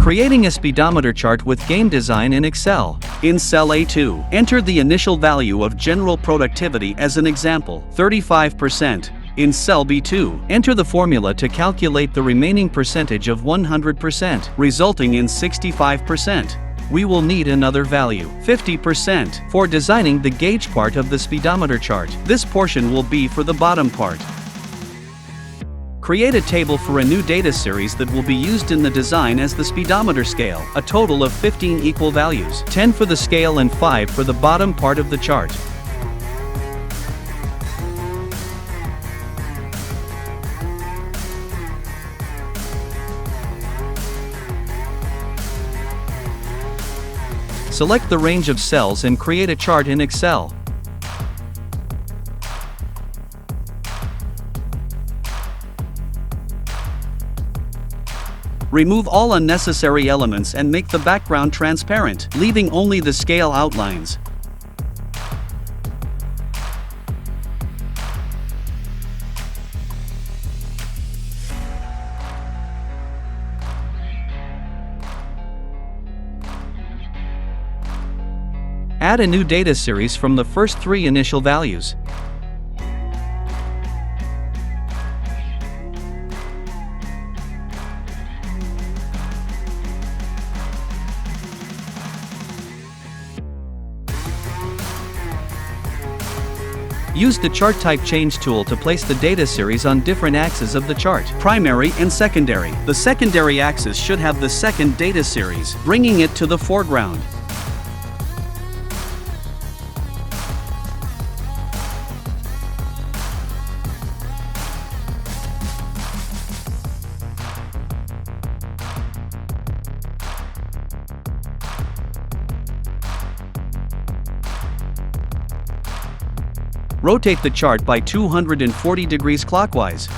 Creating a speedometer chart with game design in Excel. In cell A2, enter the initial value of general productivity as an example, 35%. In cell B2, enter the formula to calculate the remaining percentage of 100%, resulting in 65%. We will need another value, 50%, for designing the gauge part of the speedometer chart. This portion will be for the bottom part. Create a table for a new data series that will be used in the design as the speedometer scale, a total of 15 equal values, 10 for the scale and 5 for the bottom part of the chart. Select the range of cells and create a chart in Excel. Remove all unnecessary elements and make the background transparent, leaving only the scale outlines. Add a new data series from the first 3 initial values. Use the Chart Type Change tool to place the data series on different axes of the chart, primary and secondary. The secondary axis should have the second data series, bringing it to the foreground. Rotate the chart by 240 degrees clockwise.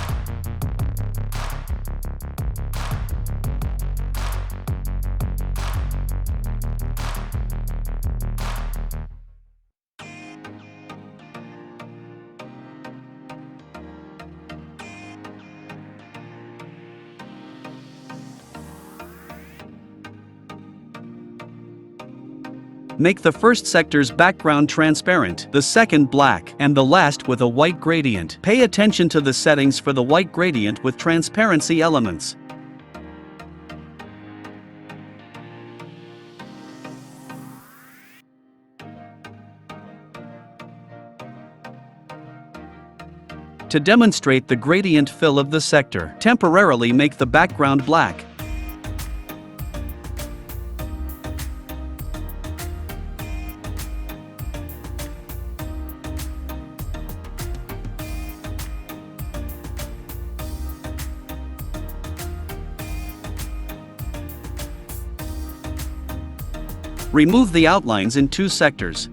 Make the first sector's background transparent, the second black, and the last with a white gradient. Pay attention to the settings for the white gradient with transparency elements. To demonstrate the gradient fill of the sector, temporarily make the background black. Remove the outlines in 2 sectors.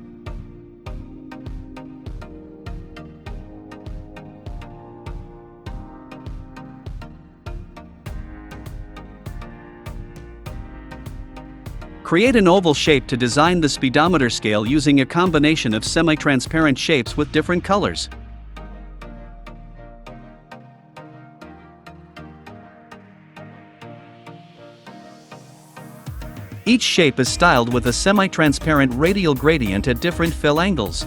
Create an oval shape to design the speedometer scale using a combination of semi-transparent shapes with different colors. Each shape is styled with a semi-transparent radial gradient at different fill angles.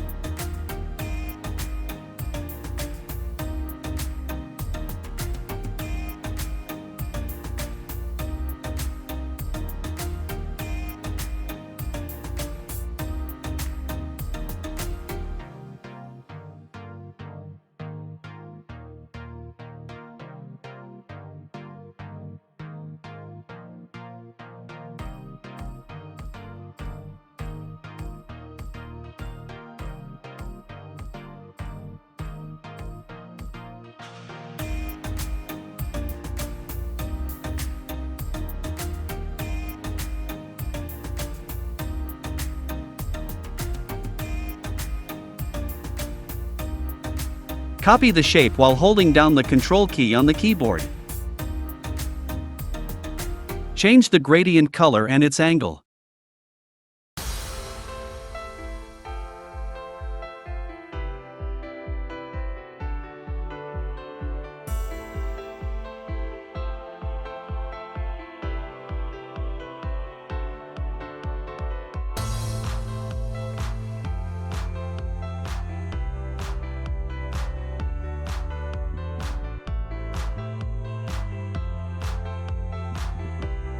Copy the shape while holding down the Control key on the keyboard. Change the gradient color and its angle.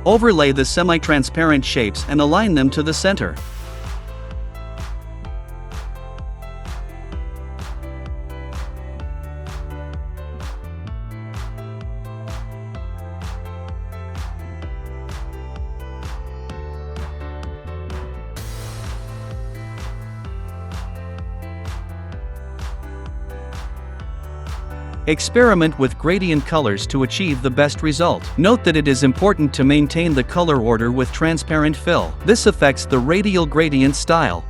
Overlay the semi-transparent shapes and align them to the center. Experiment with gradient colors to achieve the best result. Note that it is important to maintain the color order with transparent fill. This affects the radial gradient style.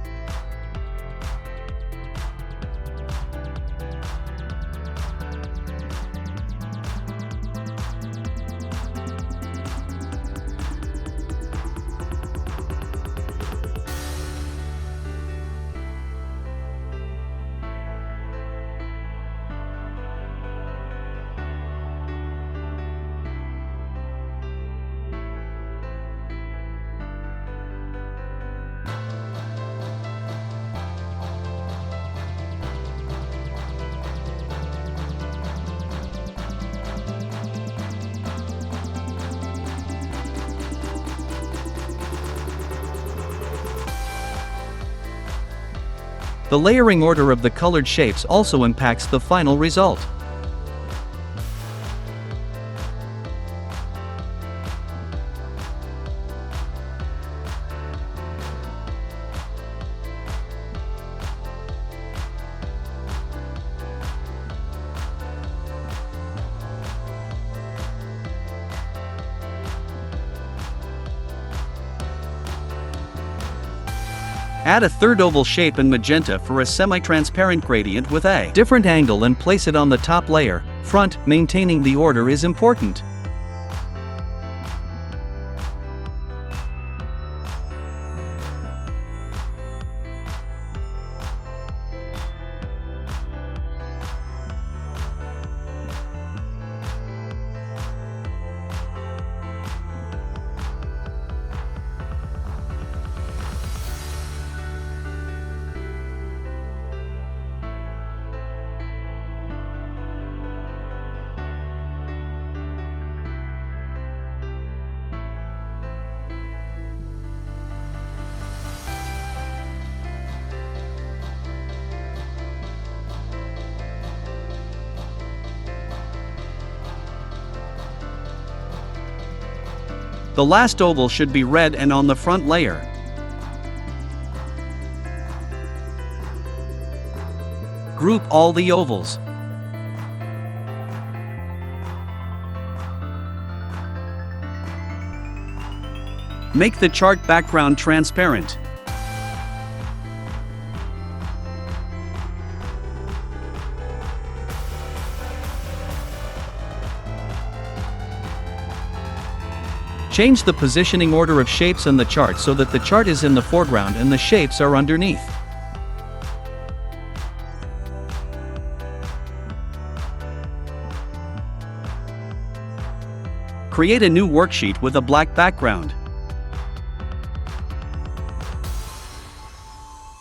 The layering order of the colored shapes also impacts the final result. Add a third oval shape in magenta for a semi-transparent gradient with a different angle and place it on the top layer. Front, maintaining the order is important. The last oval should be red and on the front layer. Group all the ovals. Make the chart background transparent. Change the positioning order of shapes on the chart so that the chart is in the foreground and the shapes are underneath. Create a new worksheet with a black background.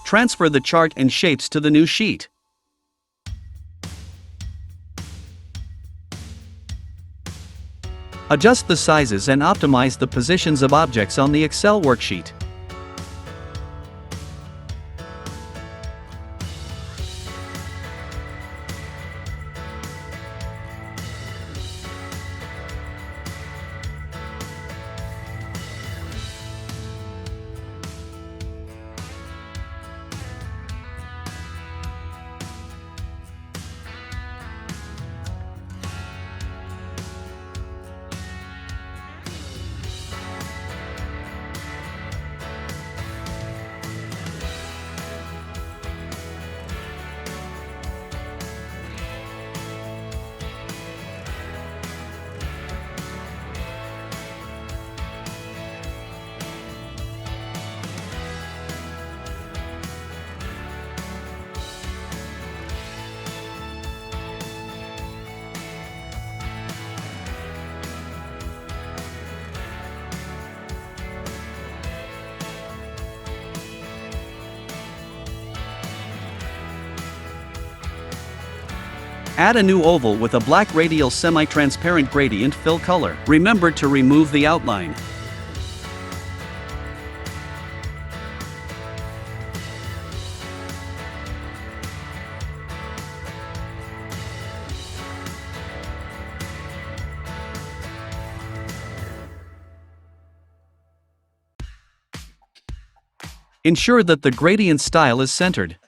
Transfer the chart and shapes to the new sheet. Adjust the sizes and optimize the positions of objects on the Excel worksheet. Add a new oval with a black radial semi-transparent gradient fill color. Remember to remove the outline. Ensure that the gradient style is centered.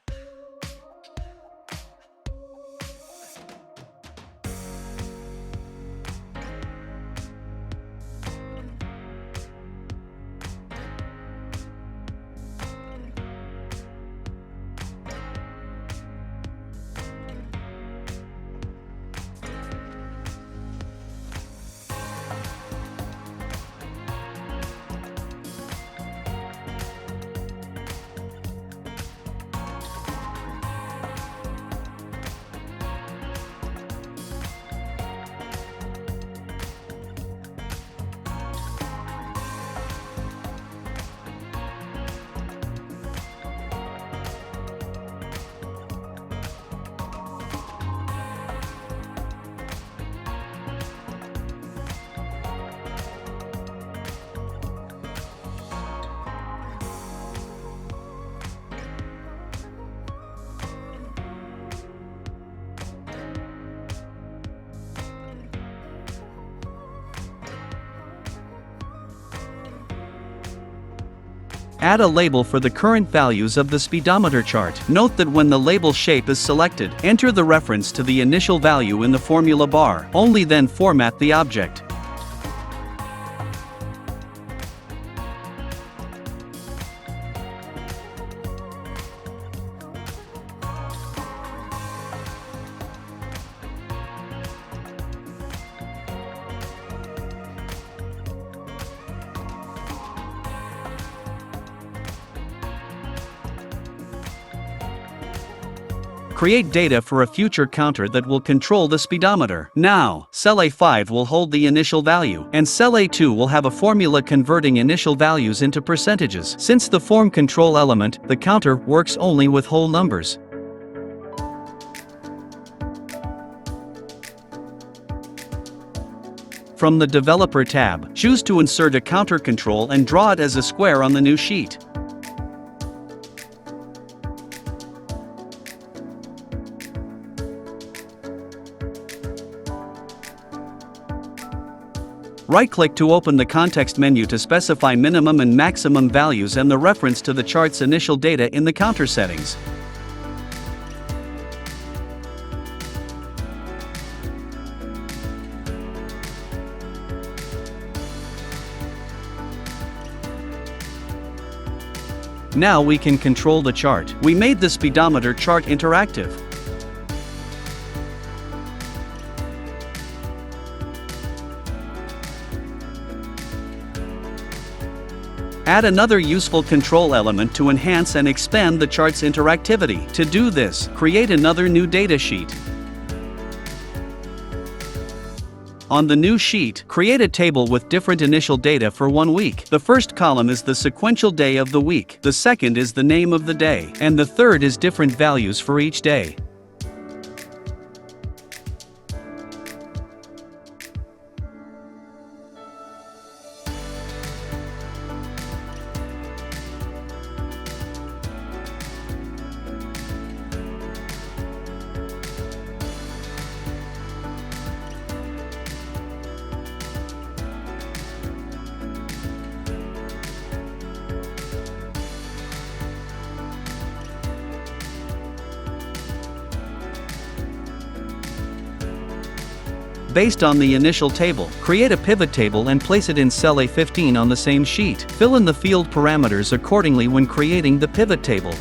Add a label for the current values of the speedometer chart. Note that when the label shape is selected, enter the reference to the initial value in the formula bar. Only then format the object. Create data for a future counter that will control the speedometer. Now, cell A5 will hold the initial value, and cell A2 will have a formula converting initial values into percentages. Since the form control element, the counter works only with whole numbers. From the Developer tab, choose to insert a counter control and draw it as a square on the new sheet. Right-click to open the context menu to specify minimum and maximum values and the reference to the chart's initial data in the counter settings. Now we can control the chart. We made the speedometer chart interactive. Add another useful control element to enhance and expand the chart's interactivity. To do this, create another new data sheet. On the new sheet, create a table with different initial data for 1 week. The first column is the sequential day of the week, the second is the name of the day, and the third is different values for each day. Based on the initial table, create a pivot table and place it in cell A15 on the same sheet. Fill in the field parameters accordingly when creating the pivot table.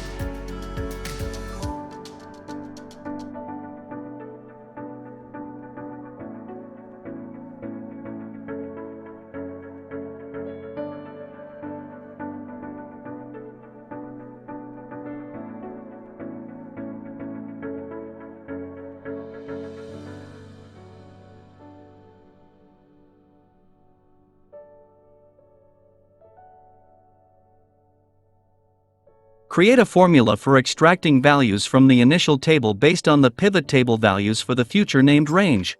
Create a formula for extracting values from the initial table based on the pivot table values for the future named range.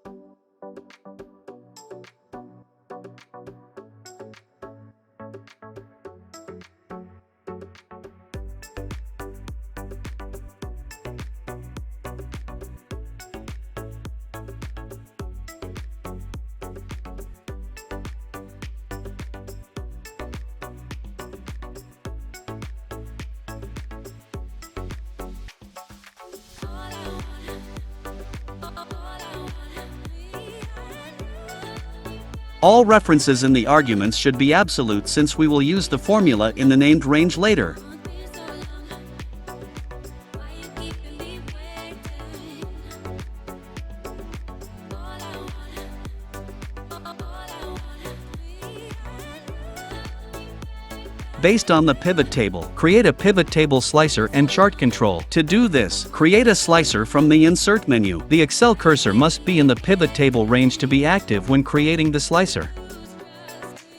All references in the arguments should be absolute since we will use the formula in the named range later. Based on the pivot table, create a pivot table slicer and chart control. To do this, create a slicer from the Insert menu. The Excel cursor must be in the pivot table range to be active when creating the slicer.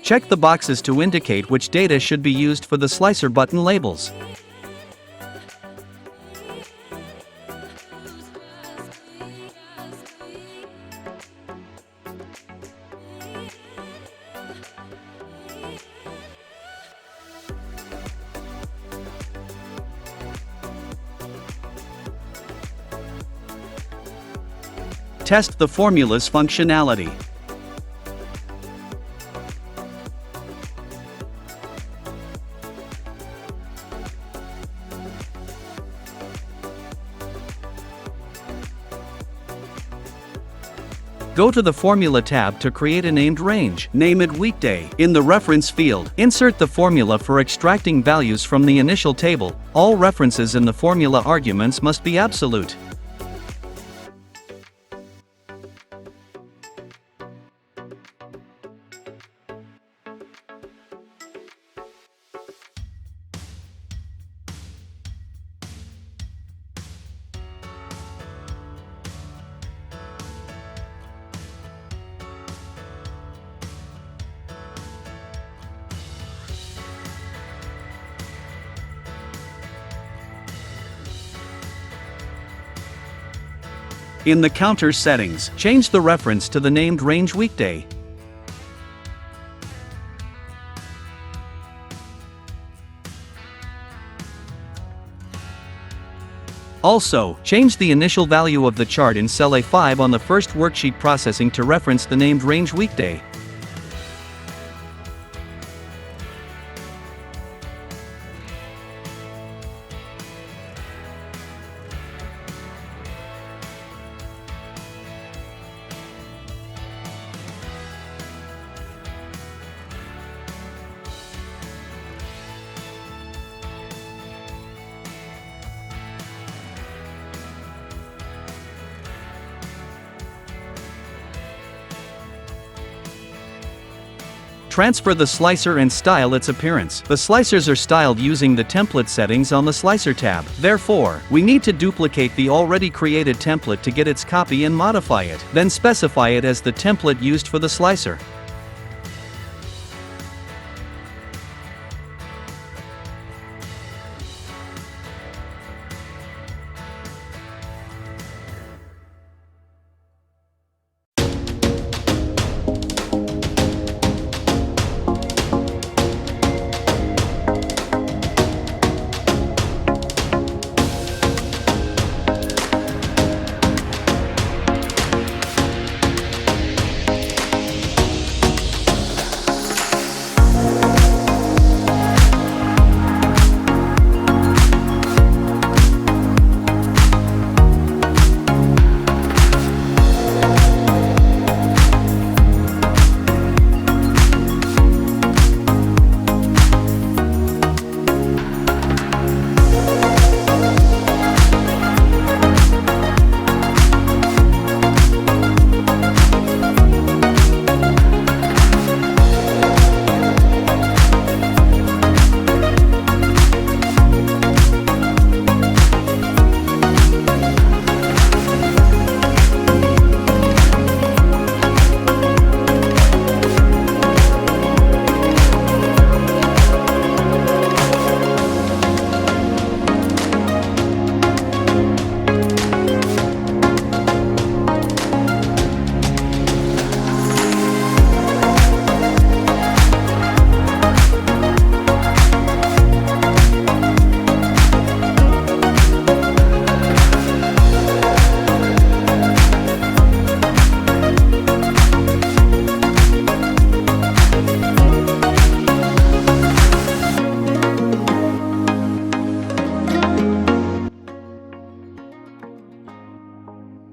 Check the boxes to indicate which data should be used for the slicer button labels. Test the formula's functionality. Go to the Formula tab to create a named range. Name it Weekday. In the Reference field, insert the formula for extracting values from the initial table. All references in the formula arguments must be absolute. In the counter settings, change the reference to the named range Weekday. Also, change the initial value of the chart in cell A5 on the first worksheet processing to reference the named range Weekday. Transfer the slicer and style its appearance. The slicers are styled using the template settings on the Slicer tab. Therefore, we need to duplicate the already created template to get its copy and modify it. Then specify it as the template used for the slicer.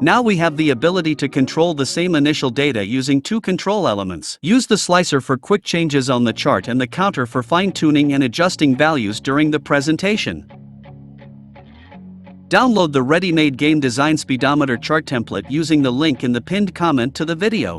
Now we have the ability to control the same initial data using two control elements. Use the slicer for quick changes on the chart and the counter for fine-tuning and adjusting values during the presentation. Download the ready-made game design speedometer chart template using the link in the pinned comment to the video.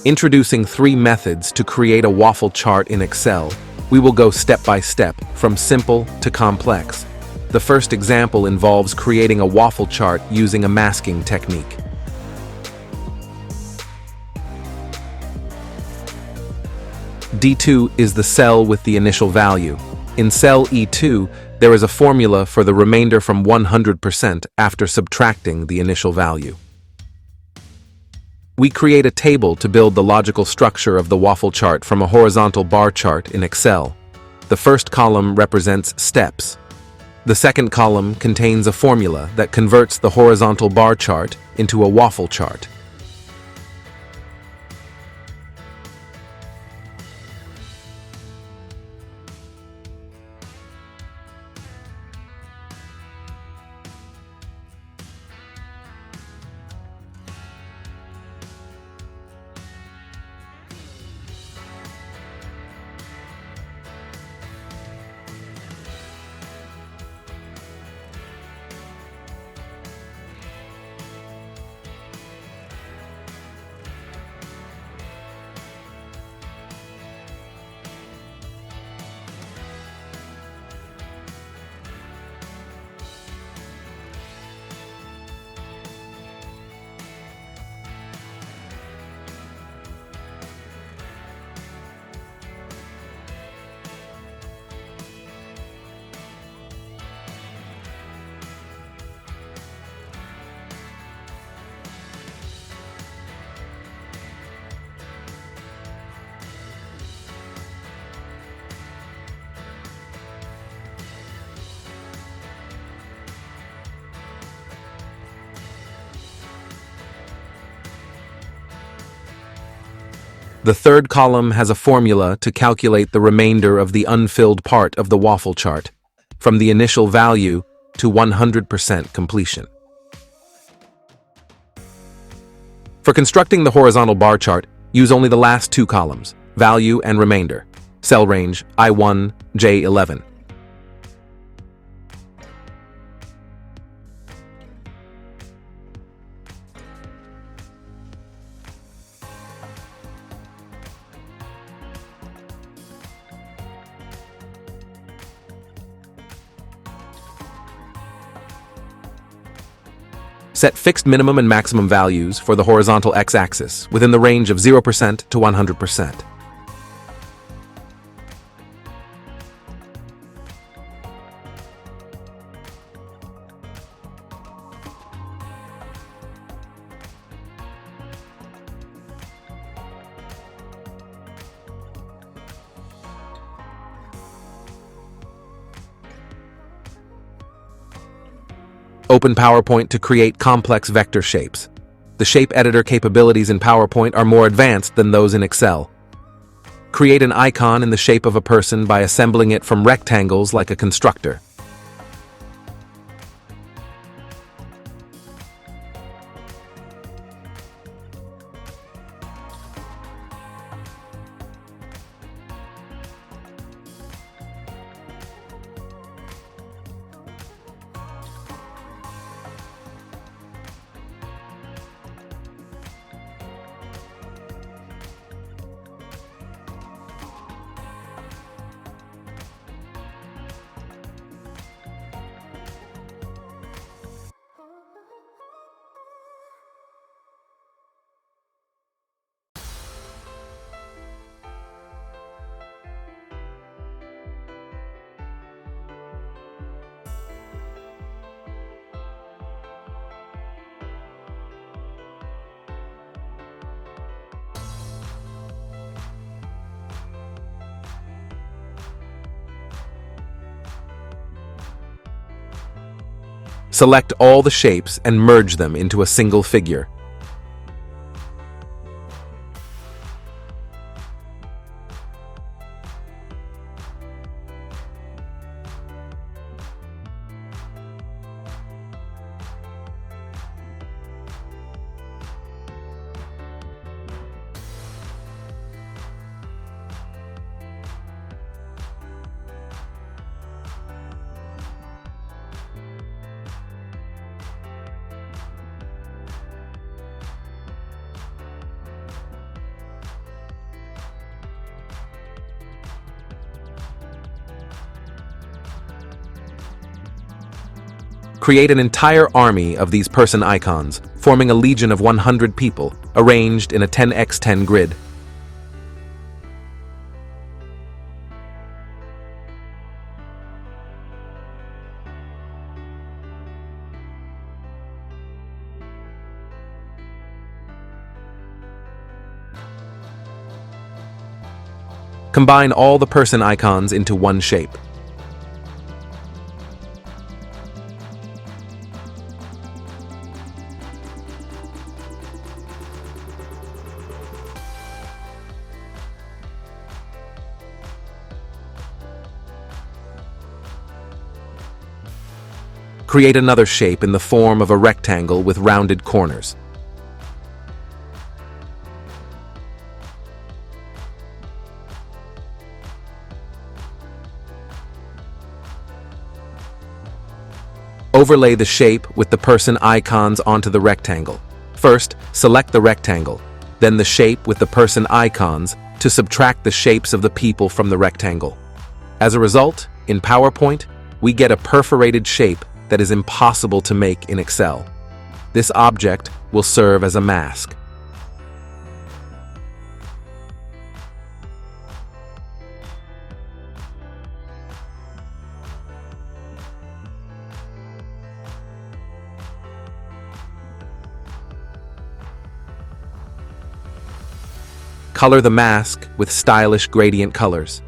Introducing 3 methods to create a waffle chart in Excel. We will go step by step, from simple to complex. The first example involves creating a waffle chart using a masking technique. D2 is the cell with the initial value. In cell E2, there is a formula for the remainder from 100% after subtracting the initial value. We create a table to build the logical structure of the waffle chart from a horizontal bar chart in Excel. The first column represents steps. The second column contains a formula that converts the horizontal bar chart into a waffle chart. The third column has a formula to calculate the remainder of the unfilled part of the waffle chart, from the initial value to 100% completion. For constructing the horizontal bar chart, use only the last two columns, value and remainder, cell range I1, J11. Set fixed minimum and maximum values for the horizontal x-axis within the range of 0% to 100%. Open PowerPoint to create complex vector shapes. The shape editor capabilities in PowerPoint are more advanced than those in Excel. Create an icon in the shape of a person by assembling it from rectangles like a constructor. Select all the shapes and merge them into a single figure. Create an entire army of these person icons, forming a legion of 100 people, arranged in a 10x10 grid. Combine all the person icons into one shape. Create another shape in the form of a rectangle with rounded corners. Overlay the shape with the person icons onto the rectangle. First, select the rectangle, then the shape with the person icons to subtract the shapes of the people from the rectangle. As a result, in PowerPoint, we get a perforated shape that is impossible to make in Excel. This object will serve as a mask. Color the mask with stylish gradient colors.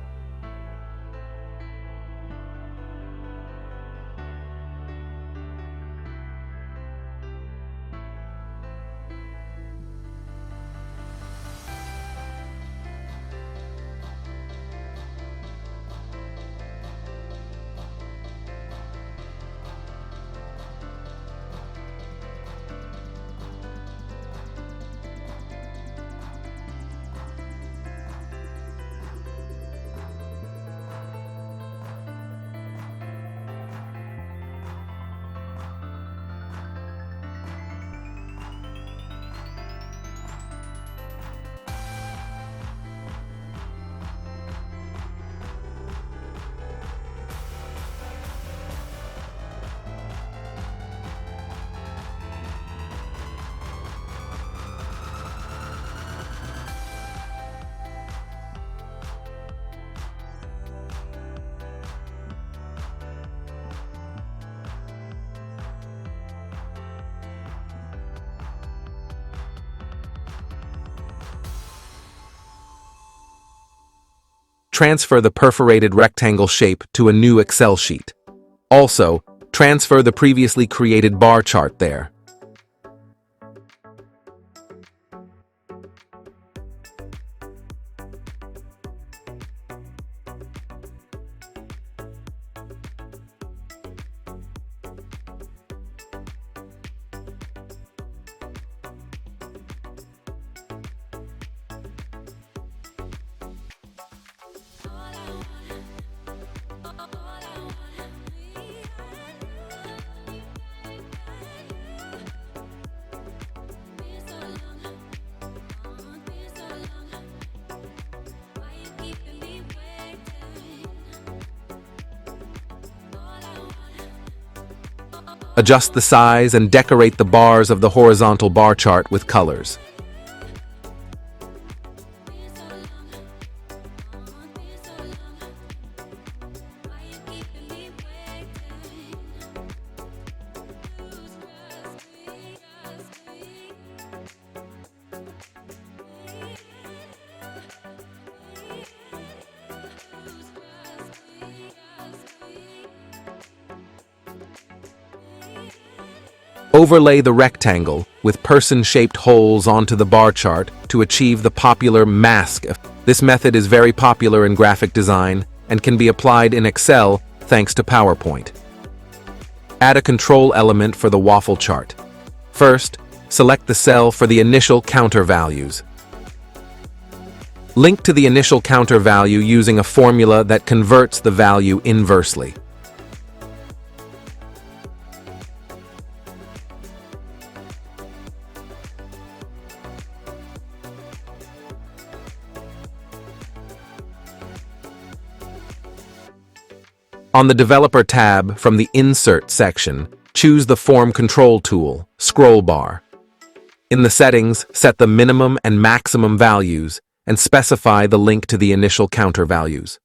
transfer the perforated rectangle shape to a new Excel sheet. Also, transfer the previously created bar chart there. Adjust the size and decorate the bars of the horizontal bar chart with colors. Overlay the rectangle with person-shaped holes onto the bar chart to achieve the popular mask effect. This method is very popular in graphic design and can be applied in Excel thanks to PowerPoint. Add a control element for the waffle chart. First, select the cell for the initial counter values. Link to the initial counter value using a formula that converts the value inversely. On the Developer tab from the Insert section, choose the Form Control tool, scroll bar. In the settings, set the minimum and maximum values and specify the link to the initial counter values.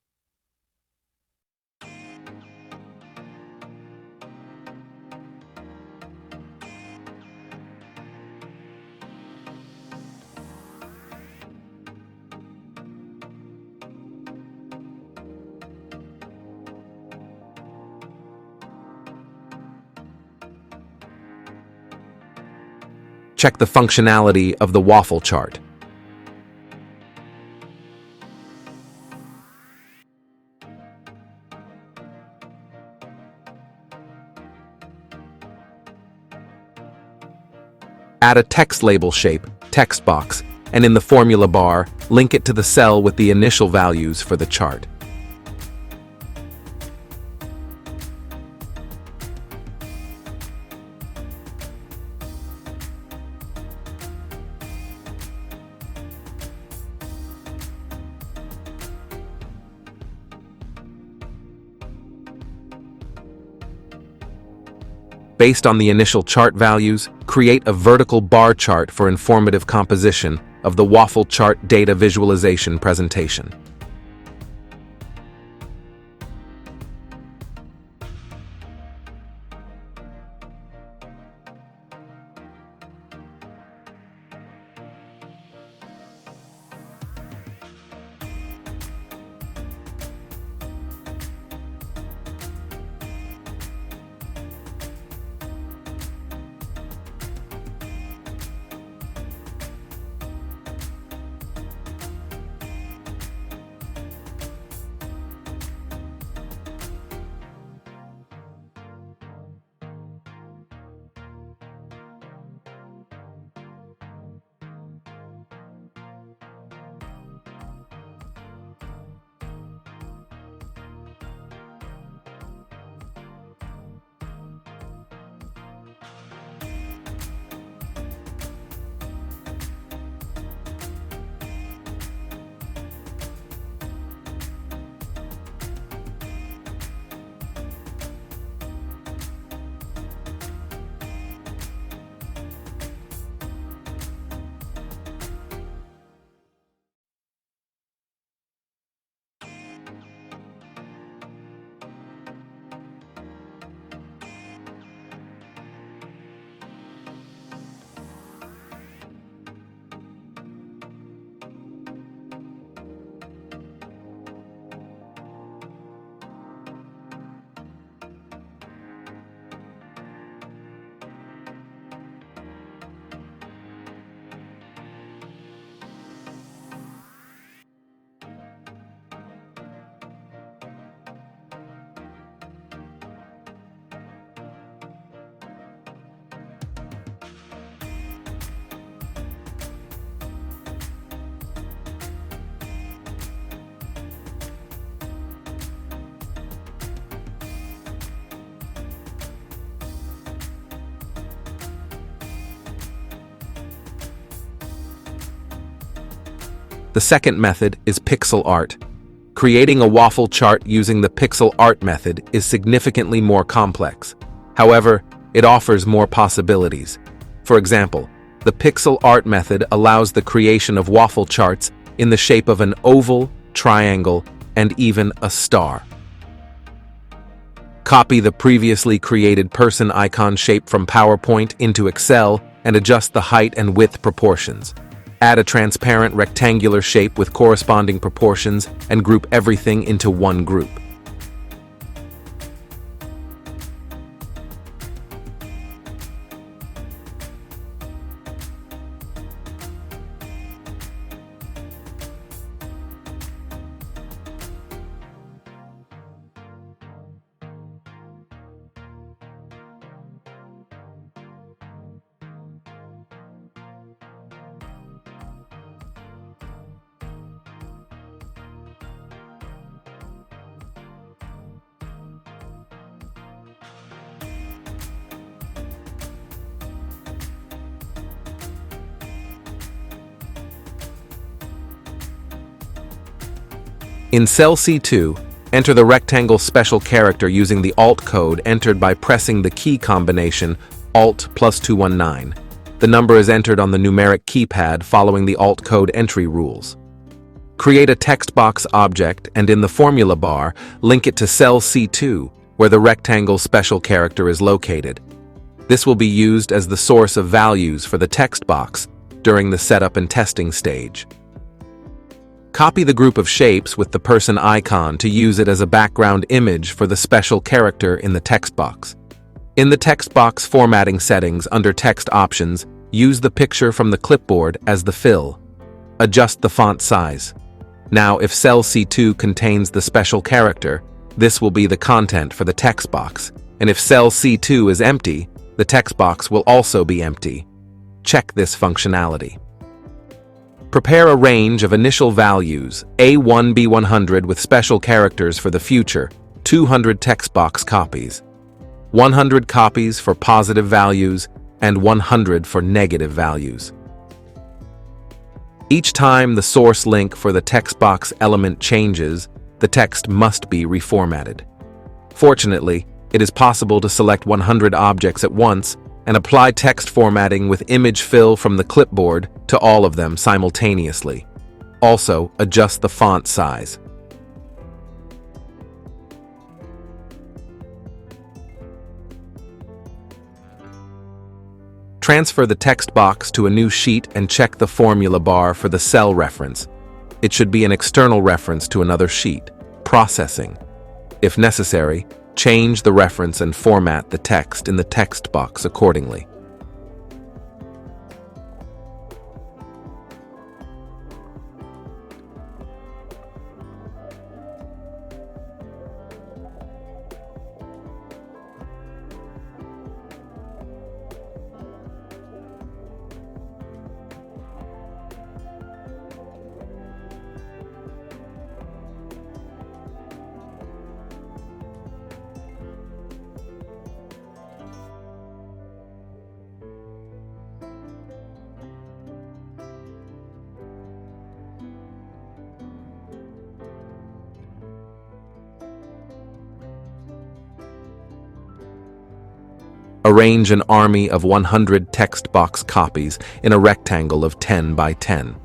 Check the functionality of the waffle chart. Add a text label shape, text box, and in the formula bar, link it to the cell with the initial values for the chart. Based on the initial chart values, create a vertical bar chart for informative composition of the waffle chart data visualization presentation. The second method is pixel art. Creating a waffle chart using the pixel art method is significantly more complex. However, it offers more possibilities. For example, the pixel art method allows the creation of waffle charts in the shape of an oval, triangle, and even a star. Copy the previously created person icon shape from PowerPoint into Excel and adjust the height and width proportions. Add a transparent rectangular shape with corresponding proportions and group everything into one group. In cell C2, enter the rectangle special character using the Alt code entered by pressing the key combination Alt plus 219. The number is entered on the numeric keypad following the Alt code entry rules. Create a text box object and in the formula bar, link it to cell C2, where the rectangle special character is located. This will be used as the source of values for the text box during the setup and testing stage. Copy the group of shapes with the person icon to use it as a background image for the special character in the text box. In the text box formatting settings under Text Options, use the picture from the clipboard as the fill. Adjust the font size. Now, if cell C2 contains the special character, this will be the content for the text box, and if cell C2 is empty, the text box will also be empty. Check this functionality. Prepare a range of initial values, A1B100 with special characters for the future, 200 text box copies, 100 copies for positive values, and 100 for negative values. Each time the source link for the text box element changes, the text must be reformatted. Fortunately, it is possible to select 100 objects at once and apply text formatting with image fill from the clipboard to all of them simultaneously. Also, adjust the font size. Transfer the text box to a new sheet and check the formula bar for the cell reference. It should be an external reference to another sheet. Processing. If necessary, change the reference and format the text in the text box accordingly. Arrange an army of 100 text box copies in a rectangle of 10 by 10.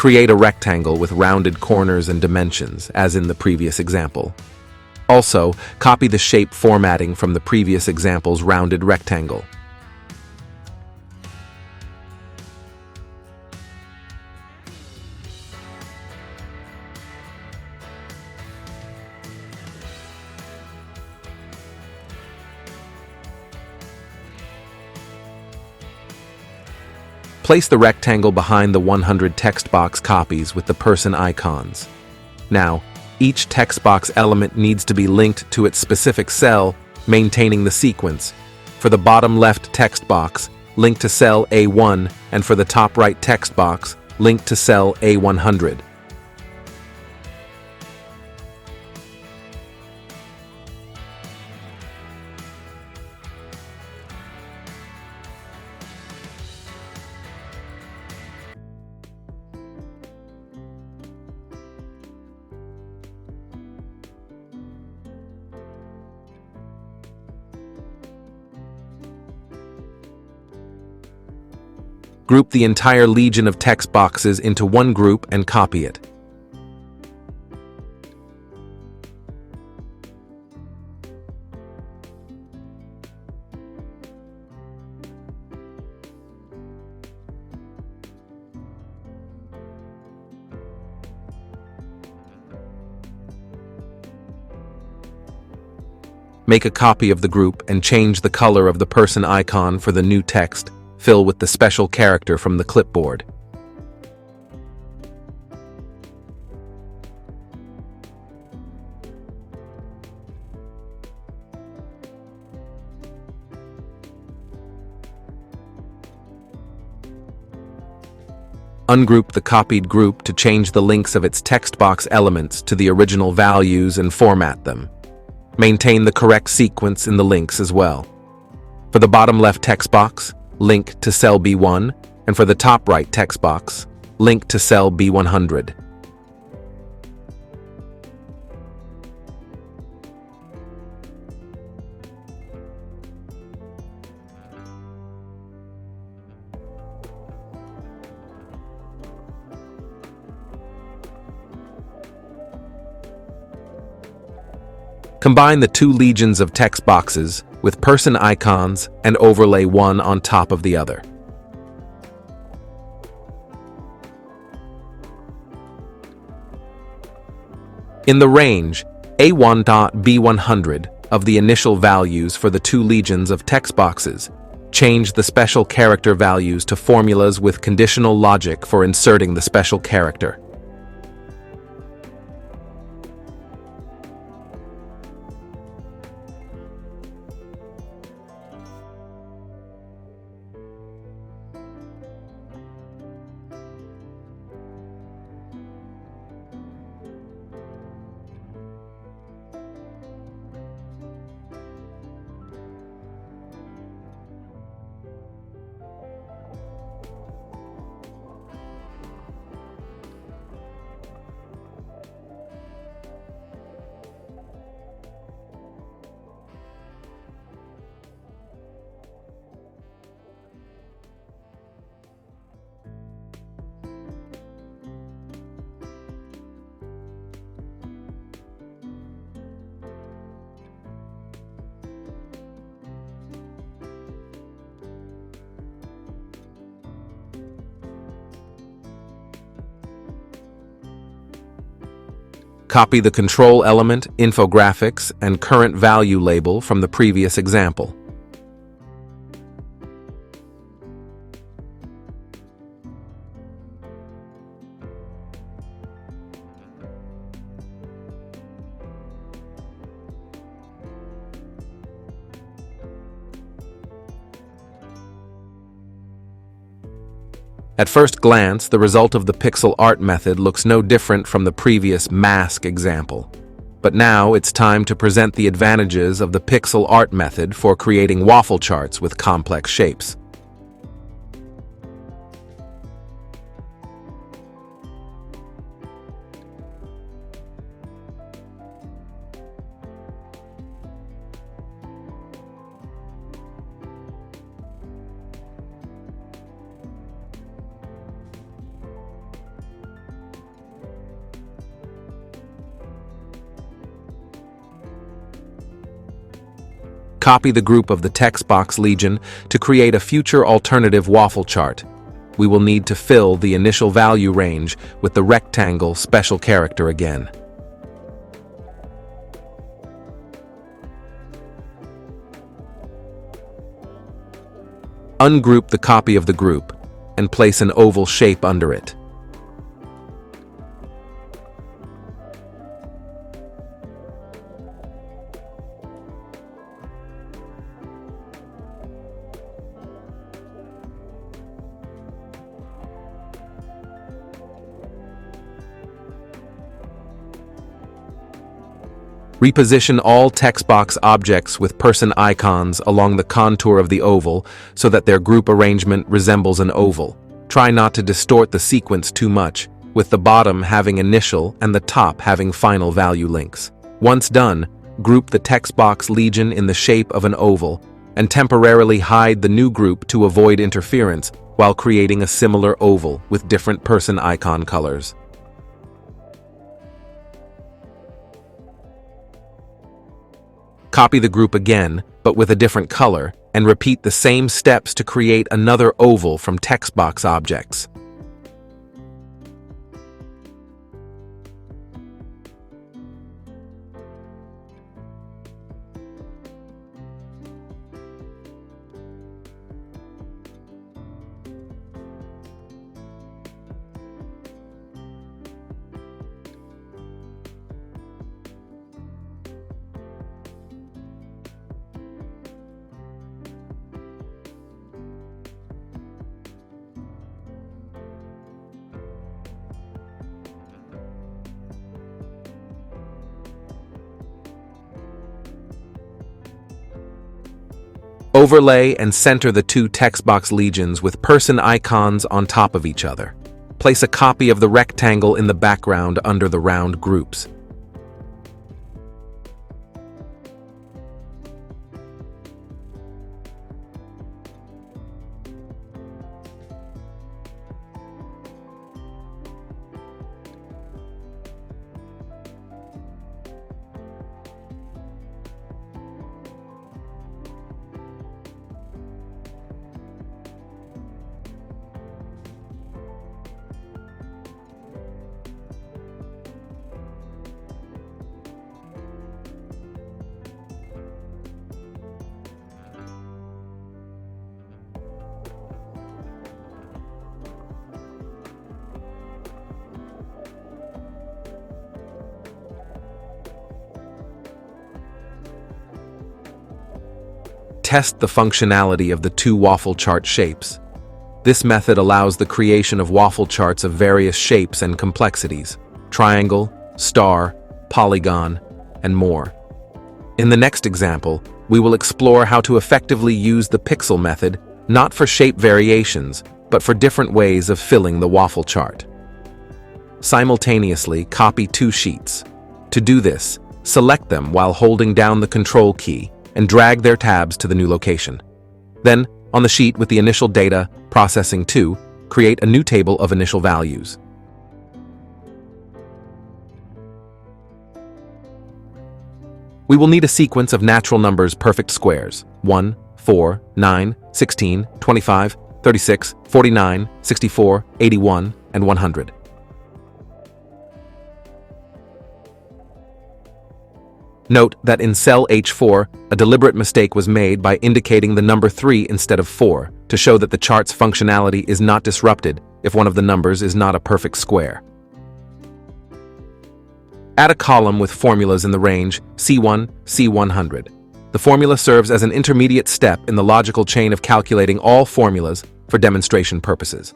Create a rectangle with rounded corners and dimensions, as in the previous example. Also, copy the shape formatting from the previous example's rounded rectangle. Place the rectangle behind the 100 text box copies with the person icons. Now, each text box element needs to be linked to its specific cell, maintaining the sequence. For the bottom left text box, link to cell A1, and for the top right text box, link to cell A100. Group the entire legion of text boxes into one group and copy it. Make a copy of the group and change the color of the person icon for the new text. Fill with the special character from the clipboard. Ungroup the copied group to change the links of its text box elements to the original values and format them. Maintain the correct sequence in the links as well. For the bottom left text box, link to cell B1, and for the top right text box, link to cell B100. Combine the two legions of text boxes with person icons and overlay one on top of the other. In the range A1.B100 of the initial values for the two legions of text boxes, change the special character values to formulas with conditional logic for inserting the special character. Copy the control element, infographics, and current value label from the previous example. At first glance, the result of the pixel art method looks no different from the previous mask example. But now it's time to present the advantages of the pixel art method for creating waffle charts with complex shapes. Copy the group of the text box legion to create a future alternative waffle chart. We will need to fill the initial value range with the rectangle special character again. Ungroup the copy of the group. and place an oval shape under it. Reposition all text box objects with person icons along the contour of the oval so that their group arrangement resembles an oval. Try not to distort the sequence too much, with the bottom having initial and the top having final value links. Once done, group the text box legion in the shape of an oval and temporarily hide the new group to avoid interference while creating a similar oval with different person icon colors. Copy the group again, but with a different color, and repeat the same steps to create another oval from text box objects. Overlay and center the two text box legions with person icons on top of each other. Place a copy of the rectangle in the background under the round groups. Test the functionality of the two waffle chart shapes. This method allows the creation of waffle charts of various shapes and complexities: triangle, star, polygon, and more. In the next example, we will explore how to effectively use the pixel method not for shape variations, but for different ways of filling the waffle chart. Simultaneously, copy two sheets. To do this, select them while holding down the Control key and drag their tabs to the new location. Then, on the sheet with the initial data, processing 2, create a new table of initial values. We will need a sequence of natural numbers perfect squares: 1, 4, 9, 16, 25, 36, 49, 64, 81, and 100. Note that in cell H4, a deliberate mistake was made by indicating the number 3 instead of 4 to show that the chart's functionality is not disrupted if one of the numbers is not a perfect square. Add a column with formulas in the range C1, C100. The formula serves as an intermediate step in the logical chain of calculating all formulas for demonstration purposes.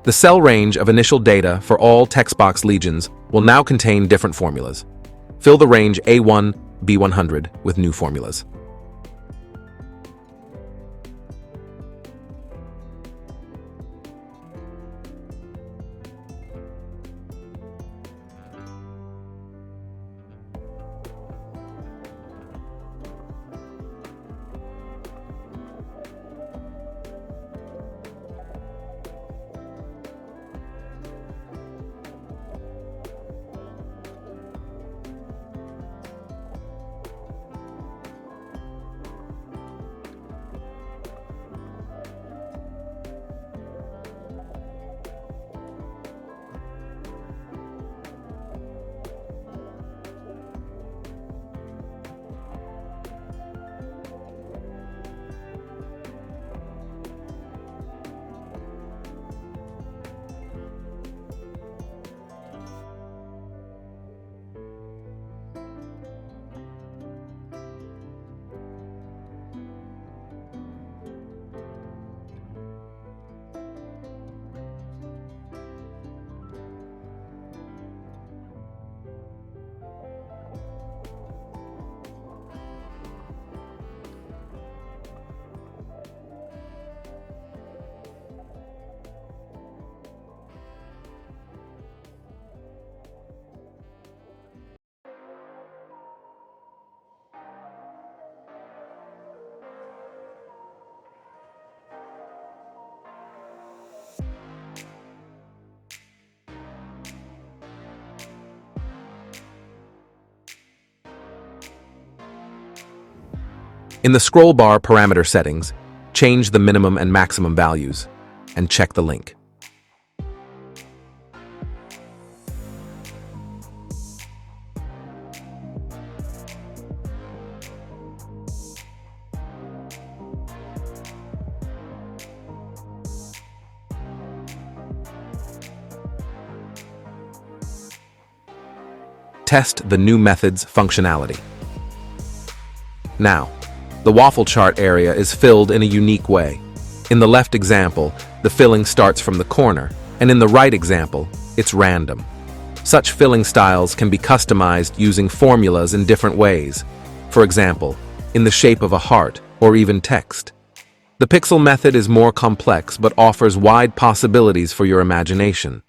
The cell range of initial data for all text box legions will now contain different formulas. Fill the range A1, B100 with new formulas. In the scroll bar parameter settings, change the minimum and maximum values, and check the link. Test the new method's functionality. Now, the waffle chart area is filled in a unique way. In the left example, the filling starts from the corner, and in the right example, it's random. Such filling styles can be customized using formulas in different ways. For example, in the shape of a heart or even text. The pixel method is more complex but offers wide possibilities for your imagination.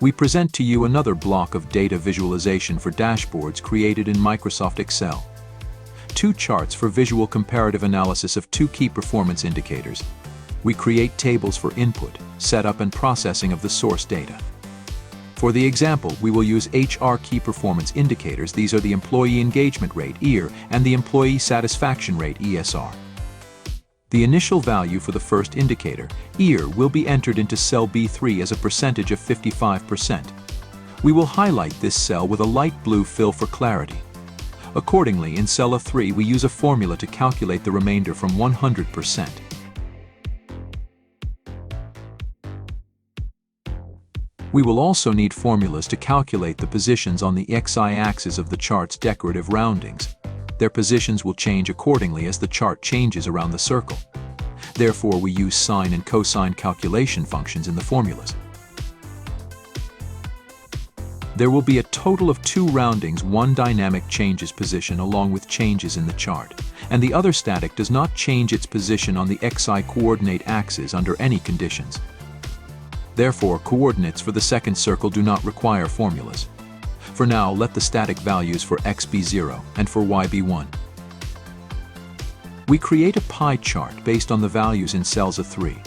We present to you another block of data visualization for dashboards created in Microsoft Excel. 2 charts for visual comparative analysis of 2 key performance indicators. We create tables for input, setup, and processing of the source data. For the example, we will use HR key performance indicators. These are the employee engagement rate, EAR, and the employee satisfaction rate, ESR. The initial value for the first indicator, EAR, will be entered into cell B3 as a percentage of 55%. We will highlight this cell with a light blue fill for clarity. Accordingly, in cell A3, we use a formula to calculate the remainder from 100%. We will also need formulas to calculate the positions on the XY-axis of the chart's decorative roundings. Their positions will change accordingly as the chart changes around the circle. Therefore, we use sine and cosine calculation functions in the formulas. There will be a total of 2 roundings. One dynamic changes position along with changes in the chart, and the other static does not change its position on the XY coordinate axis under any conditions. Therefore, coordinates for the second circle do not require formulas. For now, let the static values for x be 0 and for y be 1. We create a pie chart based on the values in cells A3.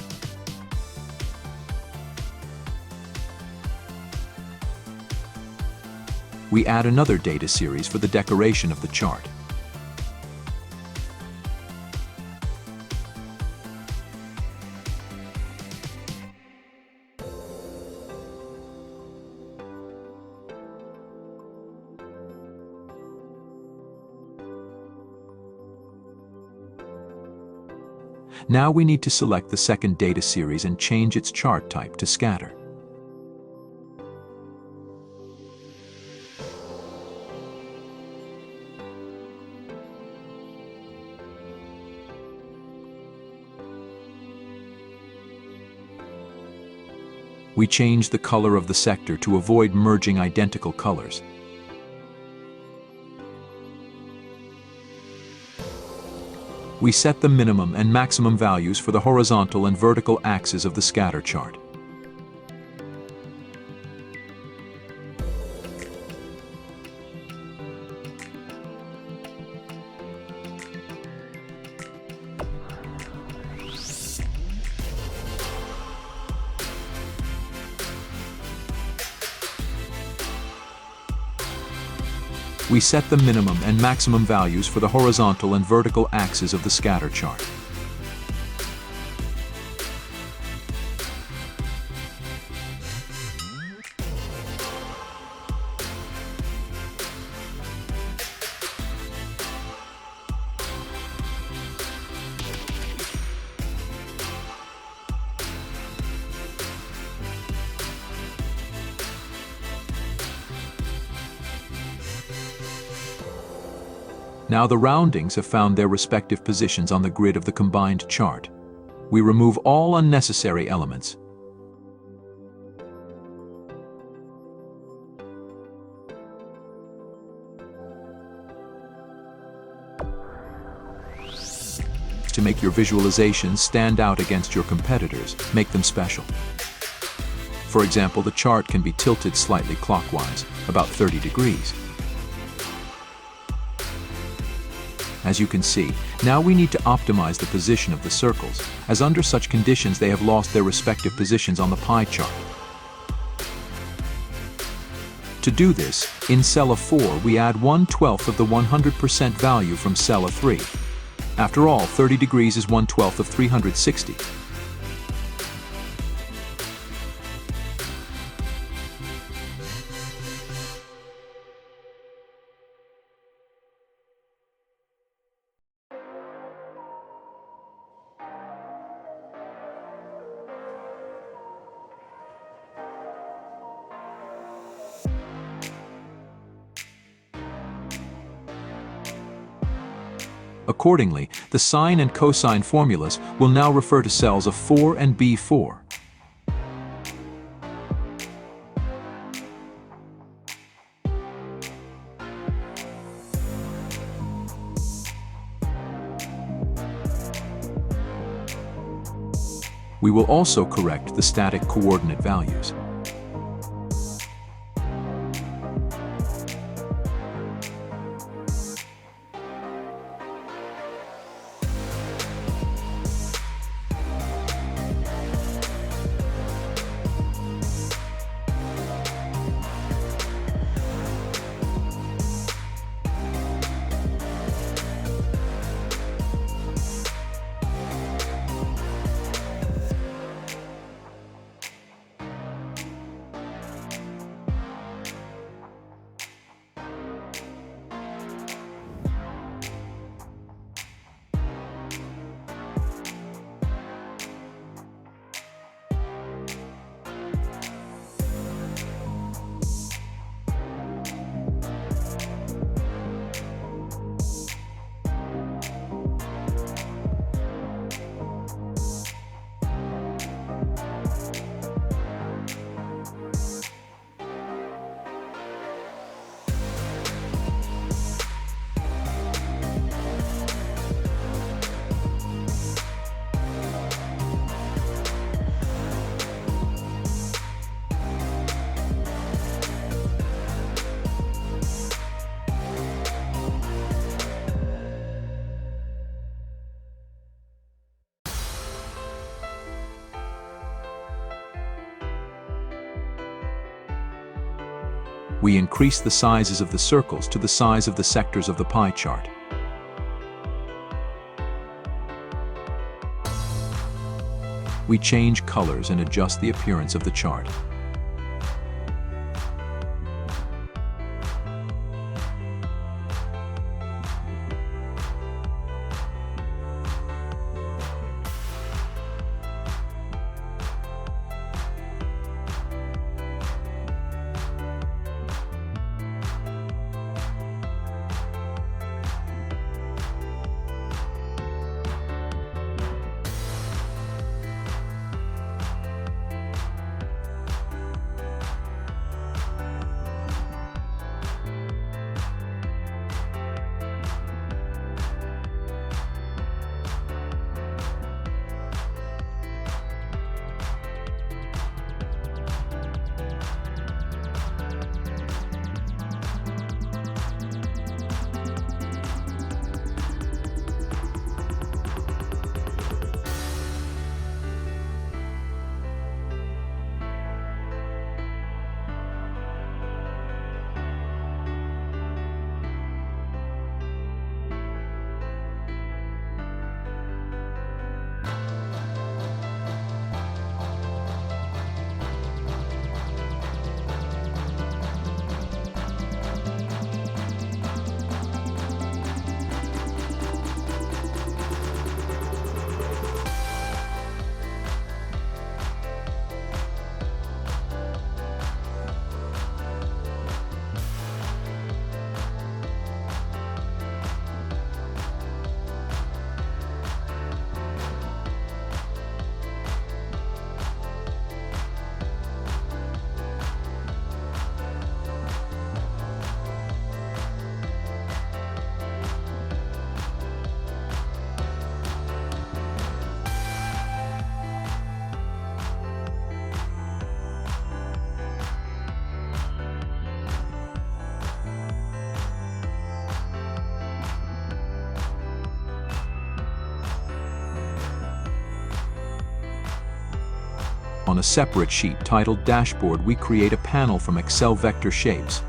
We add another data series for the decoration of the chart. Now we need to select the second data series and change its chart type to scatter. We change the color of the sector to avoid merging identical colors. We set the minimum and maximum values for the horizontal and vertical axes of the scatter chart. We set the minimum and maximum values for the horizontal and vertical axes of the scatter chart. Now the roundings have found their respective positions on the grid of the combined chart. We remove all unnecessary elements. To make your visualizations stand out against your competitors, make them special. For example, the chart can be tilted slightly clockwise, about 30 degrees. As you can see, now we need to optimize the position of the circles, as under such conditions they have lost their respective positions on the pie chart. To do this, in cell A4 we add 1/12 of the 100% value from cell A3. After all, 30 degrees is 1/12 of 360. Accordingly, the sine and cosine formulas will now refer to cells A4 and B4. We will also correct the static coordinate values. We increase the sizes of the circles to the size of the sectors of the pie chart. We change colors and adjust the appearance of the chart. On a separate sheet titled Dashboard, we create a panel from Excel vector shapes.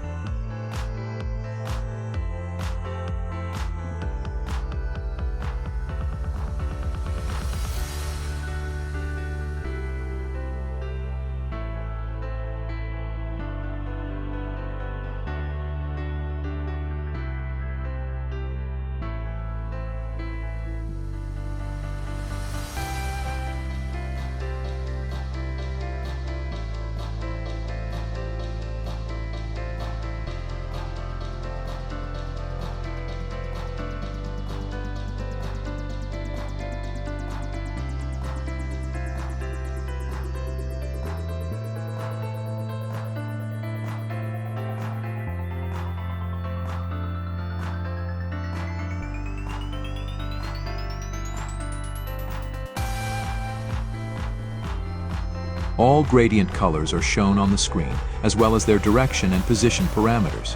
All gradient colors are shown on the screen, as well as their direction and position parameters.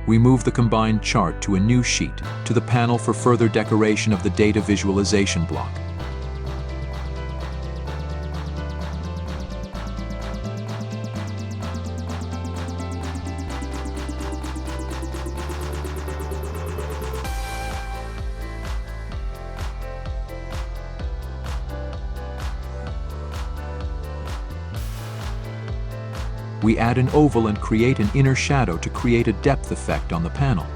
We move the combined chart to a new sheet, to the panel for further decoration of the data visualization block. We add an oval and create an inner shadow to create a depth effect on the panel.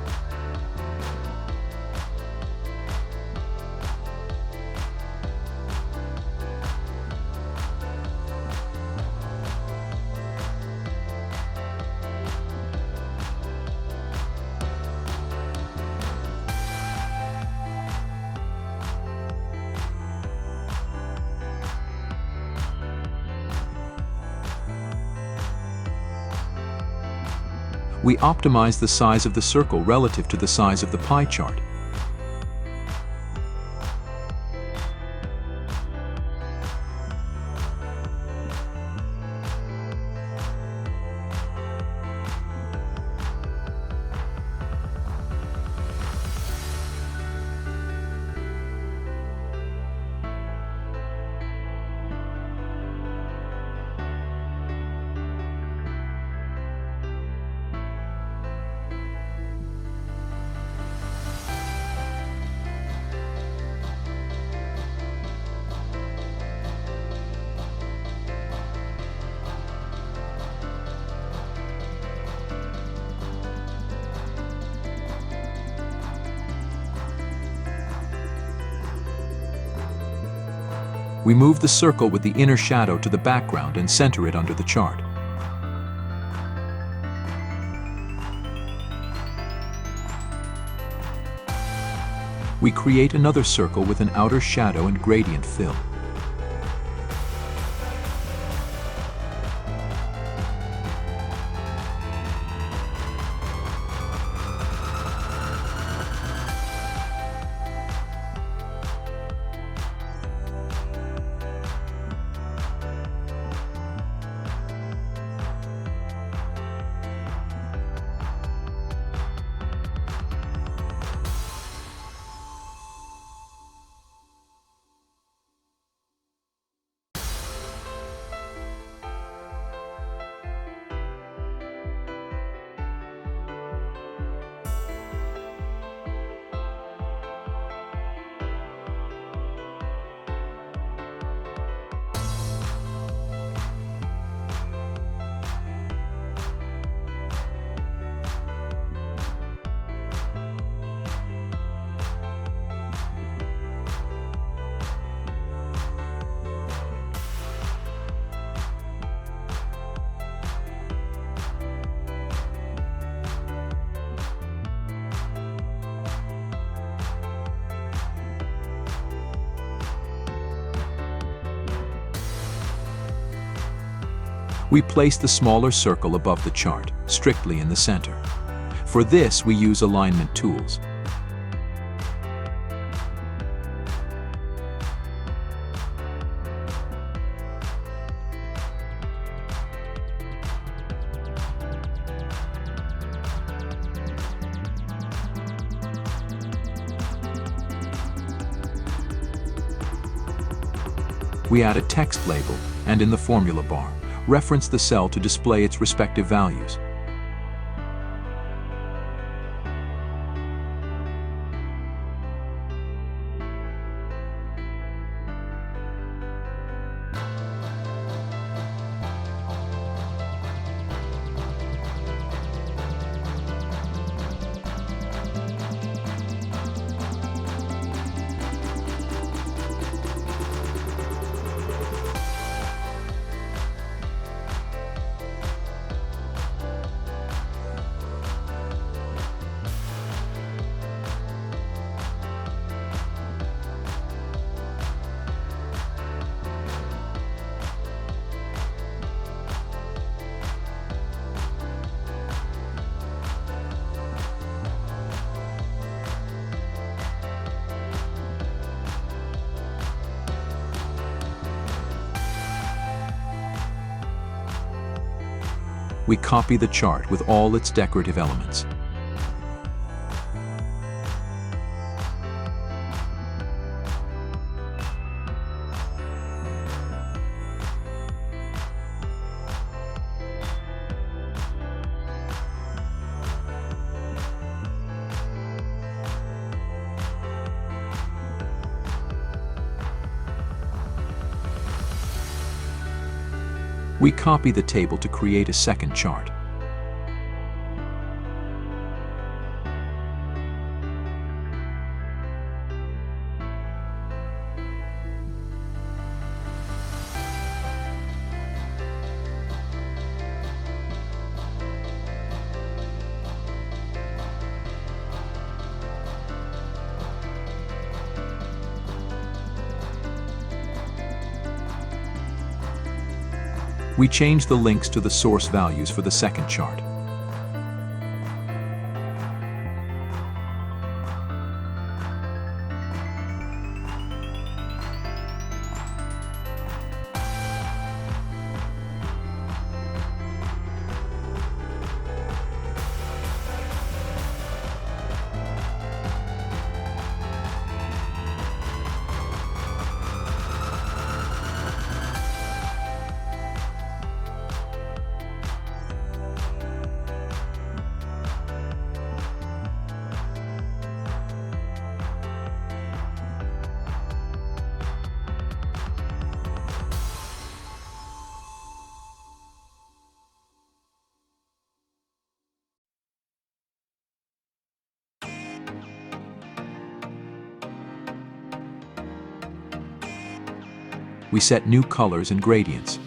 We optimize the size of the circle relative to the size of the pie chart. We move the circle with the inner shadow to the background and center it under the chart. We create another circle with an outer shadow and gradient fill. We place the smaller circle above the chart, strictly in the center. For this, we use alignment tools. We add a text label, and in the formula bar, reference the cell to display its respective values. We copy the chart with all its decorative elements. We copy the table to create a second chart. We change the links to the source values for the second chart. We set new colors and gradients.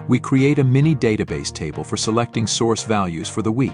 we create a mini database table for selecting source values for the week.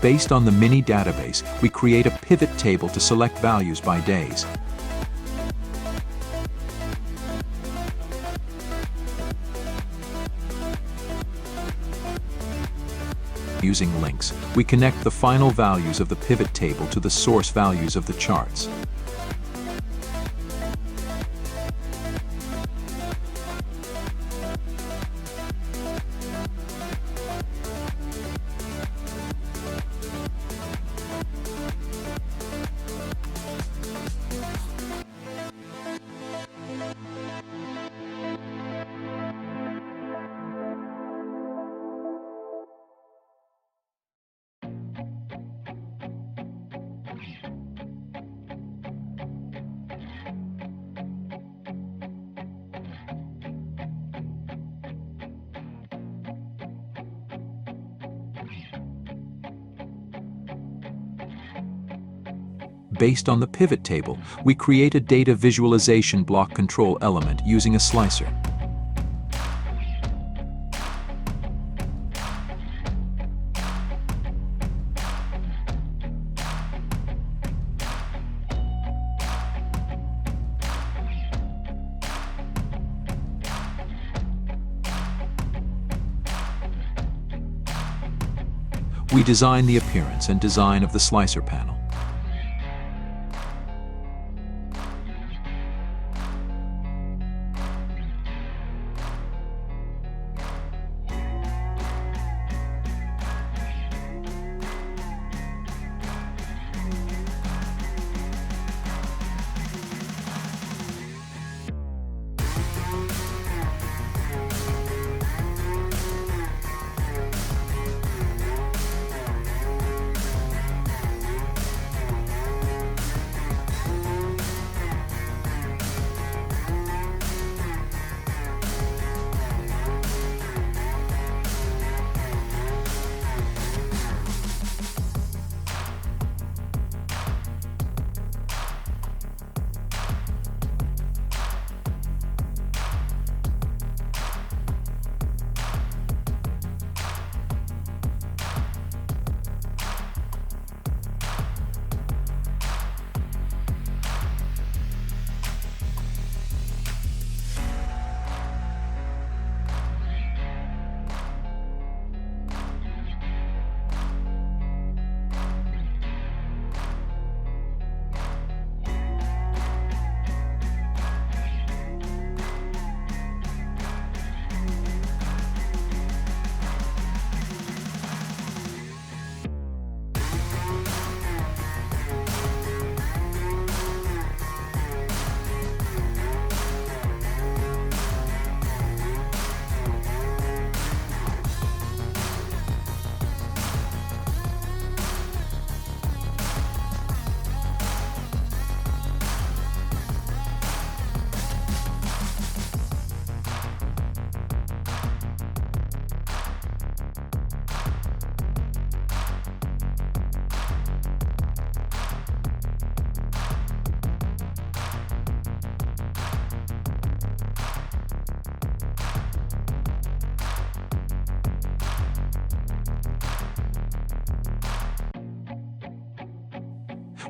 Based on the mini database, we create a pivot table to select values by days. Using links, we connect the final values of the pivot table to the source values of the charts. Based on the pivot table, we create a data visualization block control element using a slicer. We design the appearance and design of the slicer panel.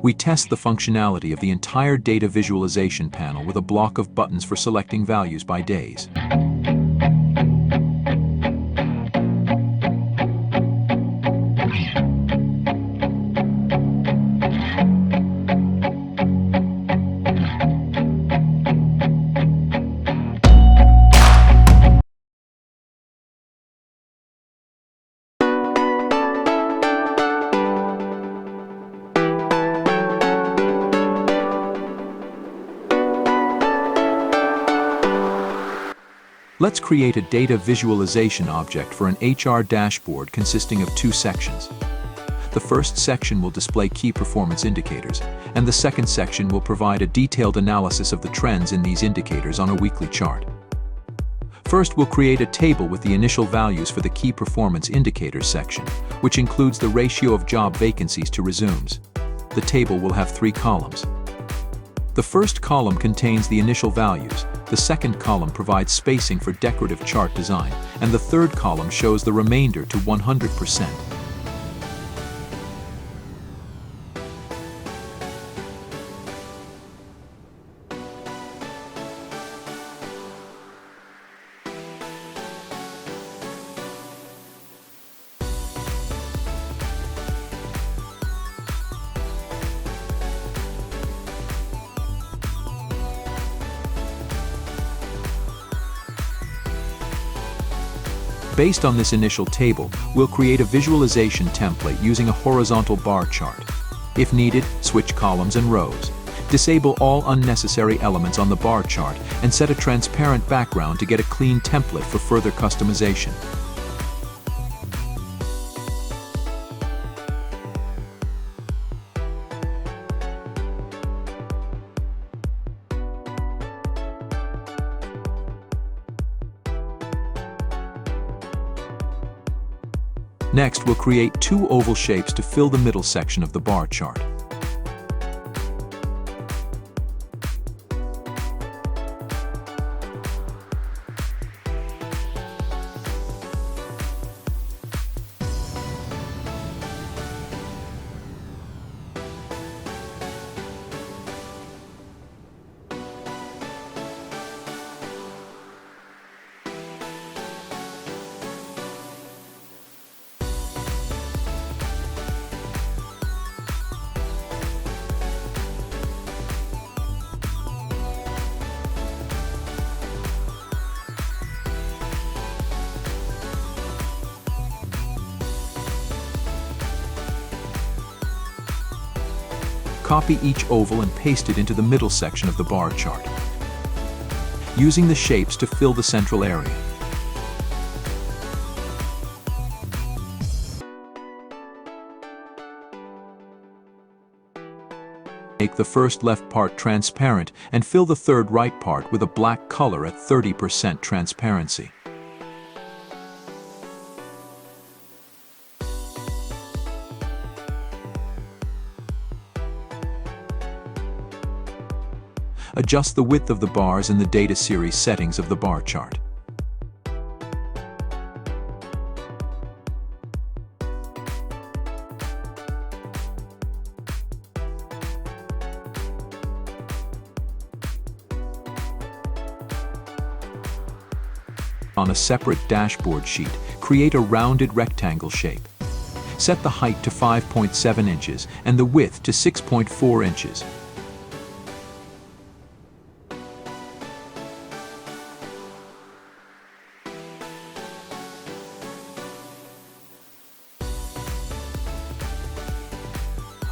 We test the functionality of the entire data visualization panel with a block of buttons for selecting values by days. Let's create a data visualization object for an HR dashboard consisting of two sections. The first section will display key performance indicators, and the second section will provide a detailed analysis of the trends in these indicators on a weekly chart. First, we'll create a table with the initial values for the key performance indicators section, which includes the ratio of job vacancies to resumes. The table will have 3 columns. The first column contains the initial values, the second column provides spacing for decorative chart design, and the third column shows the remainder to 100%. Based on this initial table, we'll create a visualization template using a horizontal bar chart. If needed, switch columns and rows. Disable all unnecessary elements on the bar chart and set a transparent background to get a clean template for further customization. Next, we'll create 2 oval shapes to fill the middle section of the bar chart. Copy each oval and paste it into the middle section of the bar chart, using the shapes to fill the central area. Make the first left part transparent and fill the third right part with a black color at 30% transparency. Adjust the width of the bars in the data series settings of the bar chart. On a separate dashboard sheet, create a rounded rectangle shape. Set the height to 5.7 inches and the width to 6.4 inches.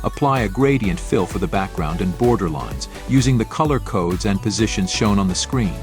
Apply a gradient fill for the background and border lines, using the color codes and positions shown on the screen.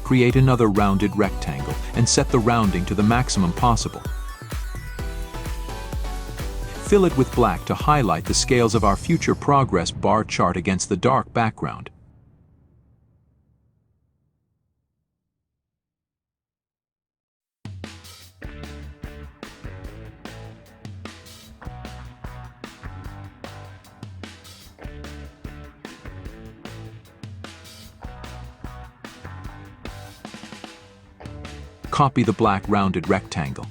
Create another rounded rectangle and set the rounding to the maximum possible. Fill it with black to highlight the scales of our future progress bar chart against the dark background. Copy the black rounded rectangle.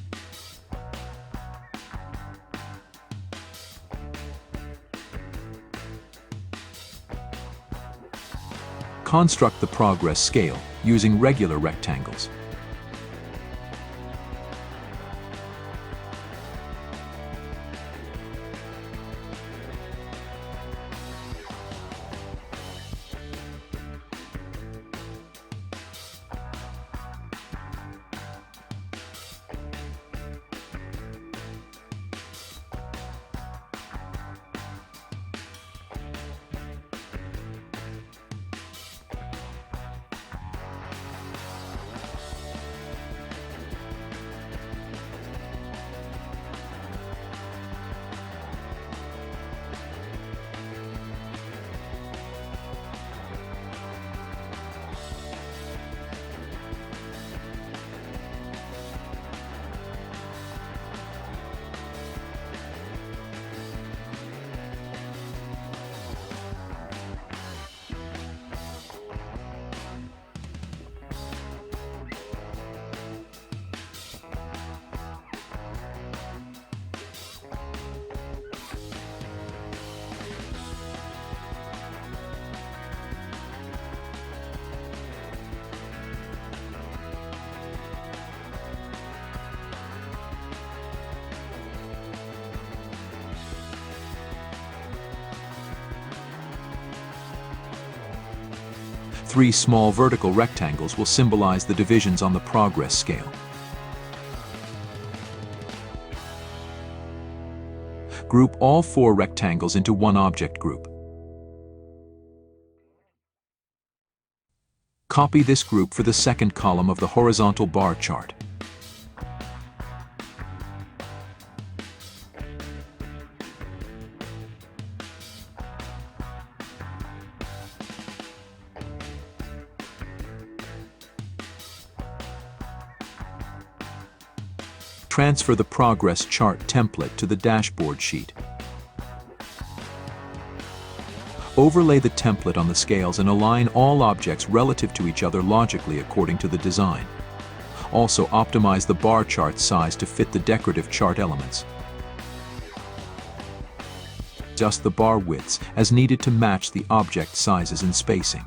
Construct the progress scale using regular rectangles. Three small vertical rectangles will symbolize the divisions on the progress scale. Group all four rectangles into one object group. Copy this group for the second column of the horizontal bar chart. Transfer the progress chart template to the dashboard sheet. Overlay the template on the scales and align all objects relative to each other logically according to the design. Also optimize the bar chart size to fit the decorative chart elements. Adjust the bar widths as needed to match the object sizes and spacing.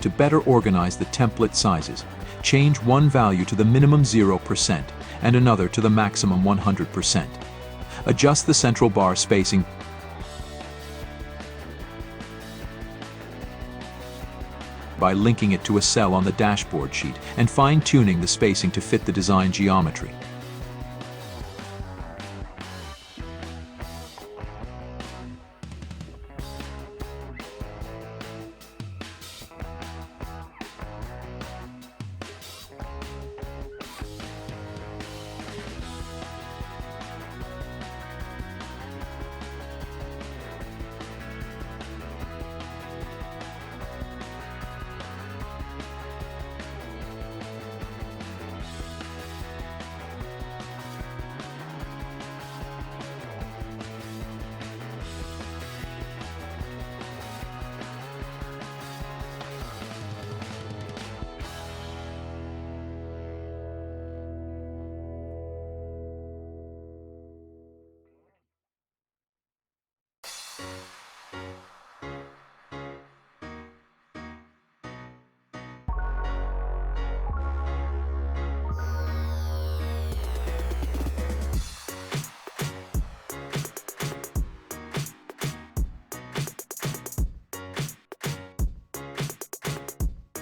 To better organize the template sizes, change one value to the minimum 0% and another to the maximum 100%. Adjust the central bar spacing by linking it to a cell on the dashboard sheet and fine-tuning the spacing to fit the design geometry.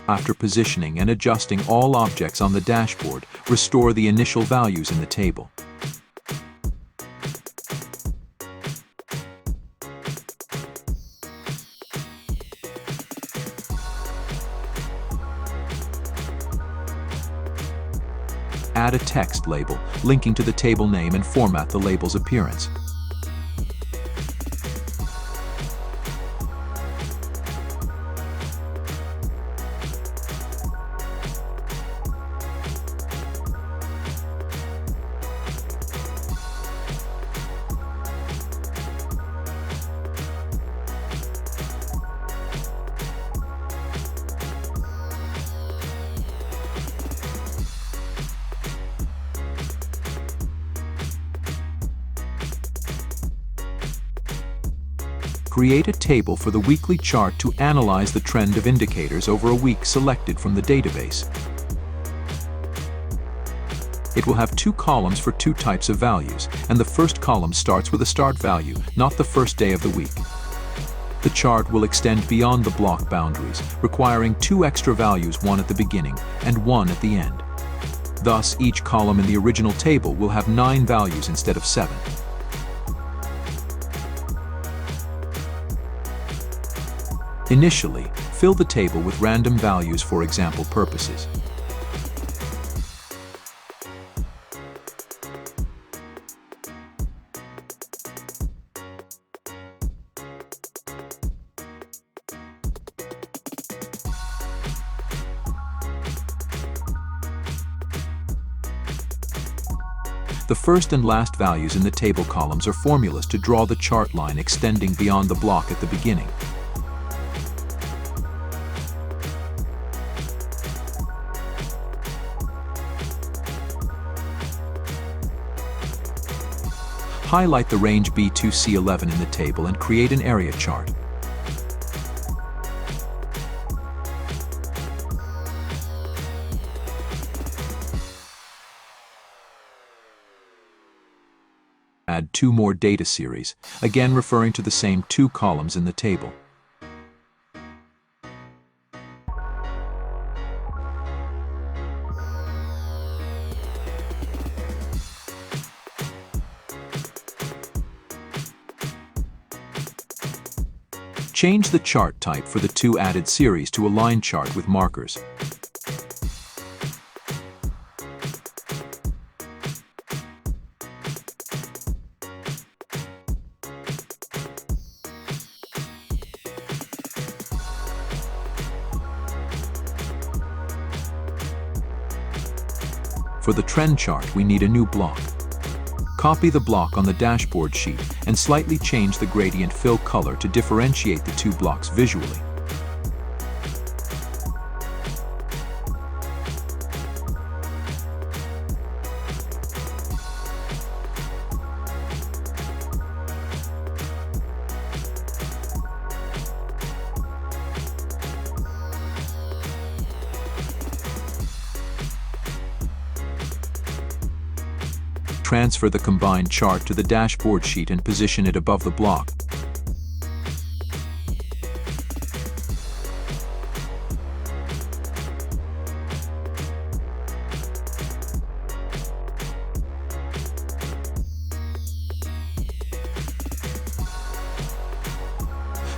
After positioning and adjusting all objects on the dashboard, restore the initial values in the table. Add a text label linking to the table name and format the label's appearance. Create a table for the weekly chart to analyze the trend of indicators over a week selected from the database. It will have two columns for two types of values, and the first column starts with a start value, not the first day of the week. The chart will extend beyond the block boundaries, requiring two extra values, one at the beginning and one at the end. Thus, each column in the original table will have 9 values instead of 7. Initially, fill the table with random values for example purposes. The first and last values in the table columns are formulas to draw the chart line extending beyond the block at the beginning. Highlight the range B2C11 in the table and create an area chart. Add 2 more data series, again referring to the same 2 columns in the table. Change the chart type for the 2 added series to a line chart with markers. For the trend chart, we need a new block. Copy the block on the dashboard sheet and slightly change the gradient fill color to differentiate the 2 blocks visually. Transfer the combined chart to the dashboard sheet and position it above the block.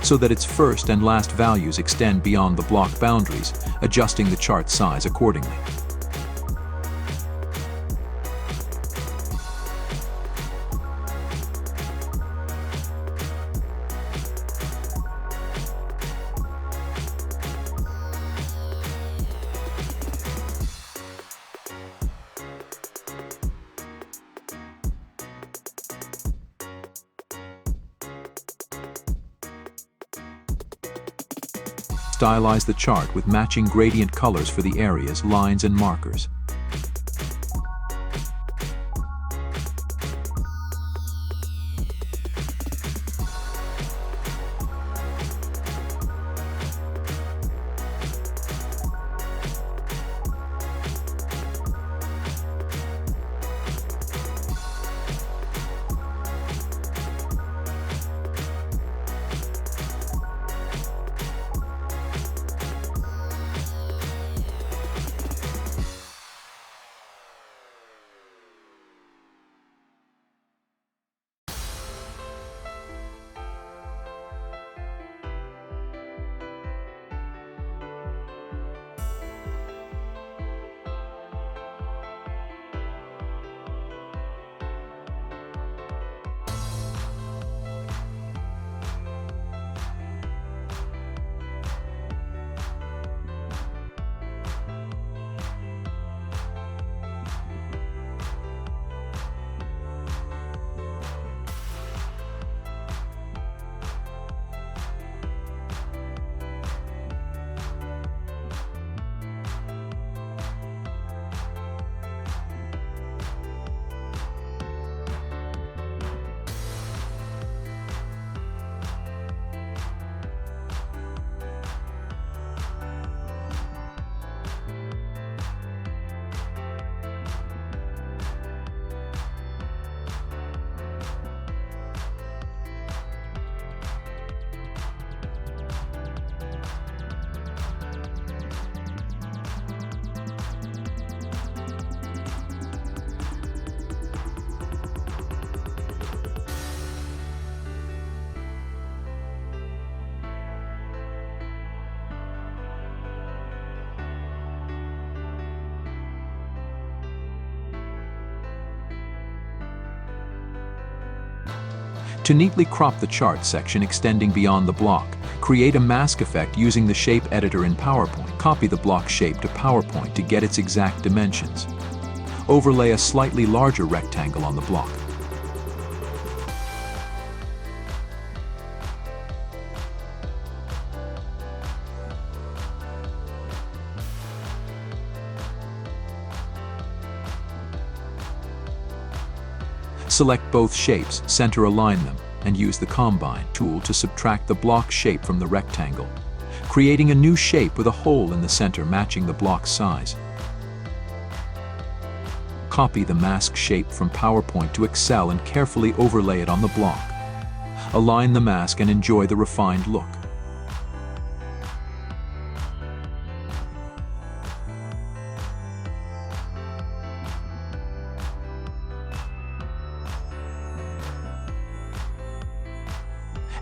So that its first and last values extend beyond the block boundaries, adjusting the chart size accordingly. Stylize the chart with matching gradient colors for the areas, lines, and markers. To neatly crop the chart section extending beyond the block, create a mask effect using the shape editor in PowerPoint. Copy the block shape to PowerPoint to get its exact dimensions. Overlay a slightly larger rectangle on the block. Select both shapes, center align them, and use the Combine tool to subtract the block shape from the rectangle, creating a new shape with a hole in the center matching the block's size. Copy the mask shape from PowerPoint to Excel and carefully overlay it on the block. Align the mask and enjoy the refined look.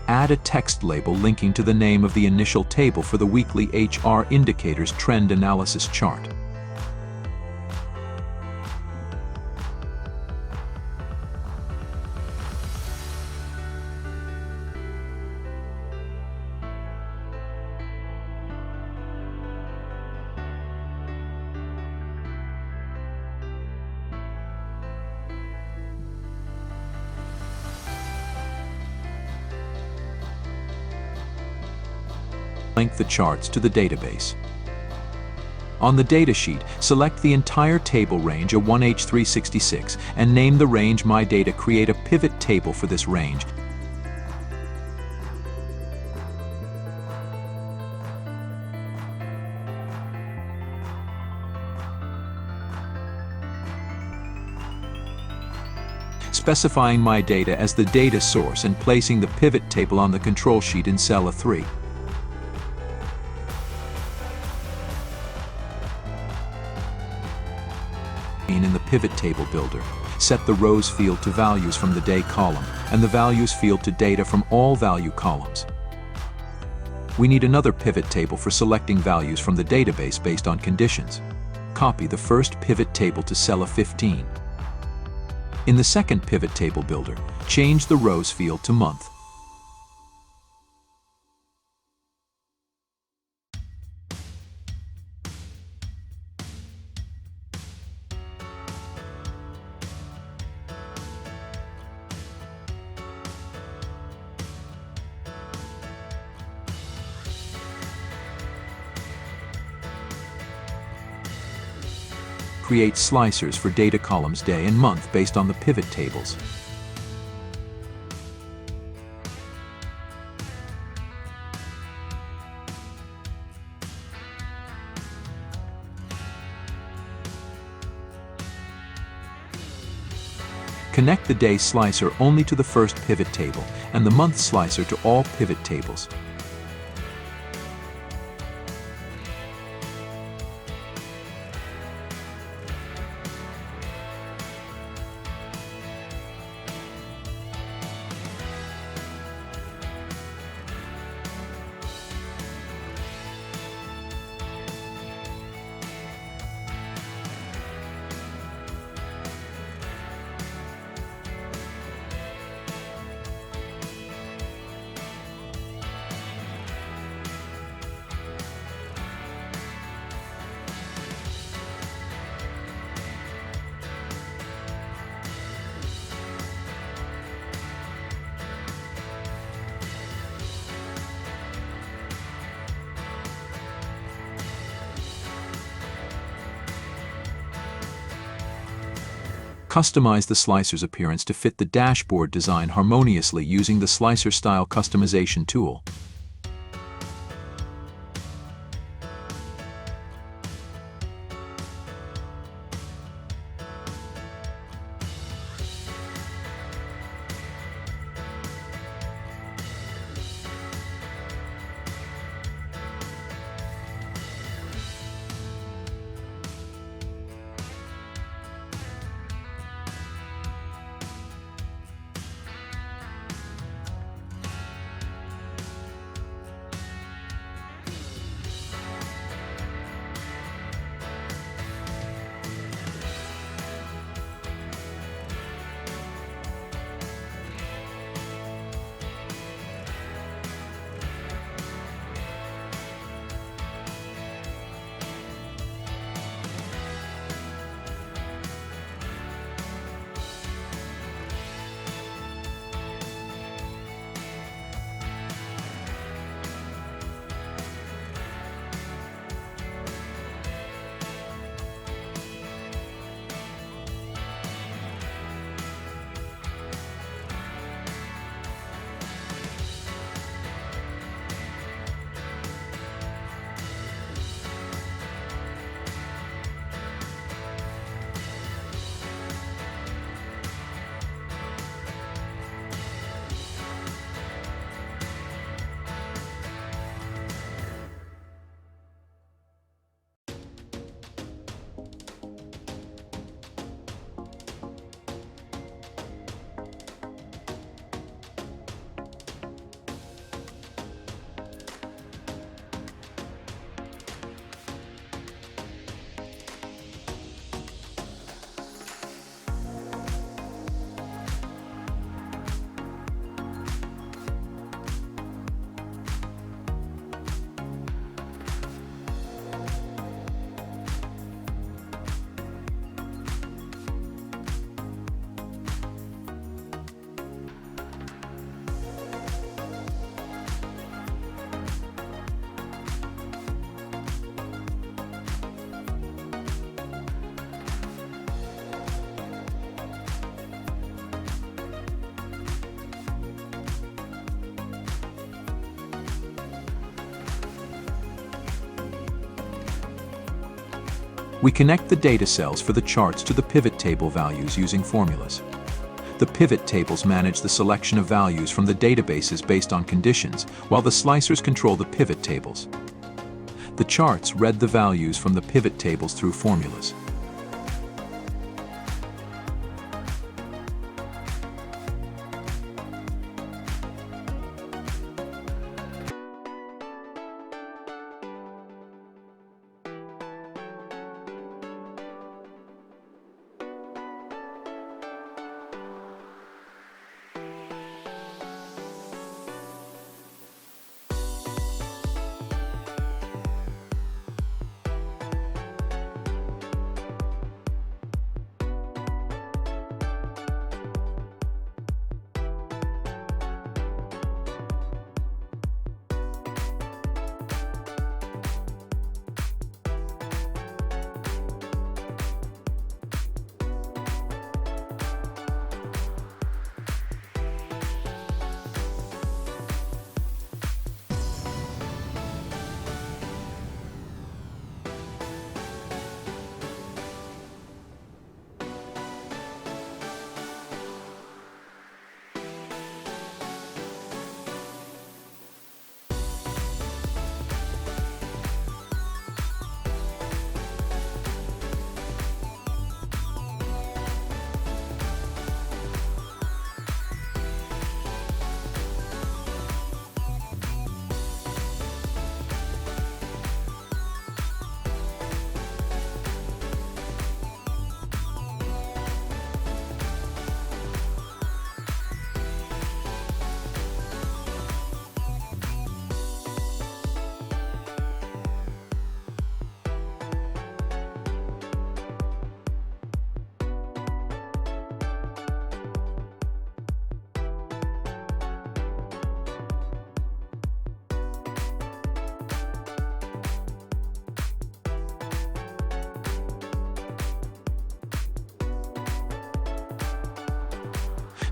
Add a text label linking to the name of the initial table for the weekly HR indicators trend analysis chart. Link the charts to the database. On the datasheet, select the entire table range a 1H366 and name the range My Data. Create a pivot table for this range. Specifying My Data as the data source and placing the pivot table on the control sheet in cell A3. In the pivot table builder, set the rows field to values from the day column and the values field to data from all value columns. We need another pivot table for selecting values from the database based on conditions. Copy the first pivot table to cell A15. In the second pivot table builder, change the rows field to month. Create slicers for data columns day and month based on the pivot tables. Connect the day slicer only to the first pivot table and the month slicer to all pivot tables. Customize the slicer's appearance to fit the dashboard design harmoniously using the Slicer Style Customization tool. We connect the data cells for the charts to the pivot table values using formulas. The pivot tables manage the selection of values from the databases based on conditions, while the slicers control the pivot tables. The charts read the values from the pivot tables through formulas.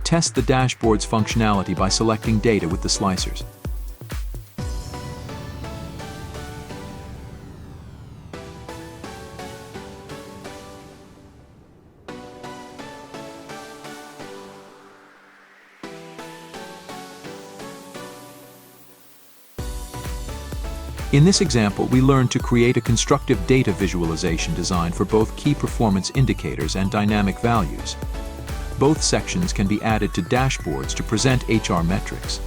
Test the dashboard's functionality by selecting data with the slicers. In this example, we learned to create a constructive data visualization design for both key performance indicators and dynamic values. Both sections can be added to dashboards to present HR metrics.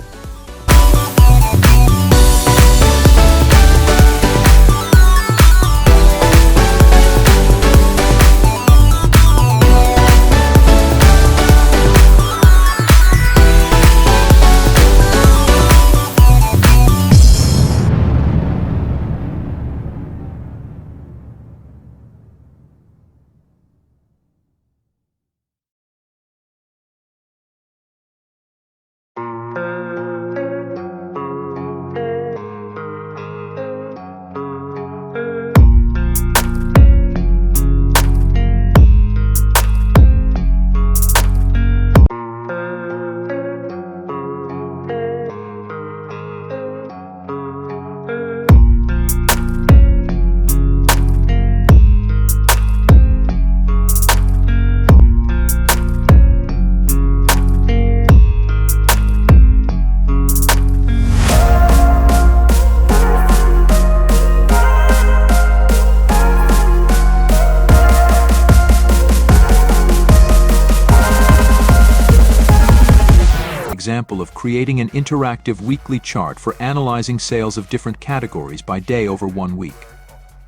Example of creating an interactive weekly chart for analyzing sales of different categories by day over 1 week.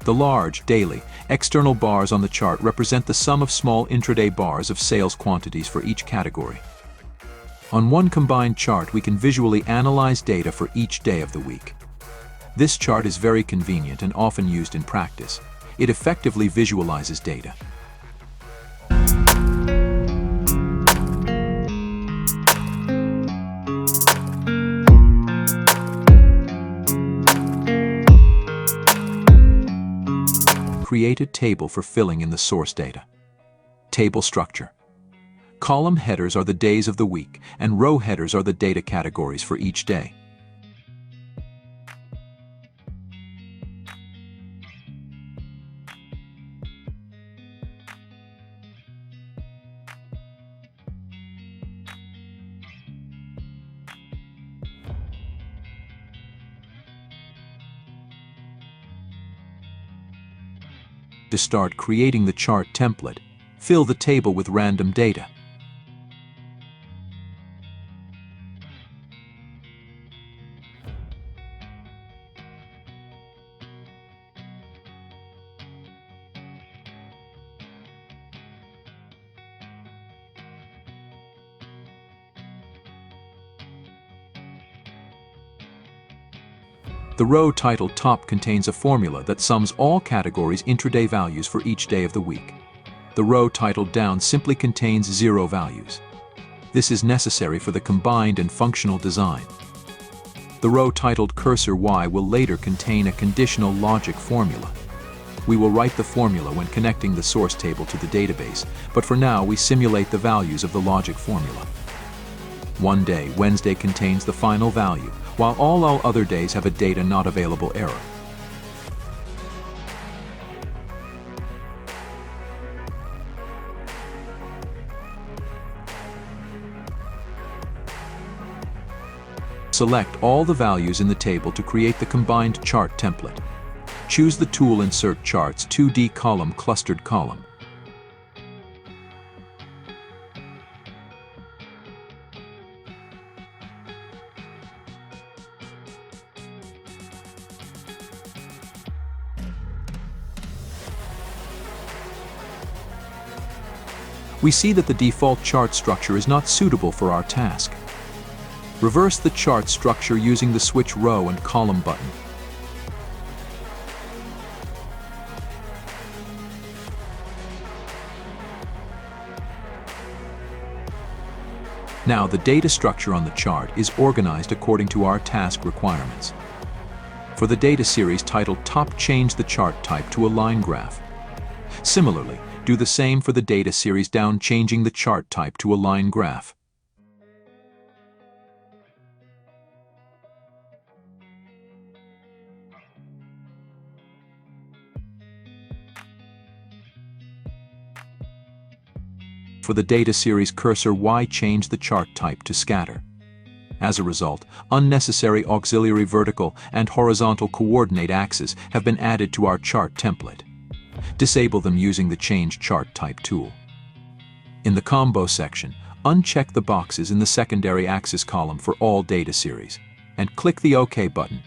The large, daily, external bars on the chart represent the sum of small intraday bars of sales quantities for each category. On one combined chart, we can visually analyze data for each day of the week. This chart is very convenient and often used in practice. It effectively visualizes data. Create a table for filling in the source data. Table structure. Column headers are the days of the week, and row headers are the data categories for each day. To start creating the chart template, fill the table with random data. The row titled Top contains a formula that sums all categories' intraday values for each day of the week. The row titled Down simply contains 0 values. This is necessary for the combined and functional design. The row titled Cursor Y will later contain a conditional logic formula. We will write the formula when connecting the source table to the database, but for now we simulate the values of the logic formula. One day, Wednesday, contains the final value, while all other days have a data not available error. Select all the values in the table to create the combined chart template. Choose the tool Insert Charts 2D Column Clustered Column. We see that the default chart structure is not suitable for our task. Reverse the chart structure using the Switch Row and Column button. Now the data structure on the chart is organized according to our task requirements. For the data series titled Top, change the chart type to a line graph. Similarly, do the same for the data series Down, changing the chart type to a line graph. For the data series Cursor Y, change the chart type to scatter. As a result, unnecessary auxiliary vertical and horizontal coordinate axes have been added to our chart template. Disable them using the Change Chart Type tool. In the Combo section, uncheck the boxes in the secondary axis column for all data series, and click the OK button.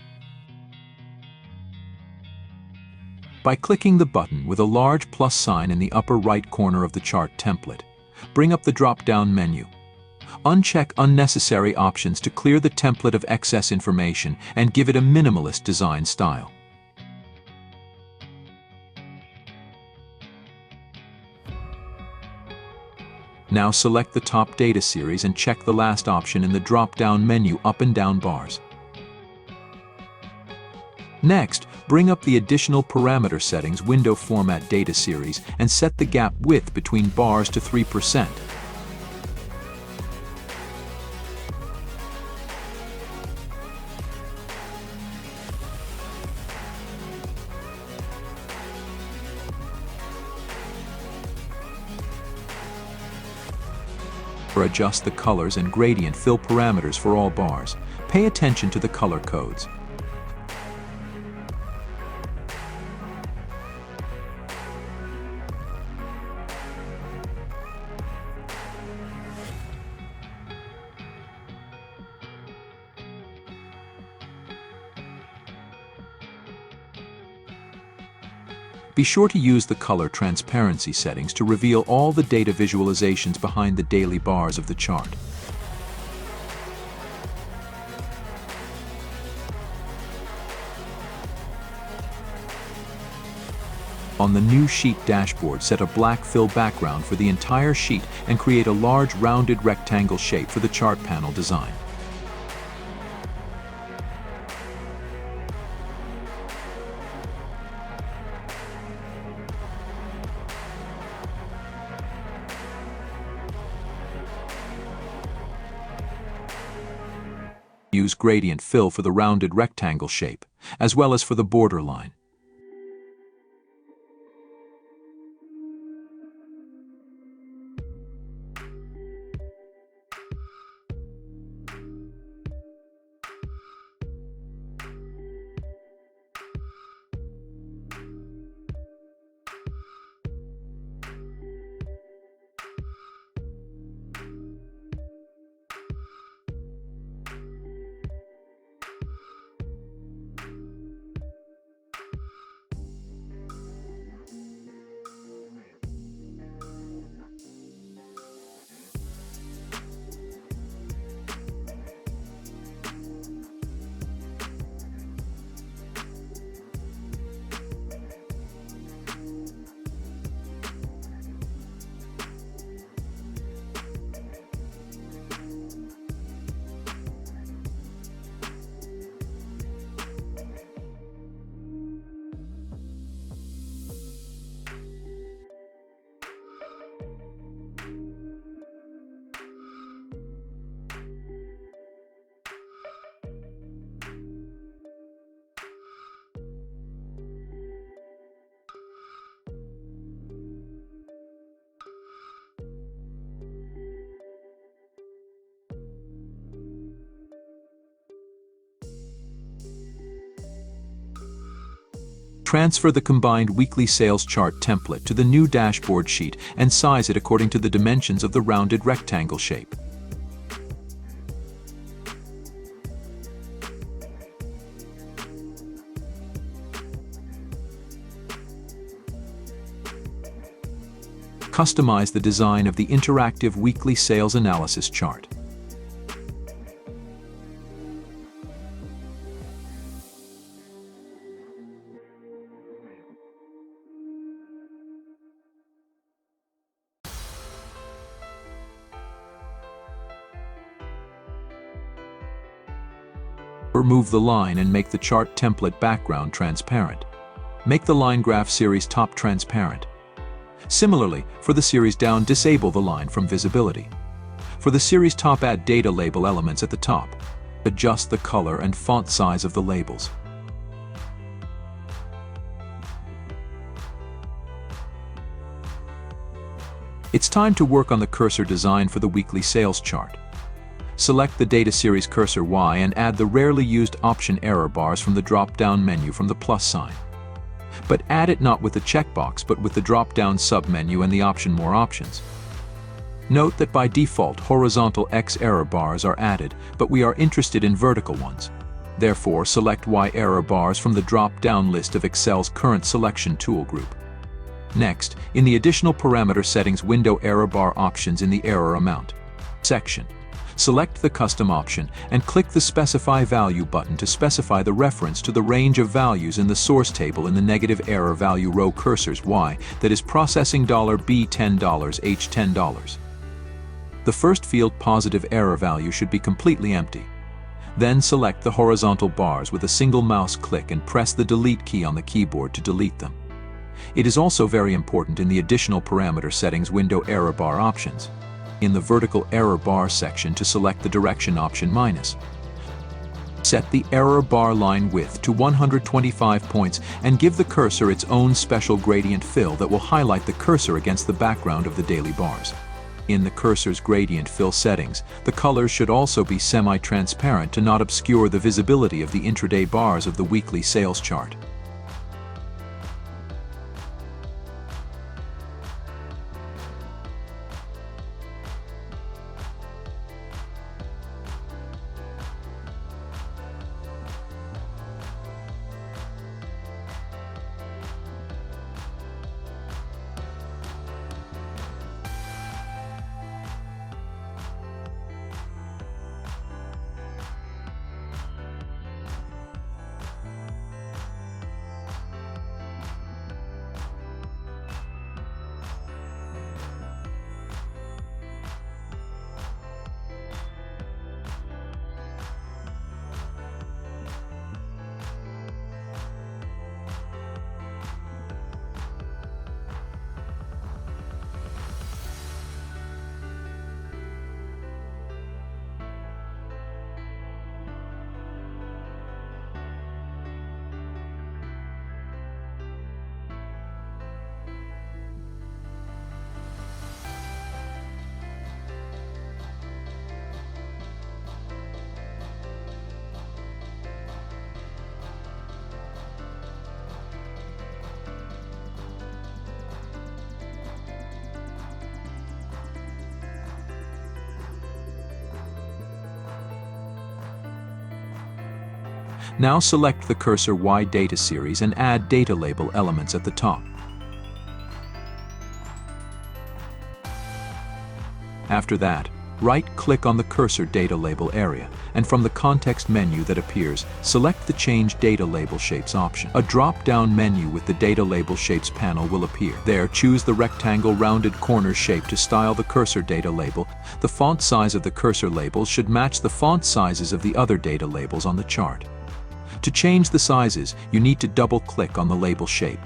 By clicking the button with a large plus sign in the upper right corner of the chart template, bring up the drop-down menu. Uncheck unnecessary options to clear the template of excess information and give it a minimalist design style. Now select the top data series and check the last option in the drop-down menu up and down bars. Next, bring up the additional parameter settings window format data series and set the gap width between bars to 3%. Or adjust the colors and gradient fill parameters for all bars. Pay attention to the color codes. Be sure to use the color transparency settings to reveal all the data visualizations behind the daily bars of the chart. On the new sheet dashboard, set a black fill background for the entire sheet and create a large rounded rectangle shape for the chart panel design. Use gradient fill for the rounded rectangle shape, as well as for the border line. Transfer the combined weekly sales chart template to the new dashboard sheet and size it according to the dimensions of the rounded rectangle shape. Customize the design of the interactive weekly sales analysis chart. Remove the line and make the chart template background transparent. Make the line graph series top transparent. Similarly, for the series down, disable the line from visibility. For the series top, add data label elements at the top. Adjust the color and font size of the labels. It's time to work on the cursor design for the weekly sales chart. Select the data series cursor Y and add the rarely used option error bars from the drop-down menu from the plus sign. But add it not with the checkbox but with the drop-down sub-menu and the option More Options. Note that by default horizontal X error bars are added, but we are interested in vertical ones. Therefore, select Y error bars from the drop-down list of Excel's current selection tool group. Next, in the additional parameter settings window, error bar options in the error amount section. Select the custom option and click the Specify Value button to specify the reference to the range of values in the source table in the negative error value row cursors Y that is processing $B $10 H $10. The first field positive error value should be completely empty. Then select the horizontal bars with a single mouse click and press the Delete key on the keyboard to delete them. It is also very important in the additional parameter settings window error bar options. In the vertical error bar section to select the direction option minus. Set the error bar line width to 125 points and give the cursor its own special gradient fill that will highlight the cursor against the background of the daily bars. In the cursor's gradient fill settings, the colors should also be semi-transparent to not obscure the visibility of the intraday bars of the weekly sales chart. Now select the cursor Y data series and add data label elements at the top. After that, right-click on the cursor data label area, and from the context menu that appears, select the Change Data Label Shapes option. A drop-down menu with the Data Label Shapes panel will appear. There, choose the rectangle rounded corner shape to style the cursor data label. The font size of the cursor labels should match the font sizes of the other data labels on the chart. To change the sizes, you need to double-click on the label shape.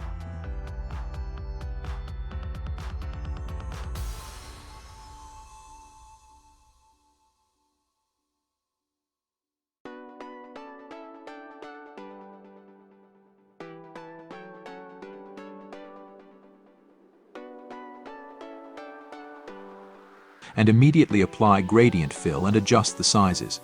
And immediately apply gradient fill and adjust the sizes.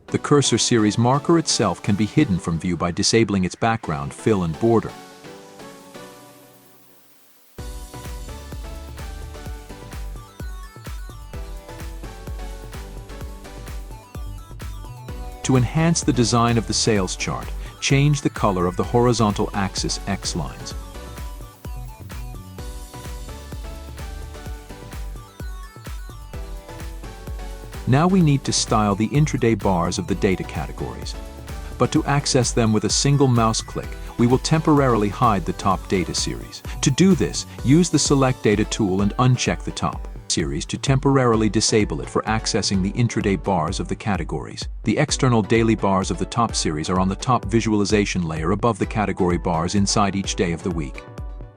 The cursor series marker itself can be hidden from view by disabling its background, fill, and border. To enhance the design of the sales chart, change the color of the horizontal axis X lines. Now we need to style the intraday bars of the data categories. But to access them with a single mouse click, we will temporarily hide the top data series. To do this, use the Select Data tool and uncheck the top series to temporarily disable it for accessing the intraday bars of the categories. The external daily bars of the top series are on the top visualization layer above the category bars inside each day of the week.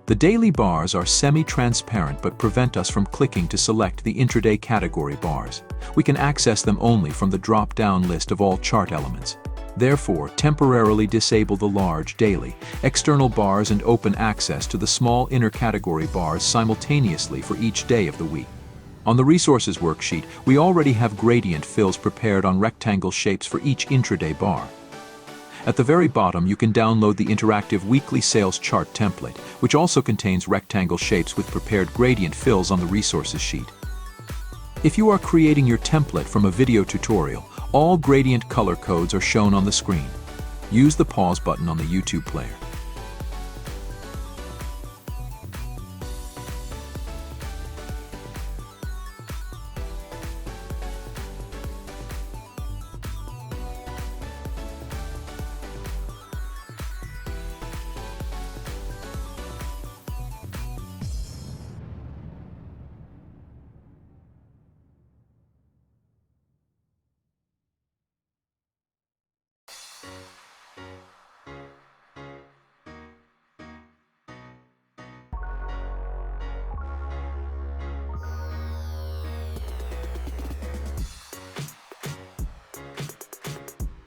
The daily bars are semi-transparent but prevent us from clicking to select the intraday category bars. We can access them only from the drop-down list of all chart elements. Therefore, temporarily disable the large daily, external bars and open access to the small inner category bars simultaneously for each day of the week. On the Resources worksheet, we already have gradient fills prepared on rectangle shapes for each intraday bar. At the very bottom, you can download the interactive weekly sales chart template, which also contains rectangle shapes with prepared gradient fills on the Resources sheet. If you are creating your template from a video tutorial, all gradient color codes are shown on the screen. Use the pause button on the YouTube player.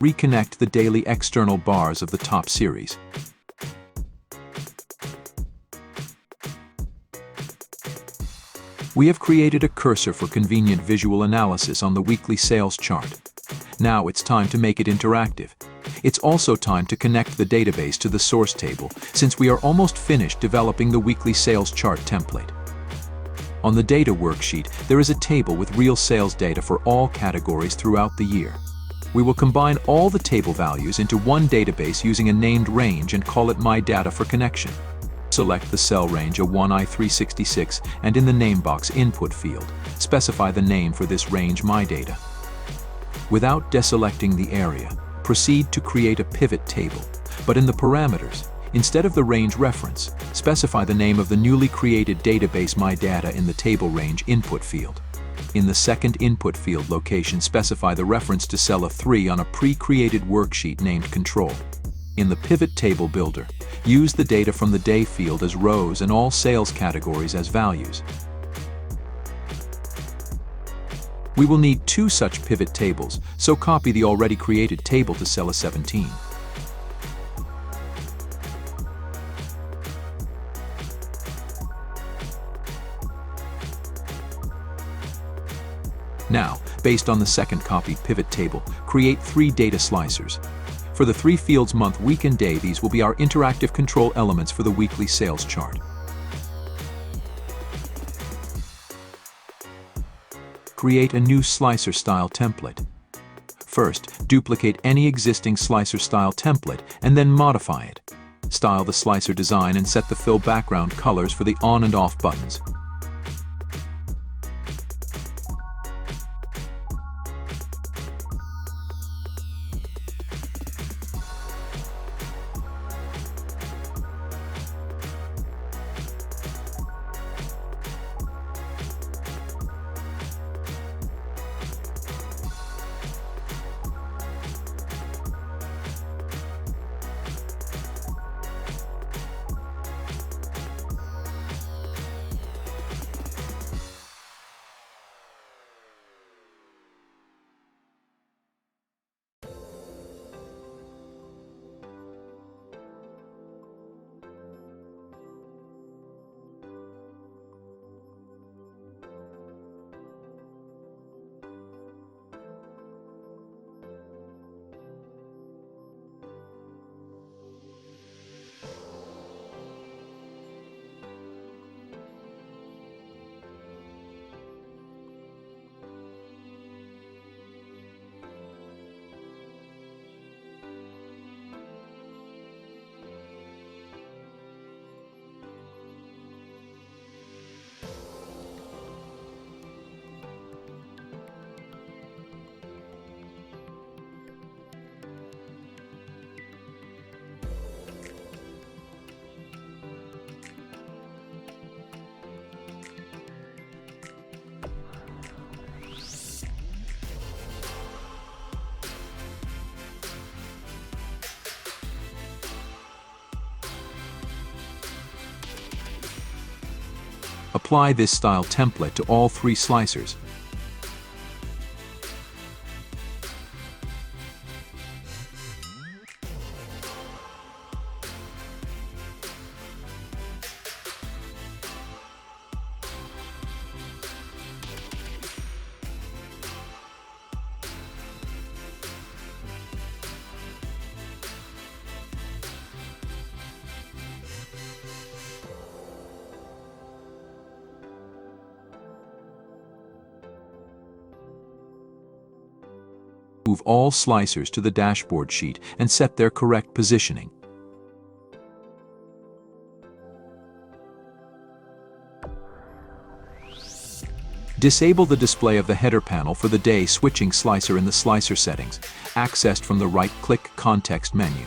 Reconnect the daily external bars of the top series. We have created a cursor for convenient visual analysis on the weekly sales chart. Now it's time to make it interactive. It's also time to connect the database to the source table, since we are almost finished developing the weekly sales chart template. On the data worksheet, there is a table with real sales data for all categories throughout the year. We will combine all the table values into one database using a named range and call it My Data for connection. Select the cell range A1I366 and in the name box input field, specify the name for this range My Data. Without deselecting the area, proceed to create a pivot table, but in the parameters, instead of the range reference, specify the name of the newly created database My Data in the table range input field. In the second input field location, specify the reference to cell A3 on a pre-created worksheet named Control. In the pivot table builder, use the data from the day field as rows and all sales categories as values. We will need 2 such pivot tables, so copy the already created table to cell A17. Now, based on the second copied pivot table, create 3 data slicers. For the 3 fields month, week, and day, these will be our interactive control elements for the weekly sales chart. Create a new slicer style template. First, duplicate any existing slicer style template and then modify it. Style the slicer design and set the fill background colors for the on and off buttons. Apply this style template to all 3 slicers. Move all slicers to the dashboard sheet and set their correct positioning. Disable the display of the header panel for the day switching slicer in the slicer settings, accessed from the right-click context menu.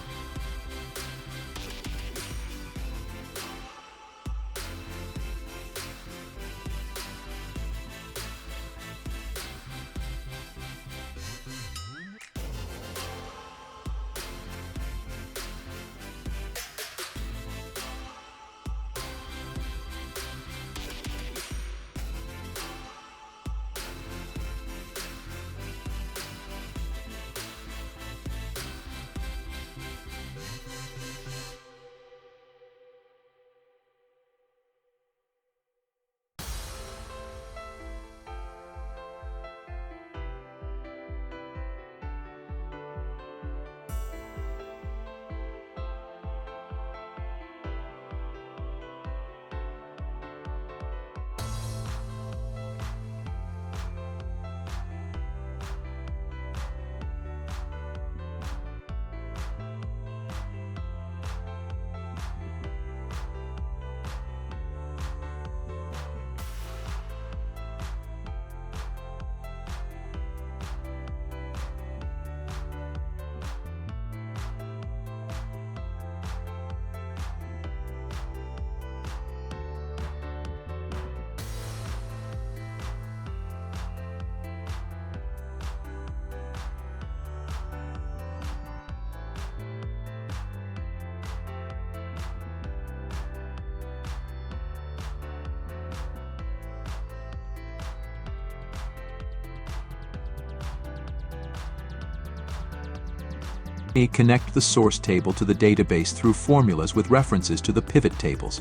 Connect the source table to the database through formulas with references to the pivot tables.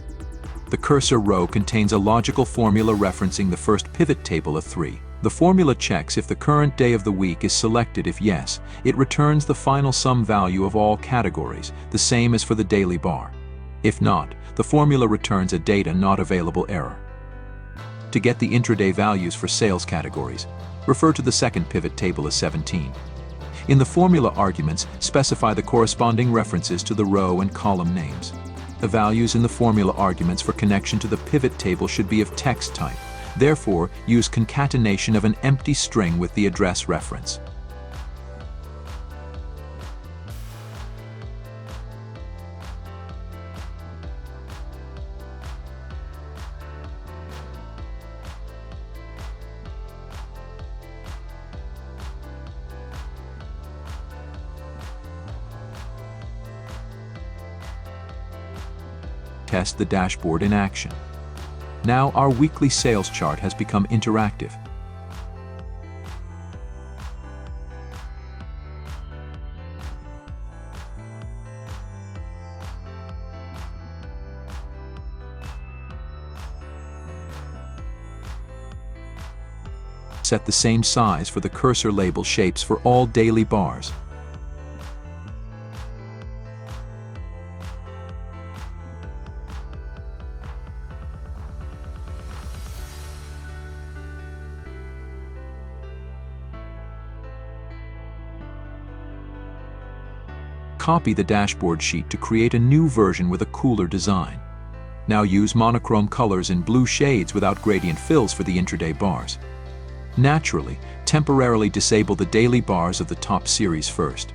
The cursor row contains a logical formula referencing the first pivot table of 3. The formula checks if the current day of the week is selected. If yes, it returns the final sum value of all categories, the same as for the daily bar. If not, the formula returns a data not available error. To get the intraday values for sales categories, refer to the second pivot table as 17. In the formula arguments, specify the corresponding references to the row and column names. The values in the formula arguments for connection to the pivot table should be of text type. Therefore, use concatenation of an empty string with the address reference. Test the dashboard in action. Now our weekly sales chart has become interactive. Set the same size for the cursor label shapes for all daily bars. Copy the dashboard sheet to create a new version with a cooler design. Now use monochrome colors in blue shades without gradient fills for the intraday bars. Naturally, temporarily disable the daily bars of the top series first.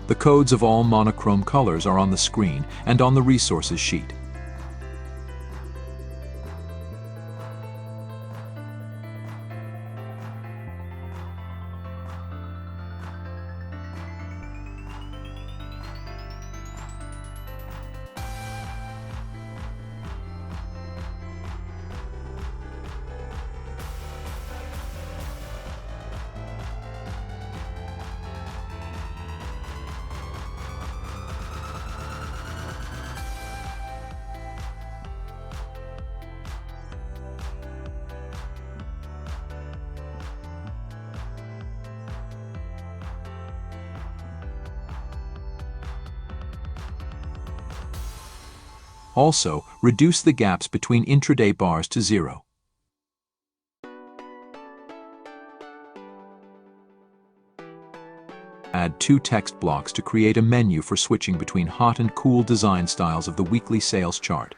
The codes of all monochrome colors are on the screen and on the resources sheet. Also, reduce the gaps between intraday bars to 0. Add 2 text blocks to create a menu for switching between hot and cool design styles of the weekly sales chart.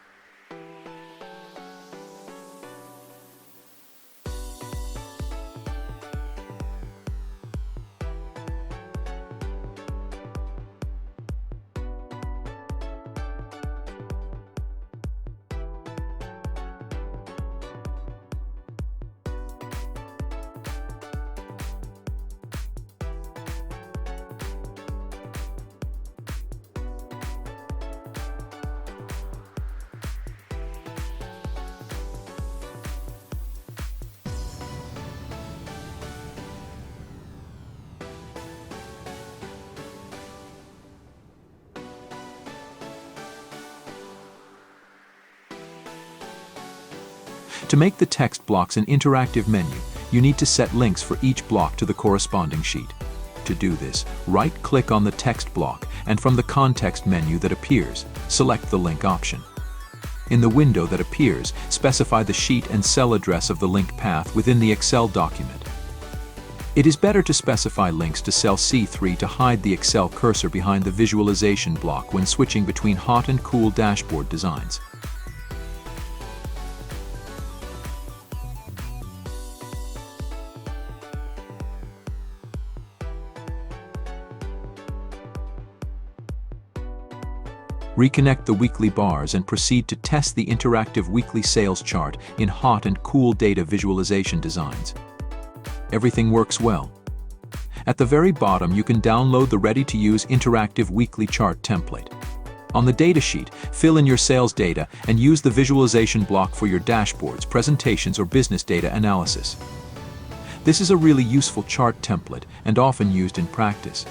To make the text blocks an interactive menu, you need to set links for each block to the corresponding sheet. To do this, right-click on the text block and from the context menu that appears, select the link option. In the window that appears, specify the sheet and cell address of the link path within the Excel document. It is better to specify links to cell C3 to hide the Excel cursor behind the visualization block when switching between hot and cool dashboard designs. Reconnect the weekly bars and proceed to test the interactive weekly sales chart in hot and cool data visualization designs. Everything works well. At the very bottom, you can download the ready-to-use interactive weekly chart template. On the datasheet, fill in your sales data and use the visualization block for your dashboards, presentations, or business data analysis. This is a really useful chart template and often used in practice.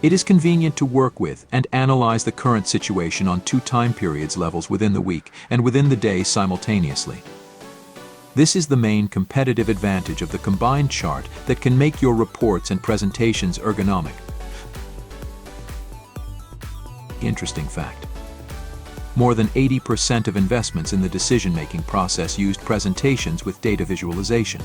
It is convenient to work with and analyze the current situation on 2 time periods levels within the week and within the day simultaneously. This is the main competitive advantage of the combined chart that can make your reports and presentations ergonomic. Interesting fact. More than 80% of investments in the decision-making process used presentations with data visualization.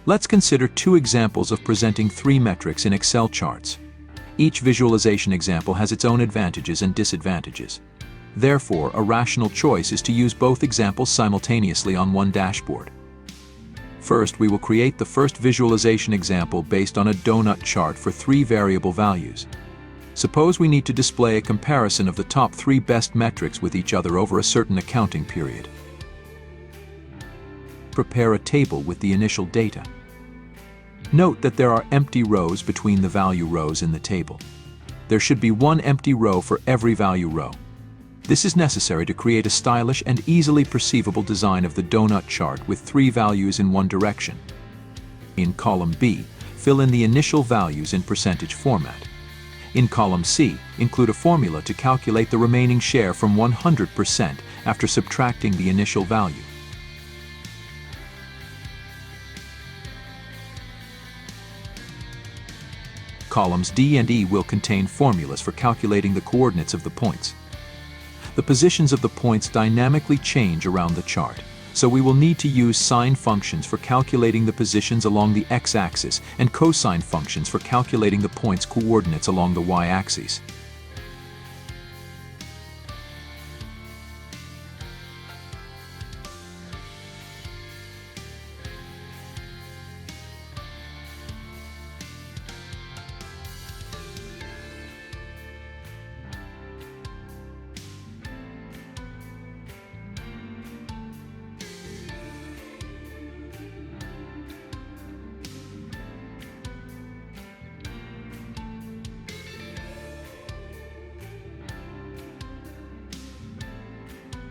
Let's consider 2 examples of presenting 3 metrics in Excel charts. Each visualization example has its own advantages and disadvantages. Therefore, a rational choice is to use both examples simultaneously on one dashboard. First, we will create the first visualization example based on a donut chart for 3 variable values. Suppose we need to display a comparison of the top 3 best metrics with each other over a certain accounting period. Prepare a table with the initial data. Note that there are empty rows between the value rows in the table. There should be 1 empty row for every value row. This is necessary to create a stylish and easily perceivable design of the donut chart with 3 values in one direction. In column B, fill in the initial values in percentage format. In column C, include a formula to calculate the remaining share from 100% after subtracting the initial value. Columns D and E will contain formulas for calculating the coordinates of the points. The positions of the points dynamically change around the chart, so we will need to use sine functions for calculating the positions along the x-axis and cosine functions for calculating the points' coordinates along the y-axis.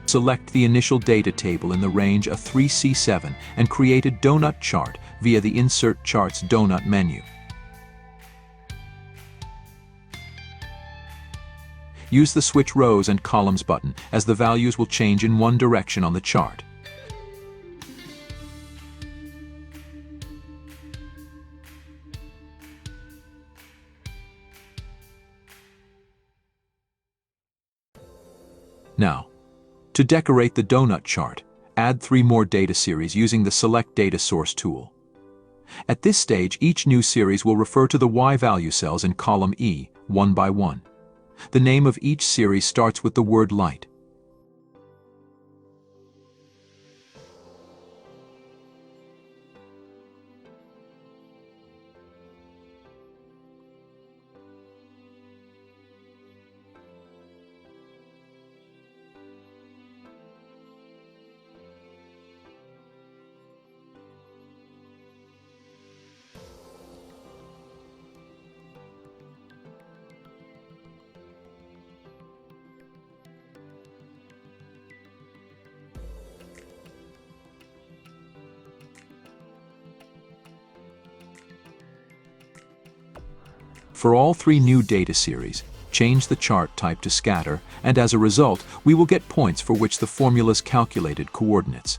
Select the initial data table in the range of 3C7 and create a Doughnut chart via the Insert Charts Doughnut menu. Use the Switch Rows and Columns button, as the values will change in one direction on the chart. Now, to decorate the Doughnut chart, add 3 more data series using the Select Data Source tool. At this stage, each new series will refer to the Y-value cells in column E, one by one. The name of each series starts with the word light. For all 3 new data series, change the chart type to scatter, and as a result, we will get points for which the formulas calculated coordinates.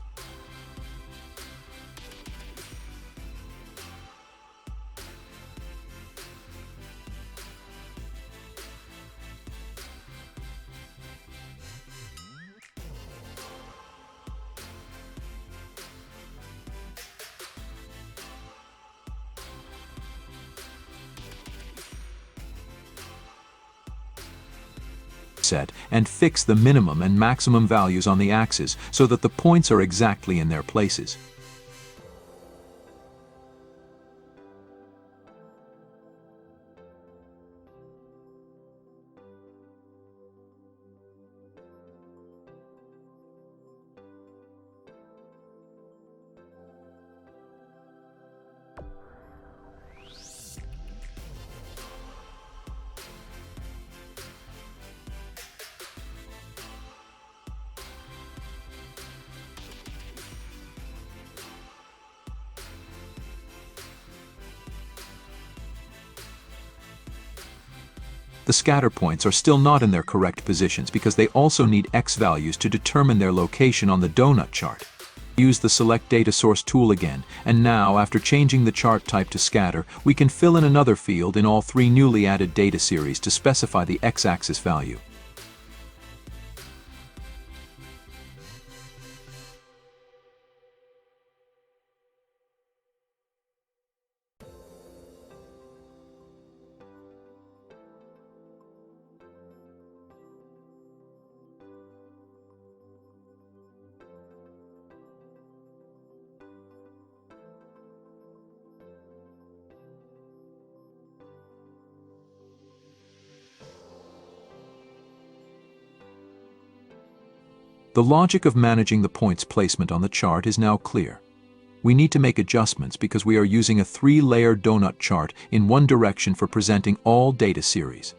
Set and fix the minimum and maximum values on the axis so that the points are exactly in their places. The scatter points are still not in their correct positions because they also need X values to determine their location on the Doughnut chart. Use the Select Data Source tool again, and now, after changing the chart type to scatter, we can fill in another field in all 3 newly added data series to specify the X-axis value. The logic of managing the points placement on the chart is now clear. We need to make adjustments because we are using a 3-layer Doughnut chart in one direction for presenting all data series.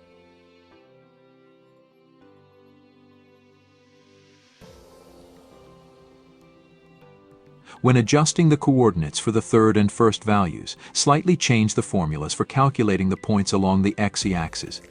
When adjusting the coordinates for the third and first values, slightly change the formulas for calculating the points along the x-axis.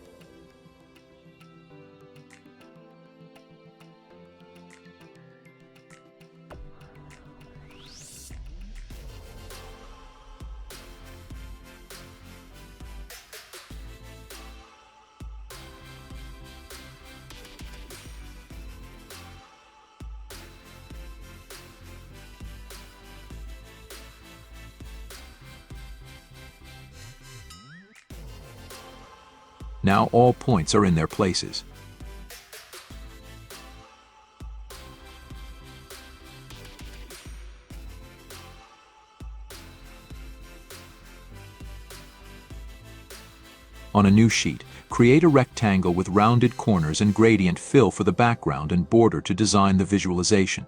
Now all points are in their places. On a new sheet, create a rectangle with rounded corners and gradient fill for the background and border to design the visualization.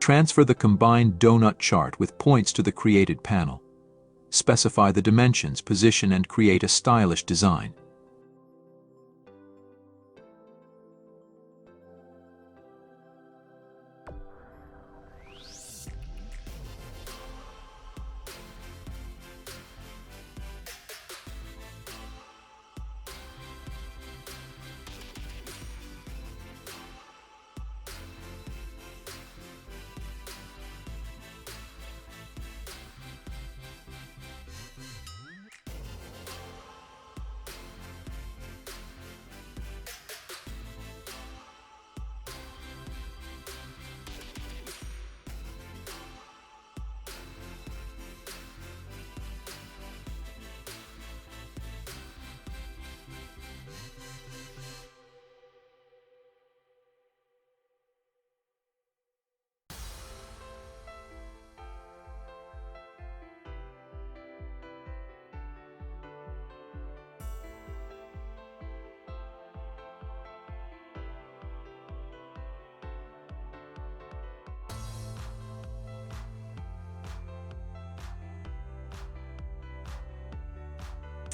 Transfer the combined Doughnut chart with points to the created panel. Specify the dimensions, position, and create a stylish design.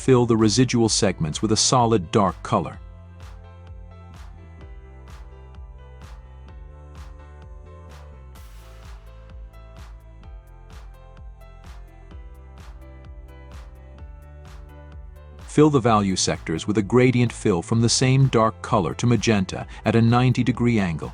Fill the residual segments with a solid dark color. Fill the value sectors with a gradient fill from the same dark color to magenta at a 90-degree angle.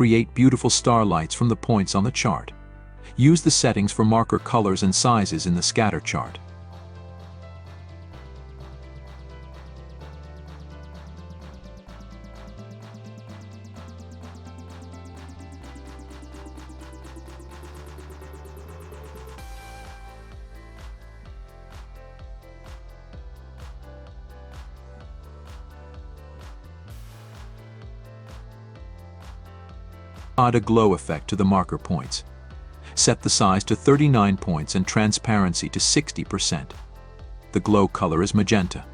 Create beautiful starlights from the points on the chart. Use the settings for marker colors and sizes in the scatter chart. Add a glow effect to the marker points. Set the size to 39 points and transparency to 60%. The glow color is magenta.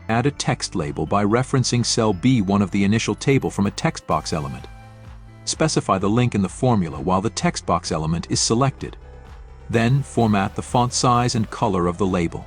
Add a text label by referencing cell B1 of the initial table from a text box element. Specify the link in the formula while the text box element is selected. Then format the font size and color of the label.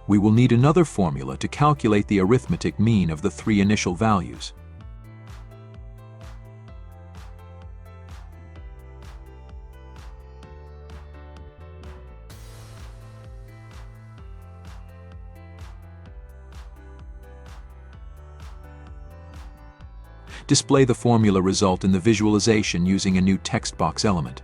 We will need another formula to calculate the arithmetic mean of the three initial values. Display the formula result in the visualization using a new text box element.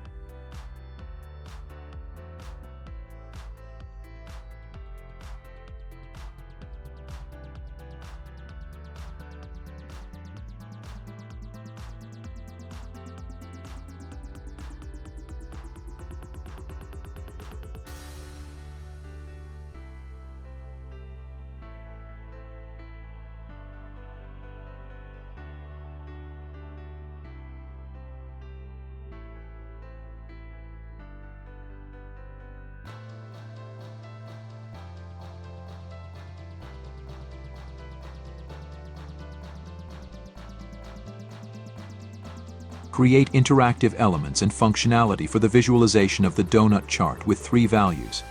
Create interactive elements and functionality for the visualization of the Doughnut chart with three values.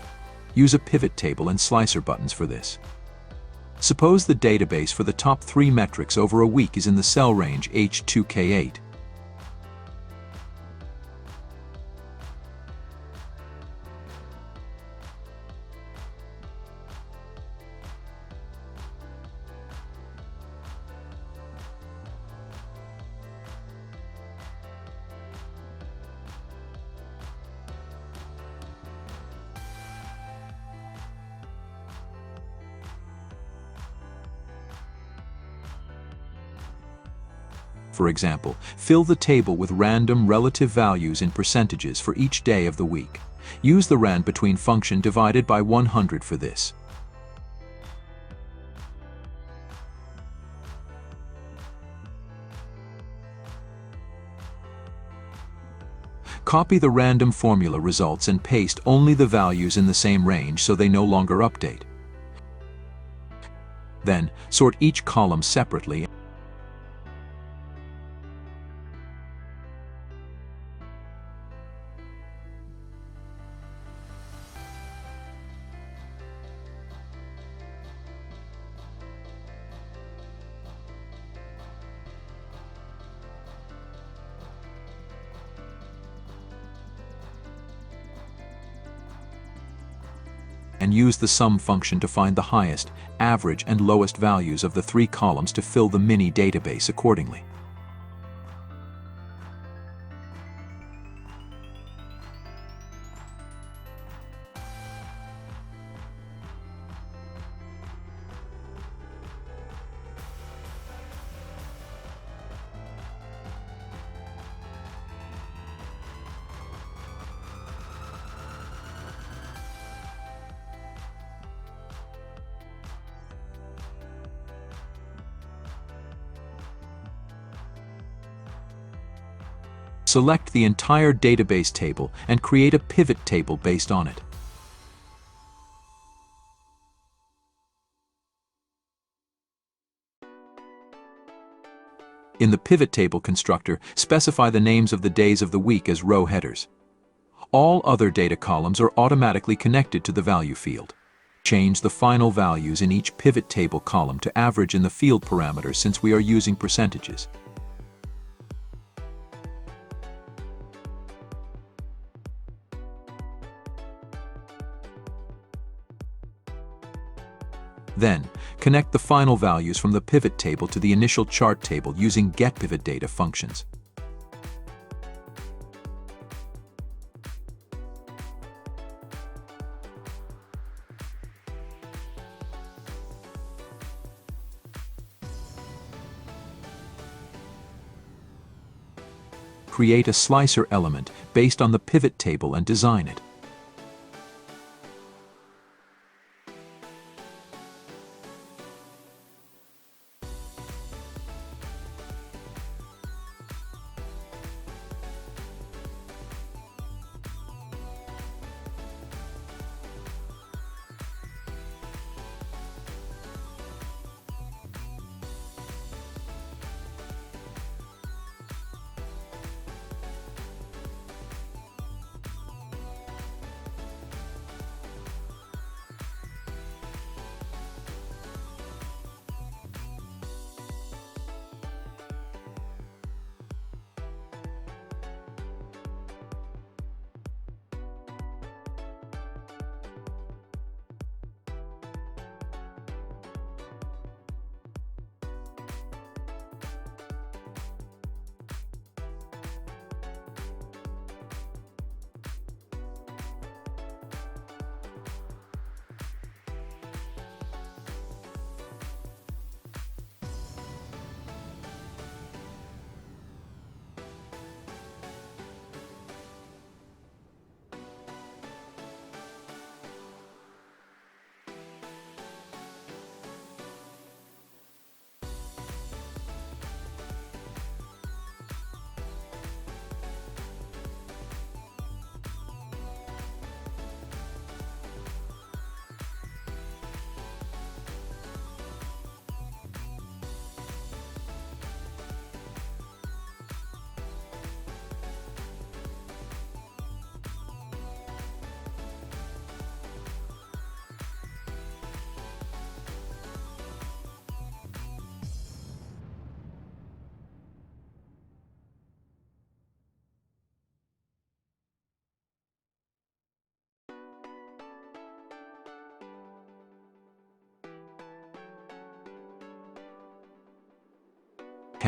Use a pivot table and slicer buttons for this. Suppose the database for the top three metrics over a week is in the cell range H2K8. For example, fill the table with random relative values in percentages for each day of the week. Use the rand between function divided by 100 for this. Copy the random formula results and paste only the values in the same range so they no longer update. Then, sort each column separately and use the sum function to find the highest, average, and lowest values of the three columns to fill the mini database accordingly. Select the entire database table and create a pivot table based on it. In the pivot table constructor, specify the names of the days of the week as row headers. All other data columns are automatically connected to the value field. Change the final values in each pivot table column to average in the field parameters since we are using percentages. Then, connect the final values from the pivot table to the initial chart table using getPivotData functions. Create a slicer element based on the pivot table and design it.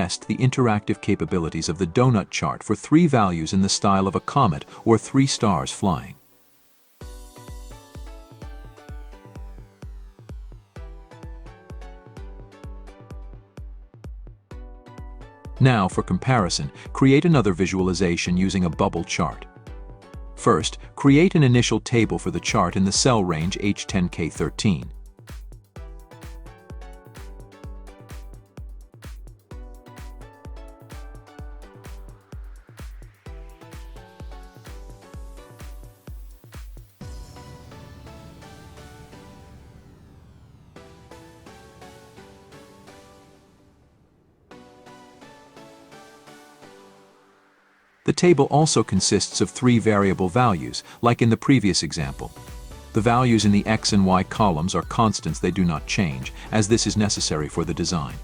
test the interactive capabilities of the Doughnut chart for 3 values in the style of a comet or 3 stars flying. Now, for comparison, create another visualization using a bubble chart. First, create an initial table for the chart in the cell range H10K13. The table also consists of 3 variable values, like in the previous example. The values in the X and Y columns are constants, they do not change, as this is necessary for the design.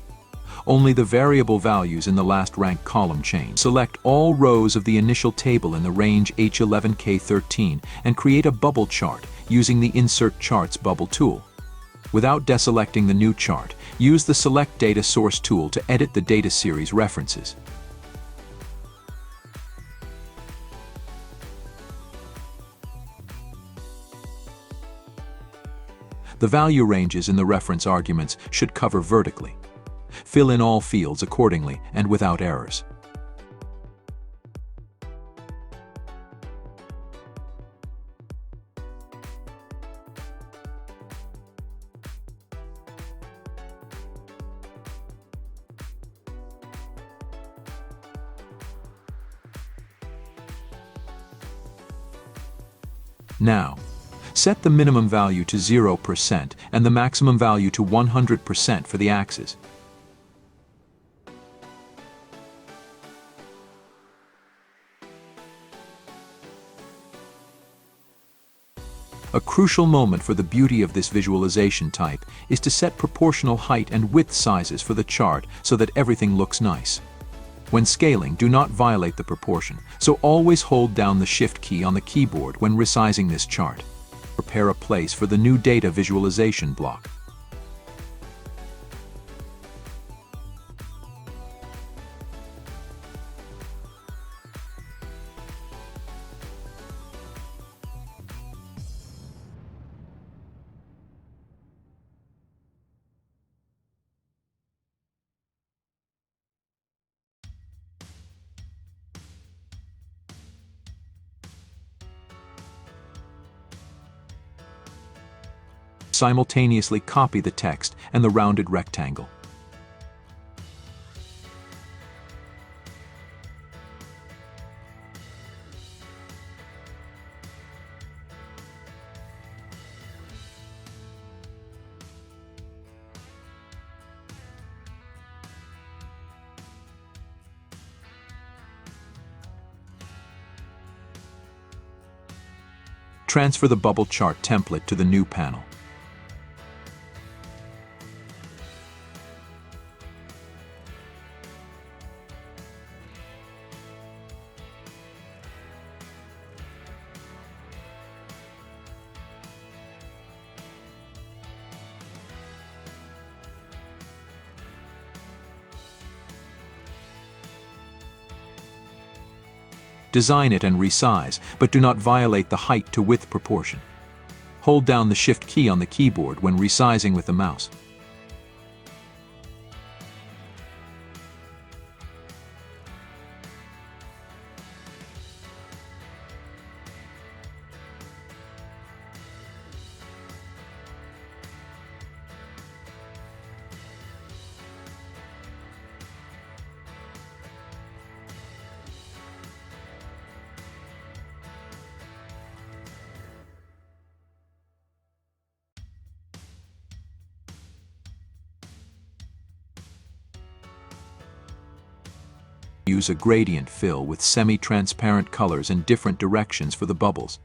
Only the variable values in the last rank column change. Select all rows of the initial table in the range H11K13 and create a bubble chart using the Insert Charts bubble tool. Without deselecting the new chart, use the Select Data Source tool to edit the data series references. The value ranges in the reference arguments should cover vertically. Fill in all fields accordingly and without errors. Now, set the minimum value to 0% and the maximum value to 100% for the axis. A crucial moment for the beauty of this visualization type is to set proportional height and width sizes for the chart so that everything looks nice. When scaling, do not violate the proportion, so always hold down the Shift key on the keyboard when resizing this chart. Prepare a place for the new data visualization block. Simultaneously copy the text and the rounded rectangle. Transfer the bubble chart template to the new panel. Design it and resize, but do not violate the height to width proportion. Hold down the Shift key on the keyboard when resizing with the mouse. Use a gradient fill with semi-transparent colors in different directions for the bubbles.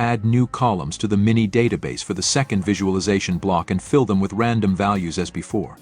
add new columns to the mini database for the second visualization block and fill them with random values as before.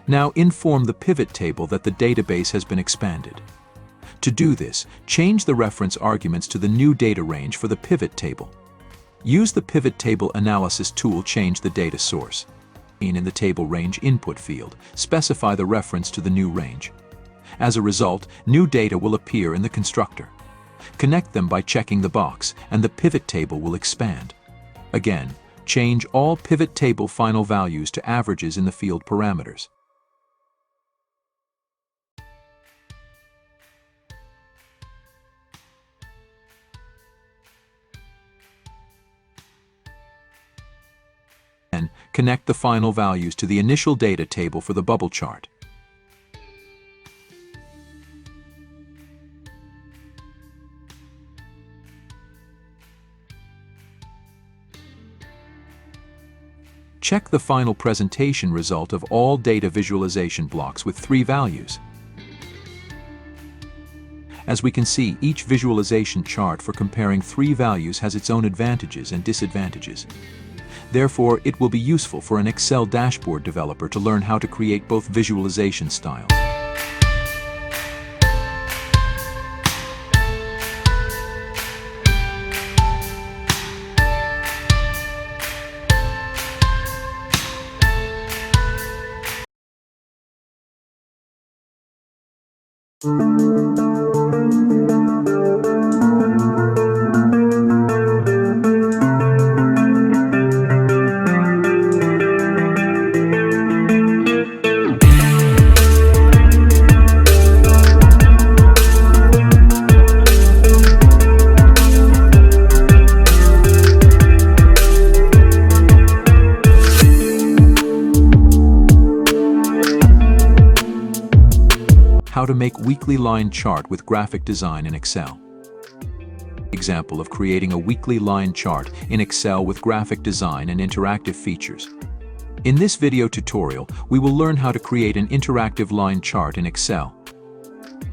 Now inform the pivot table that the database has been expanded. To do this, change the reference arguments to the new data range for the pivot table. Use the pivot table analysis tool. Change the data source. In the table range input field, specify the reference to the new range. As a result, new data will appear in the constructor. Connect them by checking the box, and the pivot table will expand. Again, change all pivot table final values to averages in the field parameters. Then, connect the final values to the initial data table for the bubble chart. Check the final presentation result of all data visualization blocks with 3 values. As we can see, each visualization chart for comparing 3 values has its own advantages and disadvantages. Therefore, it will be useful for an Excel dashboard developer to learn how to create both visualization styles. How to make weekly line chart with graphic design in Excel. Example of creating a weekly line chart in Excel with graphic design and interactive features. In this video tutorial, we will learn how to create an interactive line chart in Excel.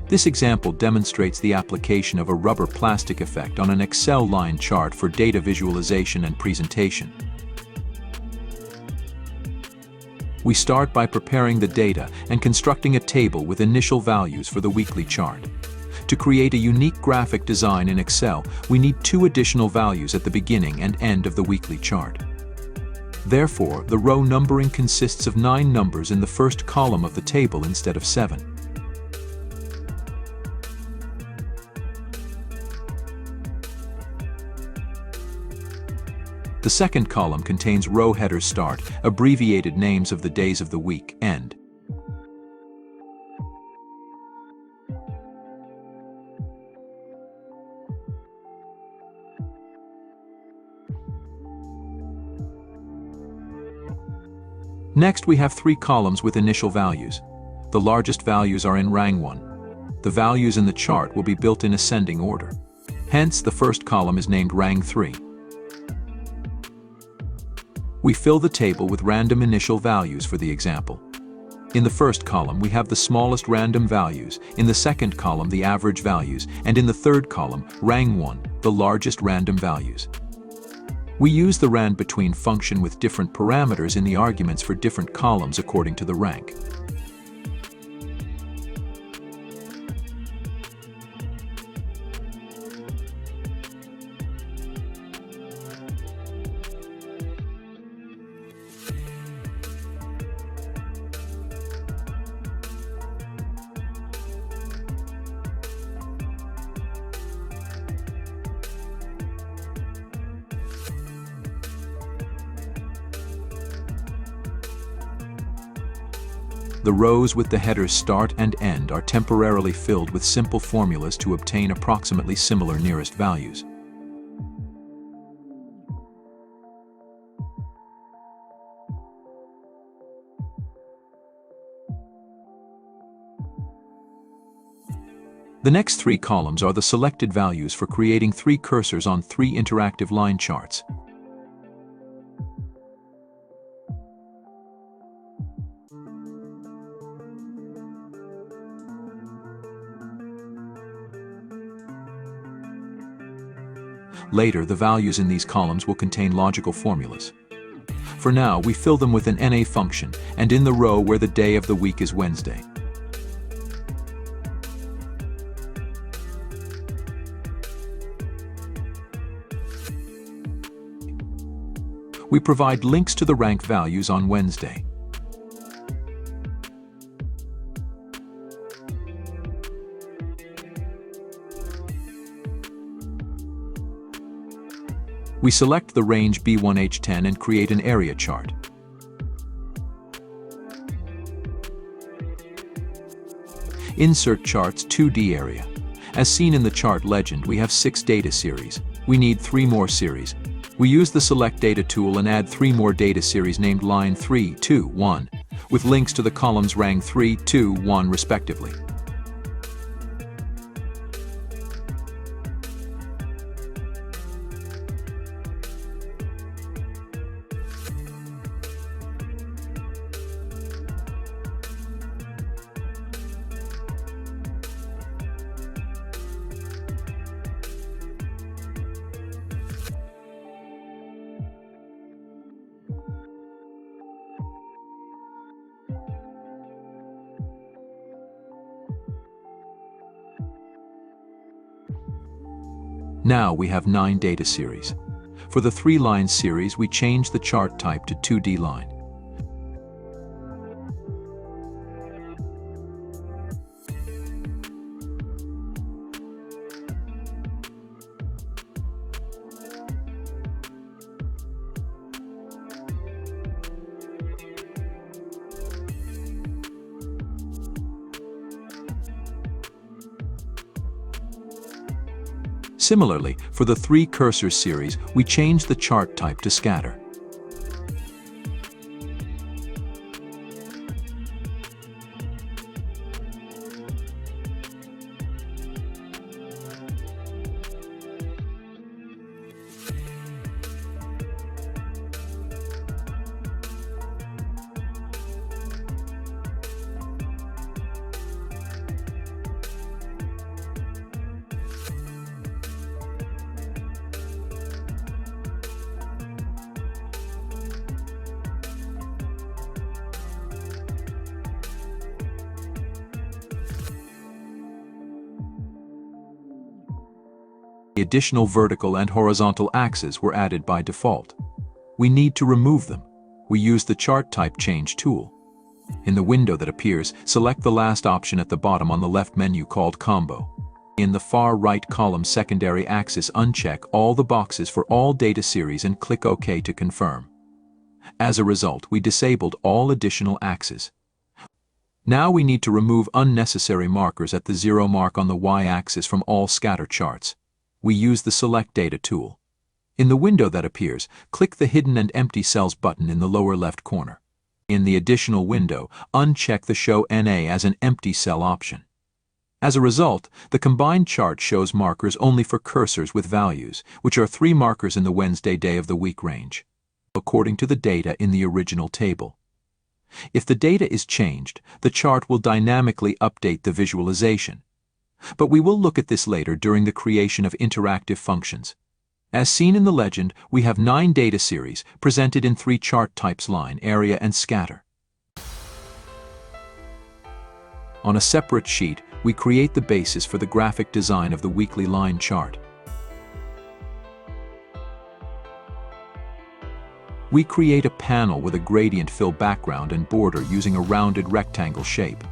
This example demonstrates the application of a rubber plastic effect on an Excel line chart for data visualization and presentation. We start by preparing the data and constructing a table with initial values for the weekly chart. To create a unique graphic design in Excel, we need 2 additional values at the beginning and end of the weekly chart. Therefore, the row numbering consists of 9 numbers in the first column of the table instead of 7. The second column contains row headers start, abbreviated names of the days of the week, end. Next, we have 3 columns with initial values. The largest values are in rang 1. The values in the chart will be built in ascending order. Hence, the first column is named rang 3. We fill the table with random initial values for the example. In the first column, we have the smallest random values, in the second column the average values, and in the third column, rang 1, the largest random values. We use the rand between function with different parameters in the arguments for different columns according to the rank. The rows with the headers start and end are temporarily filled with simple formulas to obtain approximately similar nearest values. The next three columns are the selected values for creating three cursors on three interactive line charts. Later, the values in these columns will contain logical formulas. For now, we fill them with an NA function and in the row where the day of the week is Wednesday. We provide links to the rank values on Wednesday. We select the range B1H10 and create an area chart. Insert charts 2D area. As seen in the chart legend, we have 6 data series. We need 3 more series. We use the Select Data tool and add 3 more data series named Line 3, 2, 1, with links to the columns Rang 3, 2, 1 respectively. Now we have 9 data series. For the 3-line series, we change the chart type to 2D line. Similarly, for the 3 cursors series, we change the chart type to scatter. The additional vertical and horizontal axes were added by default. We need to remove them. We use the Chart Type Change tool. In the window that appears, select the last option at the bottom on the left menu called Combo. In the far right column Secondary Axis, uncheck all the boxes for all data series and click OK to confirm. As a result, we disabled all additional axes. Now we need to remove unnecessary markers at the 0 mark on the Y-axis from all scatter charts. We use the Select Data tool. In the window that appears, click the Hidden and Empty Cells button in the lower left corner. In the additional window, uncheck the Show NA as an empty cell option. As a result, the combined chart shows markers only for cursors with values, which are 3 markers in the Wednesday day of the week range, according to the data in the original table. If the data is changed, the chart will dynamically update the visualization. But we will look at this later during the creation of interactive functions. As seen in the legend, we have 9 data series presented in 3 chart types: line, area, and scatter. On a separate sheet, we create the basis for the graphic design of the weekly line chart. We create a panel with a gradient fill background and border using a rounded rectangle shape.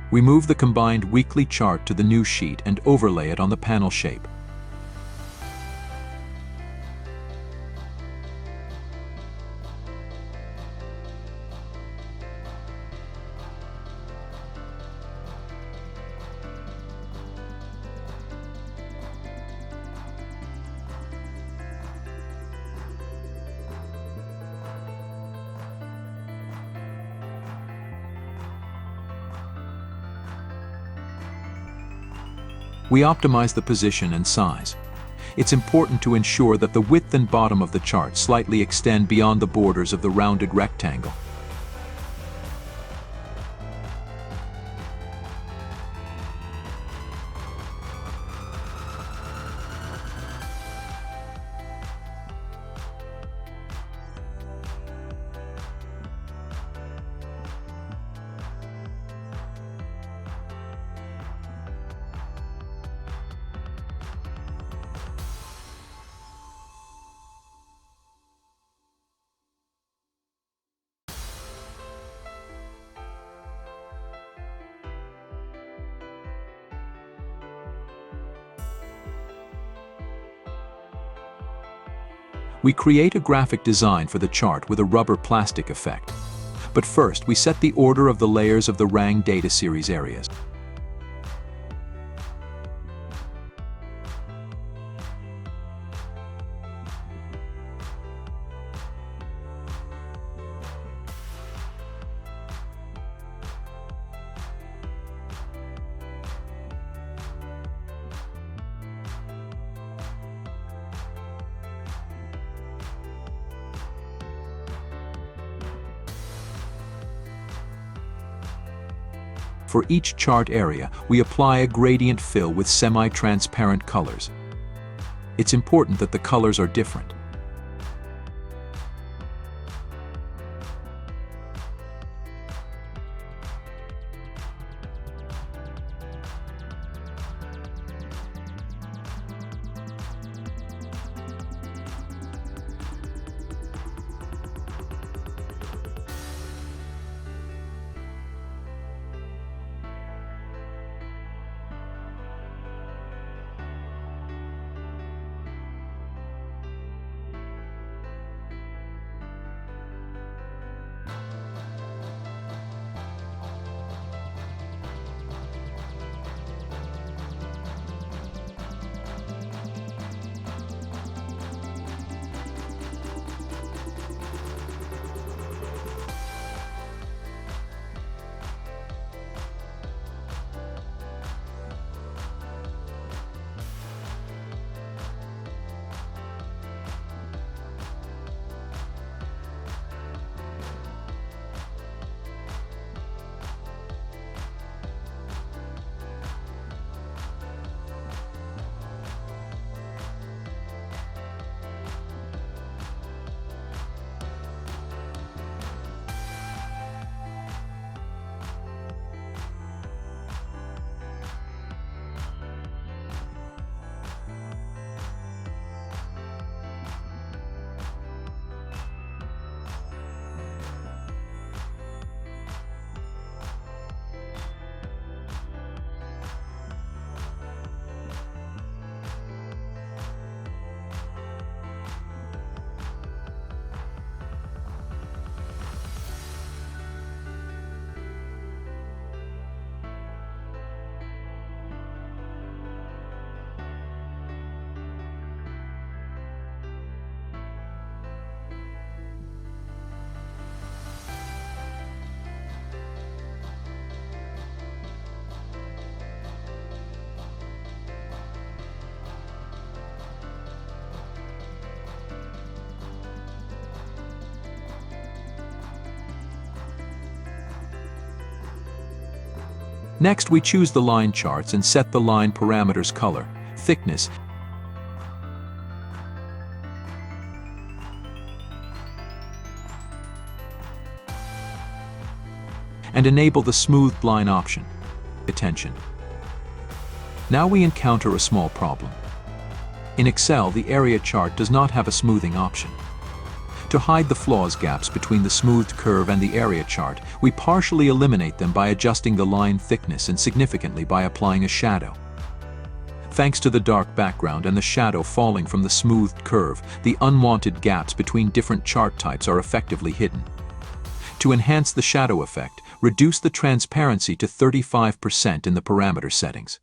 We move the combined weekly chart to the new sheet and overlay it on the panel shape. We optimize the position and size. It's important to ensure that the width and bottom of the chart slightly extend beyond the borders of the rounded rectangle. We create a graphic design for the chart with a rubber plastic effect. But first, we set the order of the layers of the Rang data series areas. For each chart area, we apply a gradient fill with semi-transparent colors. It's important that the colors are different. Next, we choose the line charts and set the line parameters color, thickness, and enable the smoothed line option. Attention. Now we encounter a small problem. In Excel, the area chart does not have a smoothing option. To hide the flaws gaps between the smoothed curve and the area chart, we partially eliminate them by adjusting the line thickness and significantly by applying a shadow. Thanks to the dark background and the shadow falling from the smoothed curve, the unwanted gaps between different chart types are effectively hidden. To enhance the shadow effect, reduce the transparency to 35% in the parameter settings.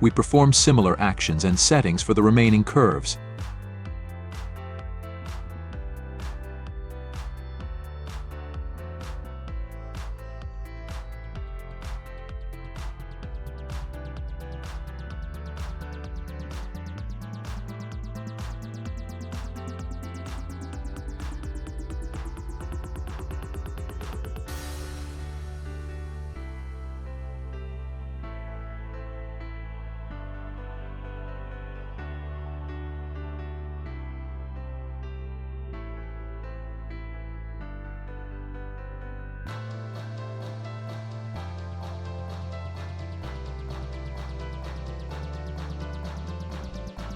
We perform similar actions and settings for the remaining curves.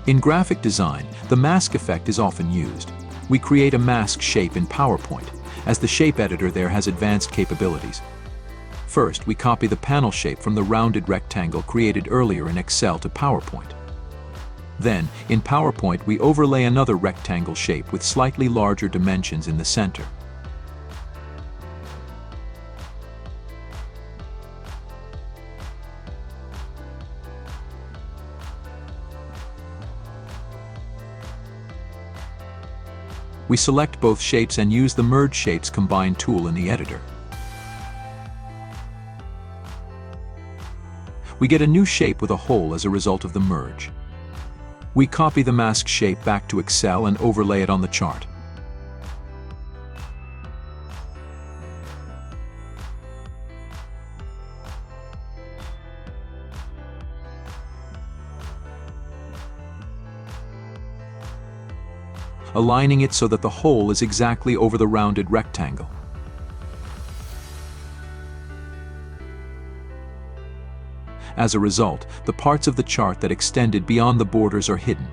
In graphic design, the mask effect is often used. We create a mask shape in PowerPoint, as the shape editor there has advanced capabilities. First, we copy the panel shape from the rounded rectangle created earlier in Excel to PowerPoint. Then, in PowerPoint, we overlay another rectangle shape with slightly larger dimensions in the center. We select both shapes and use the Merge Shapes Combine tool in the editor. We get a new shape with a hole as a result of the merge. We copy the mask shape back to Excel and overlay it on the chart. Aligning it so that the hole is exactly over the rounded rectangle. As a result, the parts of the chart that extended beyond the borders are hidden.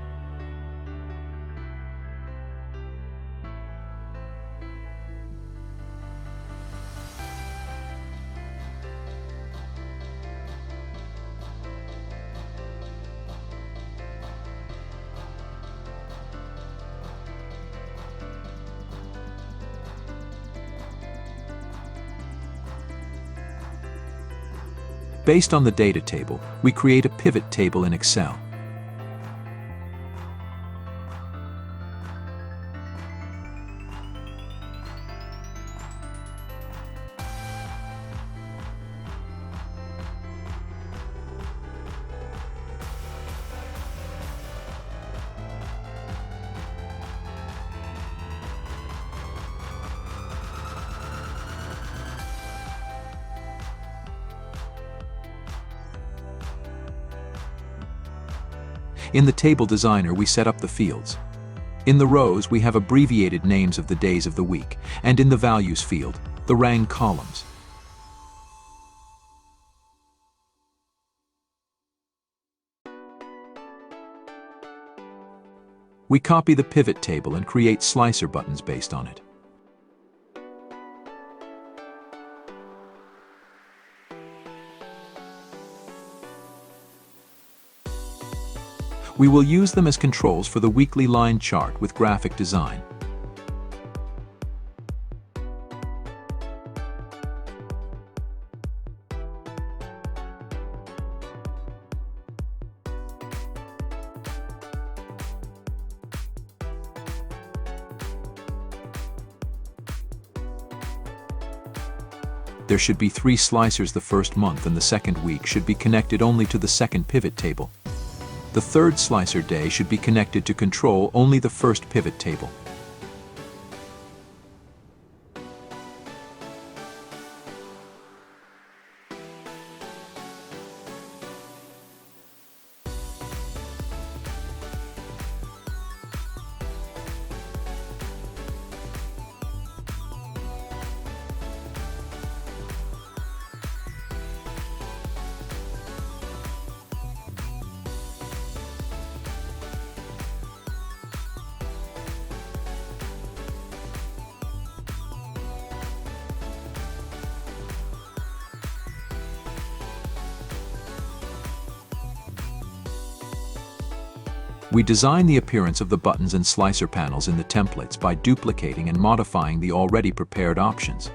Based on the data table, we create a pivot table in Excel. In the Table Designer, we set up the fields. In the rows, we have abbreviated names of the days of the week, and in the Values field, the rang columns. We copy the pivot table and create slicer buttons based on it. We will use them as controls for the weekly line chart with graphic design. There should be 3 slicers the first month, and the second week should be connected only to the second pivot table. The third slicer day should be connected to control only the first pivot table. We design the appearance of the buttons and slicer panels in the templates by duplicating and modifying the already prepared options.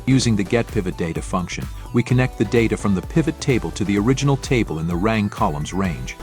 Using the getPivotData function, we connect the data from the pivot table to the original table in the rang columns range.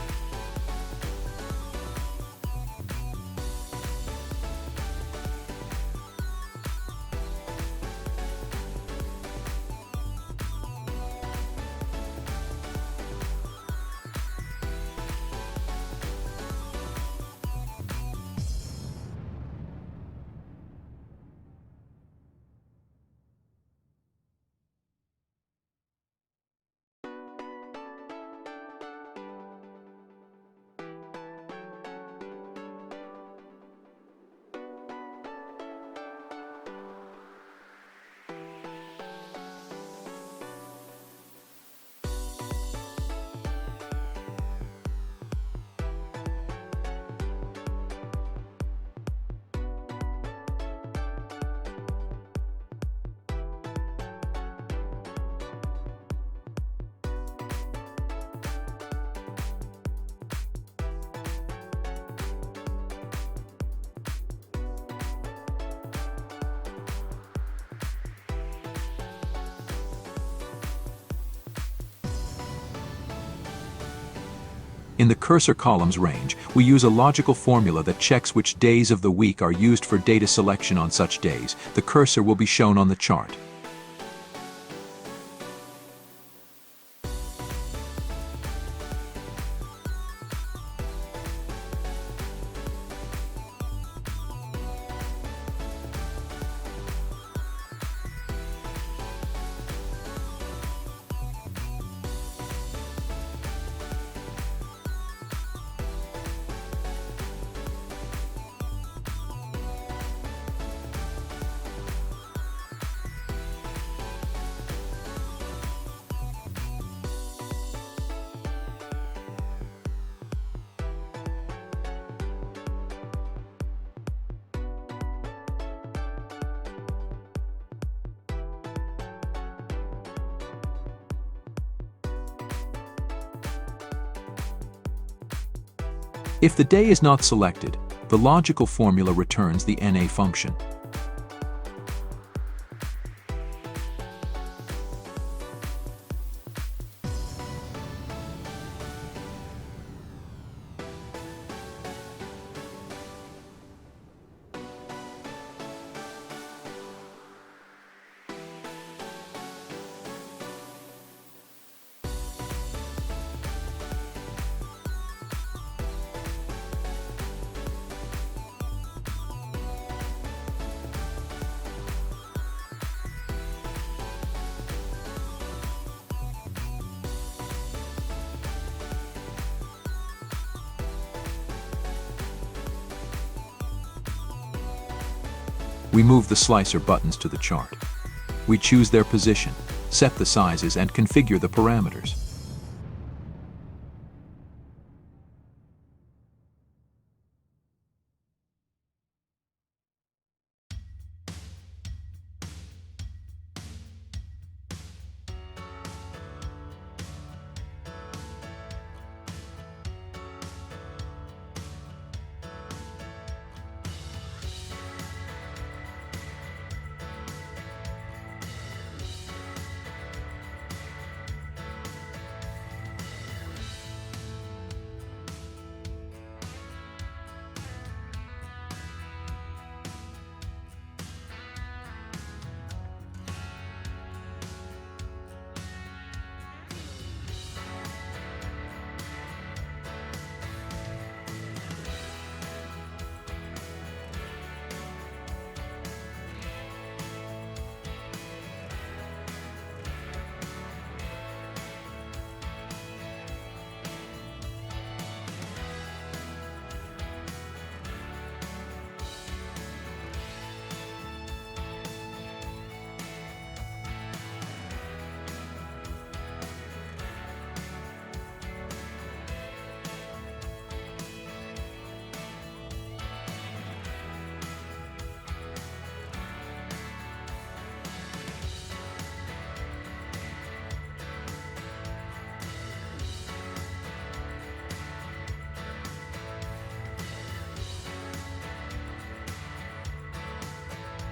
In the cursor columns range, we use a logical formula that checks which days of the week are used for data selection on such days. The cursor will be shown on the chart. If the day is not selected, the logical formula returns the NA function. We move the slicer buttons to the chart. We choose their position, set the sizes, and configure the parameters.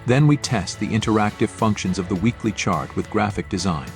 Then we test the interactive functions of the weekly chart with graphic design.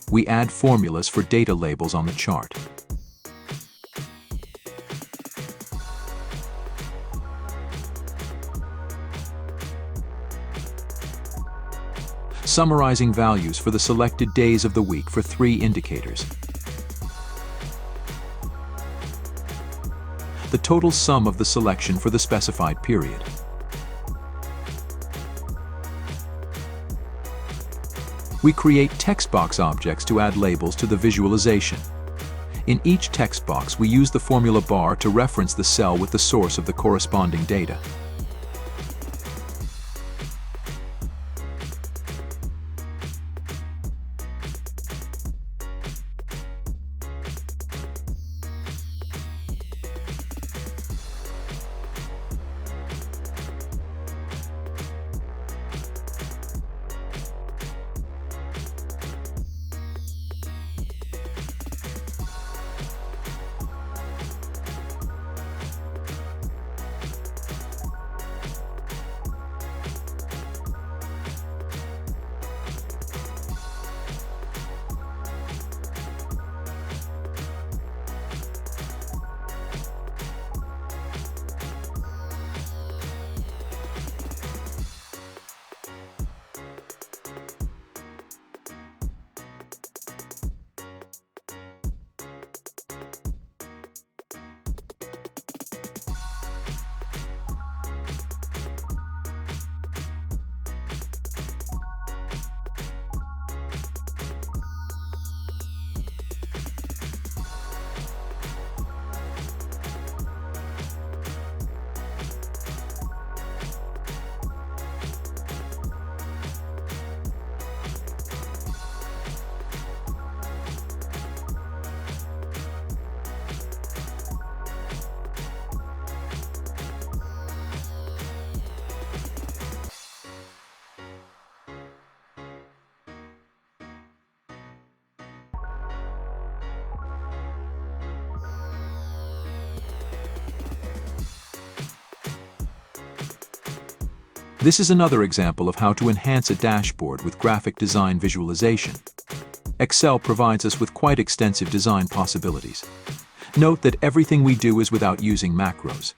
We add formulas for data labels on the chart. Summarizing values for the selected days of the week for 3 indicators. The total sum of the selection for the specified period. We create text box objects to add labels to the visualization. In each text box, we use the formula bar to reference the cell with the source of the corresponding data. This is another example of how to enhance a dashboard with graphic design visualization. Excel provides us with quite extensive design possibilities. Note that everything we do is without using macros.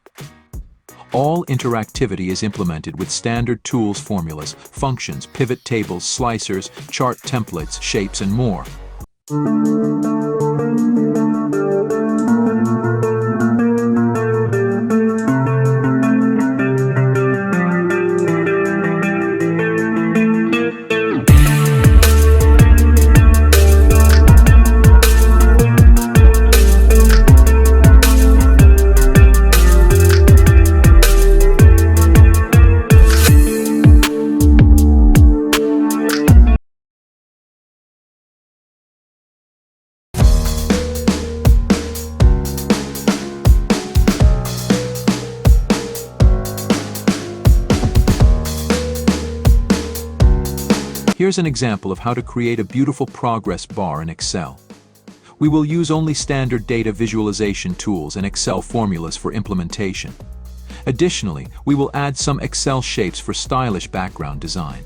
All interactivity is implemented with standard tools, formulas, functions, pivot tables, slicers, chart templates, shapes, and more. Here's an example of how to create a beautiful progress bar in Excel. We will use only standard data visualization tools and Excel formulas for implementation. Additionally, we will add some Excel shapes for stylish background design.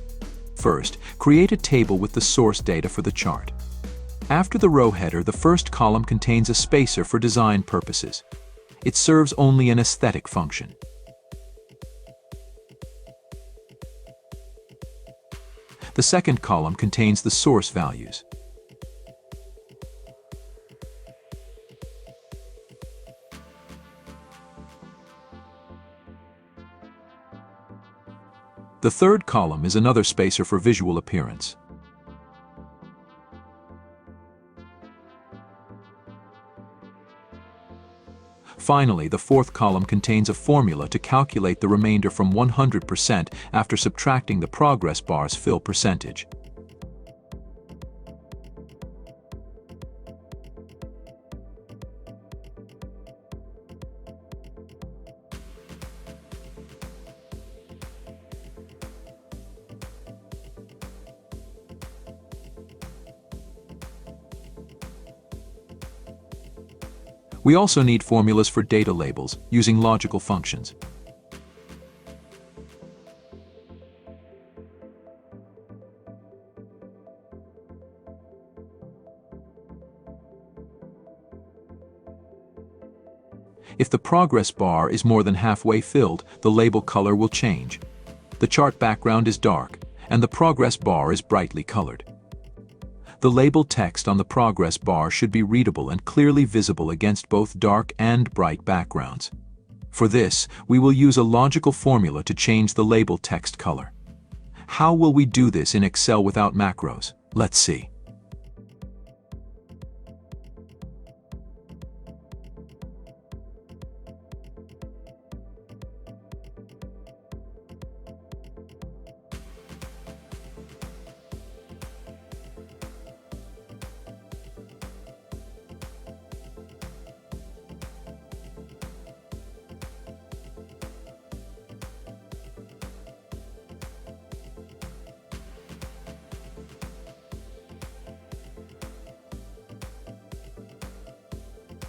First, create a table with the source data for the chart. After the row header, the first column contains a spacer for design purposes. It serves only an aesthetic function. The second column contains the source values. The third column is another spacer for visual appearance. Finally, the fourth column contains a formula to calculate the remainder from 100% after subtracting the progress bar's fill percentage. We also need formulas for data labels using logical functions. If the progress bar is more than halfway filled, the label color will change. The chart background is dark, and the progress bar is brightly colored. The label text on the progress bar should be readable and clearly visible against both dark and bright backgrounds. For this, we will use a logical formula to change the label text color. How will we do this in Excel without macros? Let's see.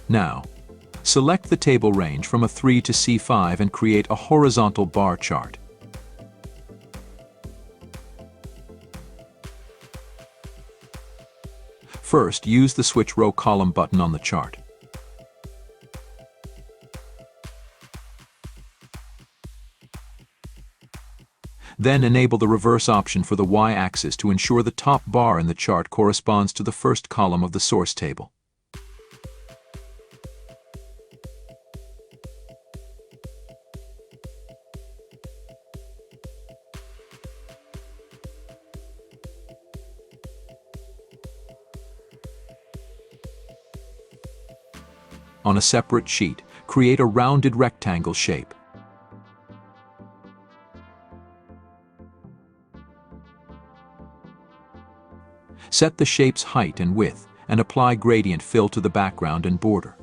Now, select the table range from A3 to C5 and create a horizontal bar chart. First, use the Switch Row Column button on the chart. Then enable the reverse option for the Y-axis to ensure the top bar in the chart corresponds to the first column of the source table. On a separate sheet, create a rounded rectangle shape. Set the shape's height and width, and apply gradient fill to the background and border.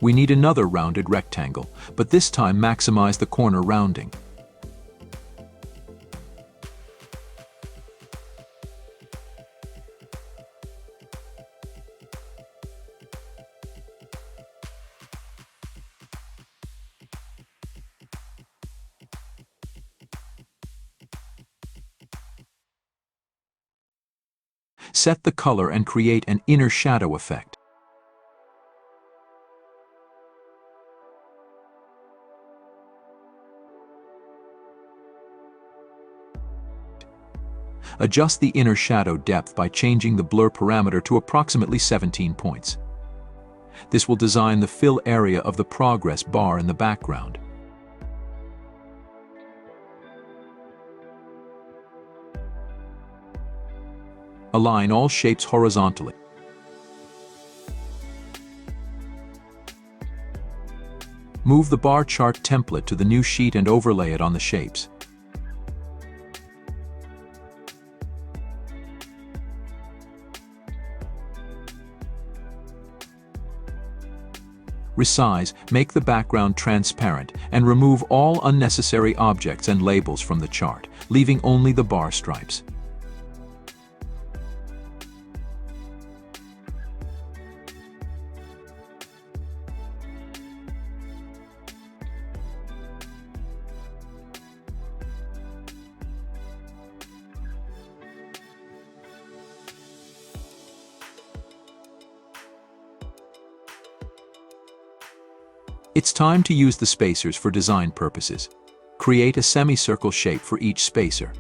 We need another rounded rectangle, but this time maximize the corner rounding. Set the color and create an inner shadow effect. Adjust the inner shadow depth by changing the blur parameter to approximately 17 points. This will design the fill area of the progress bar in the background. Align all shapes horizontally. Move the bar chart template to the new sheet and overlay it on the shapes. Resize, make the background transparent, and remove all unnecessary objects and labels from the chart, leaving only the bar stripes. It's time to use the spacers for design purposes. Create a semicircle shape for each spacer.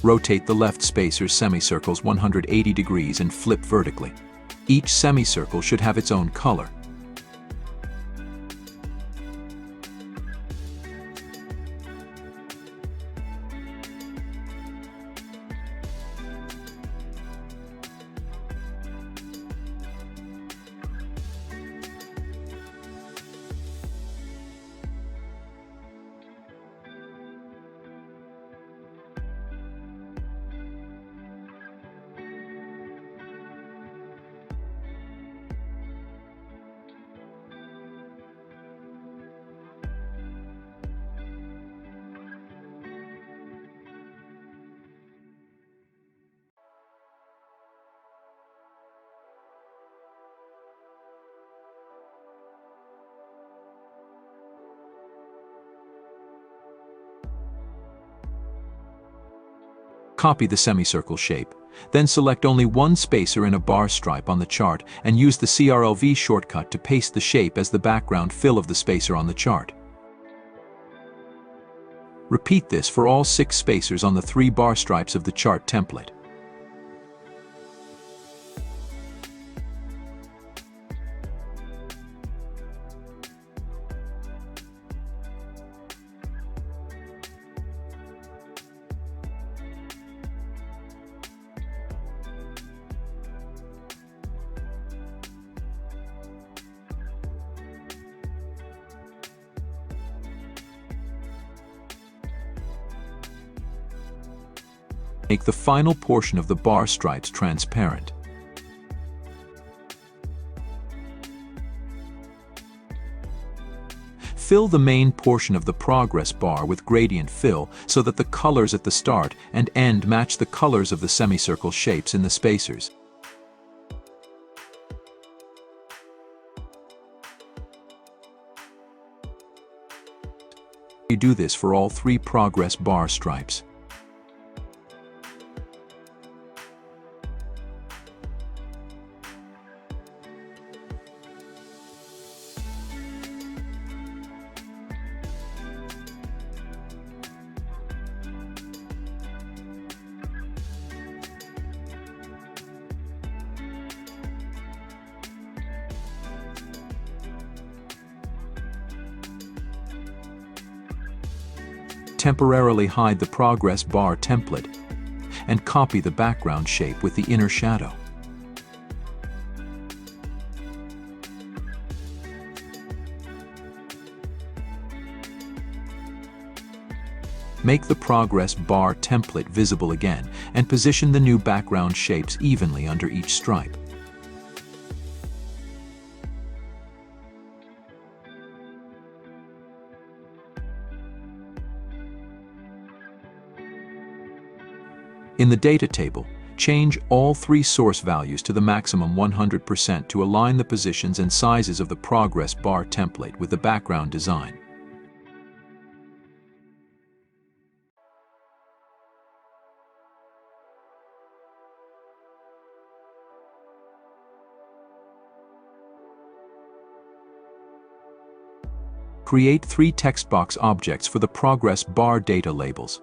Rotate the left spacer's semicircles 180 degrees and flip vertically. Each semicircle should have its own color. Copy the semicircle shape. Then select only one spacer in a bar stripe on the chart and use the CTRL-V shortcut to paste the shape as the background fill of the spacer on the chart. Repeat this for all 6 spacers on the 3 bar stripes of the chart template. Make the final portion of the bar stripes transparent. Fill the main portion of the progress bar with gradient fill so that the colors at the start and end match the colors of the semicircle shapes in the spacers. You do this for all 3 progress bar stripes. temporarily hide the progress bar template and copy the background shape with the inner shadow. Make the progress bar template visible again and position the new background shapes evenly under each stripe. In the data table, change all three source values to the maximum 100% to align the positions and sizes of the progress bar template with the background design. Create 3 text box objects for the progress bar data labels.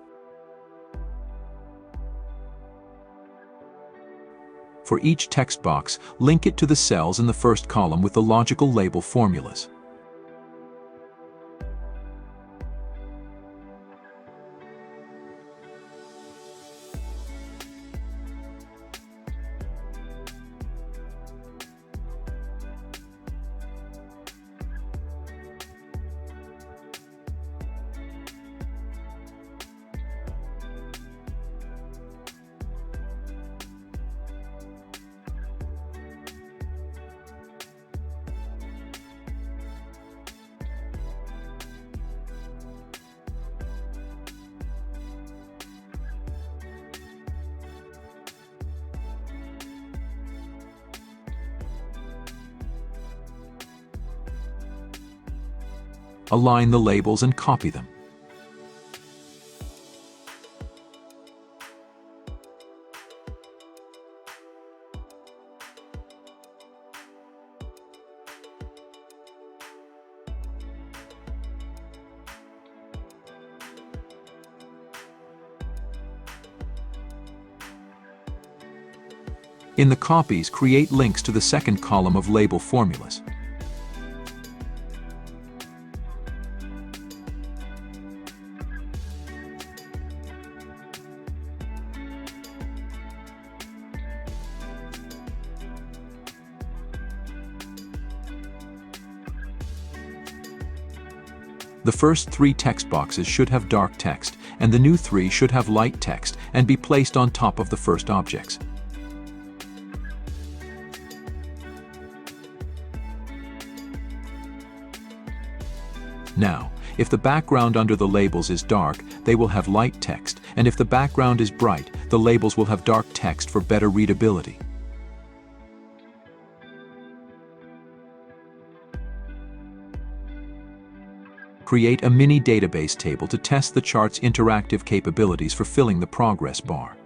For each text box, link it to the cells in the first column with the logical label formulas. Align the labels and copy them. In the copies, create links to the second column of label formulas. The first 3 text boxes should have dark text, and the new 3 should have light text and be placed on top of the first objects. Now, if the background under the labels is dark, they will have light text, and if the background is bright, the labels will have dark text for better readability. Create a mini database table to test the chart's interactive capabilities for filling the progress bar.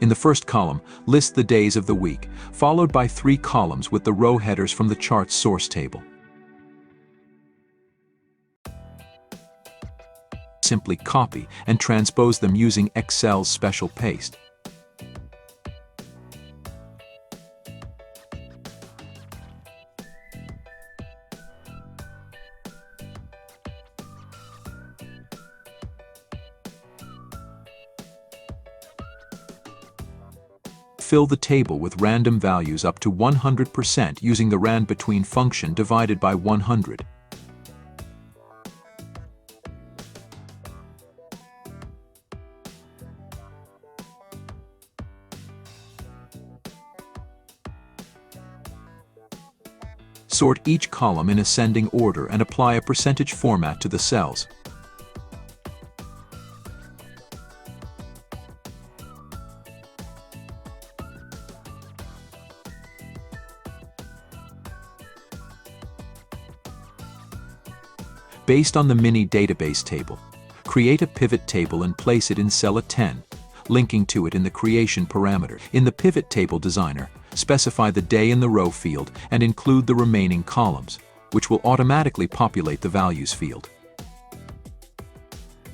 In the first column, list the days of the week, followed by 3 columns with the row headers from the chart's source table. Simply copy and transpose them using Excel's special paste. Fill the table with random values up to 100% using the rand_between function divided by 100. Sort each column in ascending order and apply a percentage format to the cells. Based on the mini database table, create a pivot table and place it in cell A10, linking to it in the creation parameter. In the pivot table designer, specify the day in the row field and include the remaining columns, which will automatically populate the values field.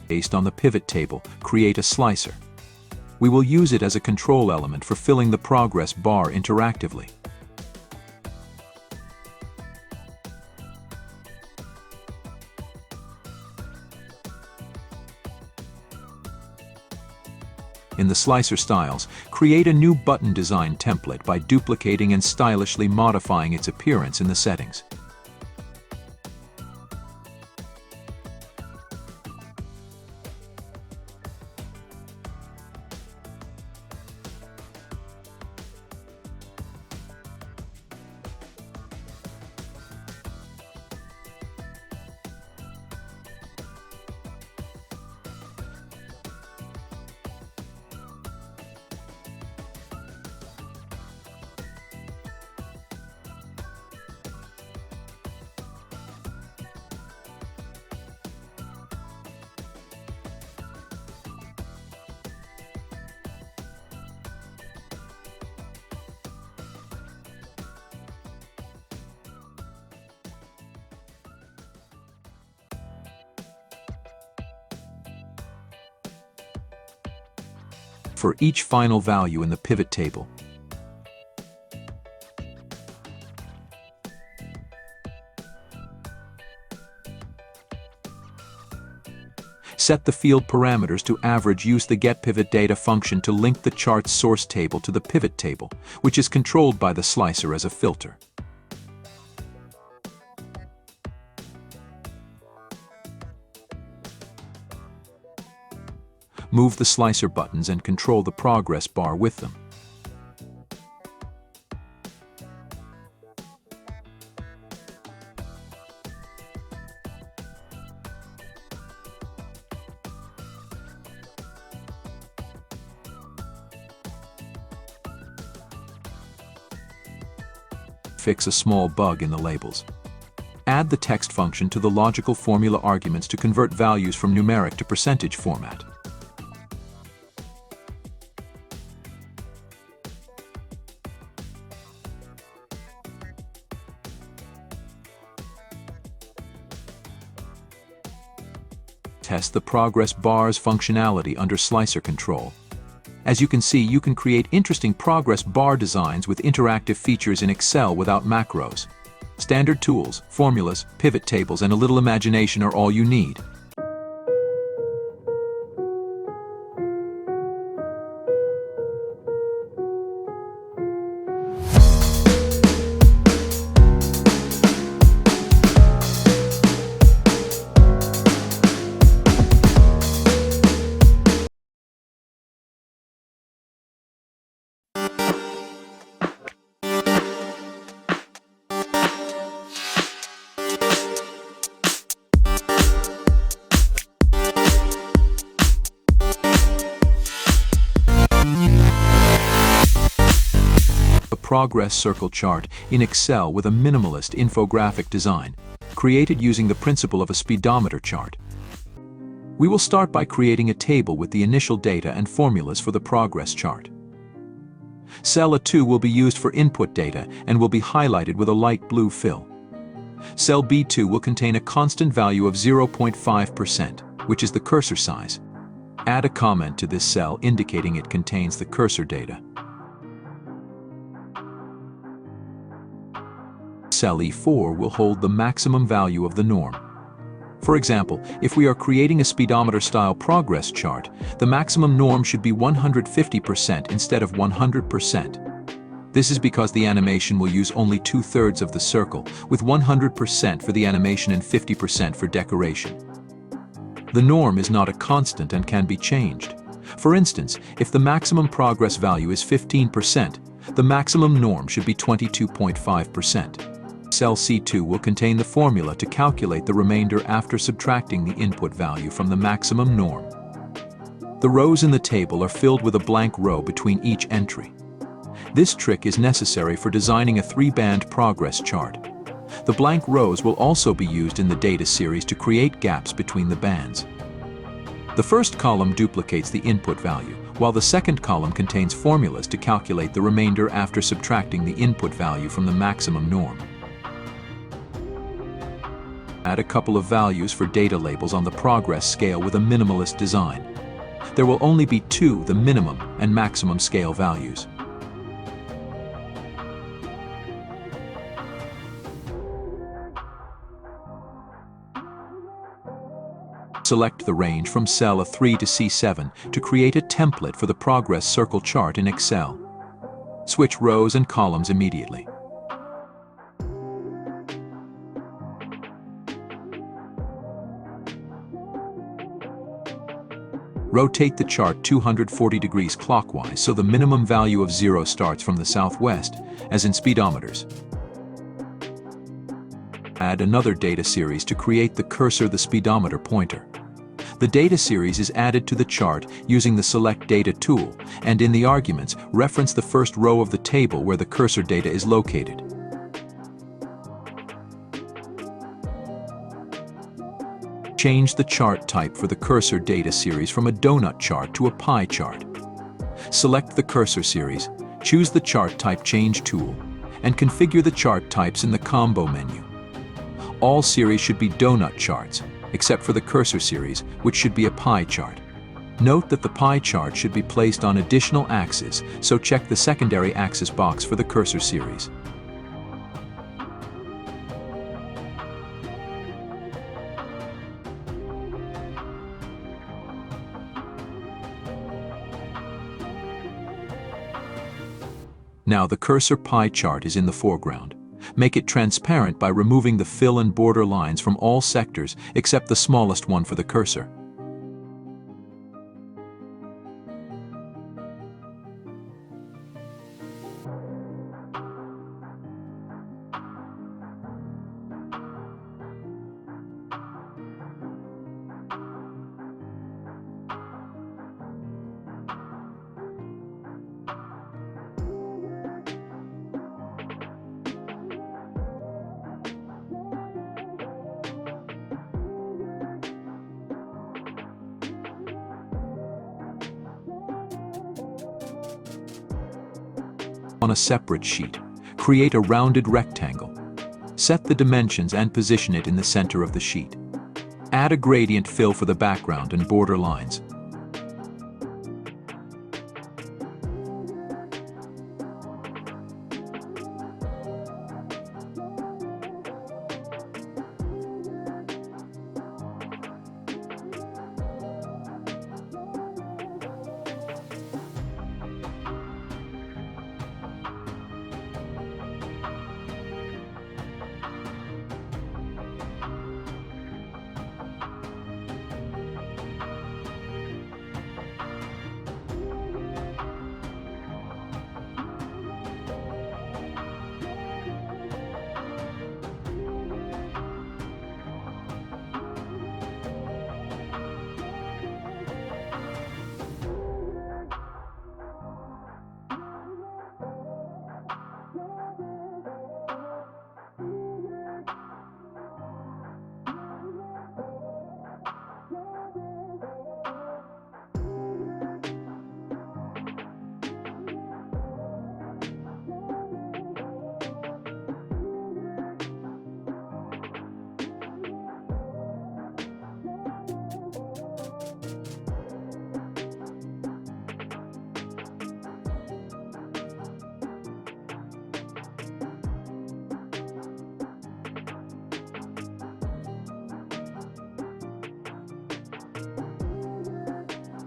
Based on the pivot table, create a slicer. We will use it as a control element for filling the progress bar interactively. In the slicer styles, create a new button design template by duplicating and stylishly modifying its appearance in the settings. For each final value in the pivot table, set the field parameters to average. Use the getPivotData function to link the chart's source table to the pivot table, which is controlled by the slicer as a filter. Move the slicer buttons and control the progress bar with them. Fix a small bug in the labels. Add the text function to the logical formula arguments to convert values from numeric to percentage format. Test the progress bar's functionality under slicer control. As you can see, you can create interesting progress bar designs with interactive features in Excel without macros. Standard tools, formulas, pivot tables, and a little imagination are all you need. Progress circle chart in Excel with a minimalist infographic design, created using the principle of a speedometer chart. We will start by creating a table with the initial data and formulas for the progress chart. Cell A2 will be used for input data and will be highlighted with a light blue fill. Cell B2 will contain a constant value of 0.5%, which is the cursor size. Add a comment to this cell indicating it contains the cursor data. Cell E4 will hold the maximum value of the norm. For example, if we are creating a speedometer-style progress chart, the maximum norm should be 150% instead of 100%. This is because the animation will use only 2/3 of the circle, with 100% for the animation and 50% for decoration. The norm is not a constant and can be changed. For instance, if the maximum progress value is 15%, the maximum norm should be 22.5%. Cell C2 will contain the formula to calculate the remainder after subtracting the input value from the maximum norm. The rows in the table are filled with a blank row between each entry. This trick is necessary for designing a 3-band progress chart. The blank rows will also be used in the data series to create gaps between the bands. The first column duplicates the input value, while the second column contains formulas to calculate the remainder after subtracting the input value from the maximum norm. Add a couple of values for data labels on the progress scale with a minimalist design. There will only be 2 the minimum and maximum scale values. Select the range from cell A3 to C7 to create a template for the progress circle chart in Excel. Switch rows and columns immediately. Rotate the chart 240 degrees clockwise so the minimum value of 0 starts from the southwest, as in speedometers. Add another data series to create the cursor the speedometer pointer. The data series is added to the chart using the Select Data tool, and in the arguments, reference the first row of the table where the cursor data is located. Change the chart type for the cursor data series from a donut chart to a pie chart. Select the cursor series, choose the chart type change tool, and configure the chart types in the combo menu. All series should be donut charts, except for the cursor series, which should be a pie chart. Note that the pie chart should be placed on additional axes, so check the secondary axis box for the cursor series. Now the cursor pie chart is in the foreground. Make it transparent by removing the fill and border lines from all sectors except the smallest one for the cursor. On a separate sheet, create a rounded rectangle. Set the dimensions and position it in the center of the sheet. Add a gradient fill for the background and border lines.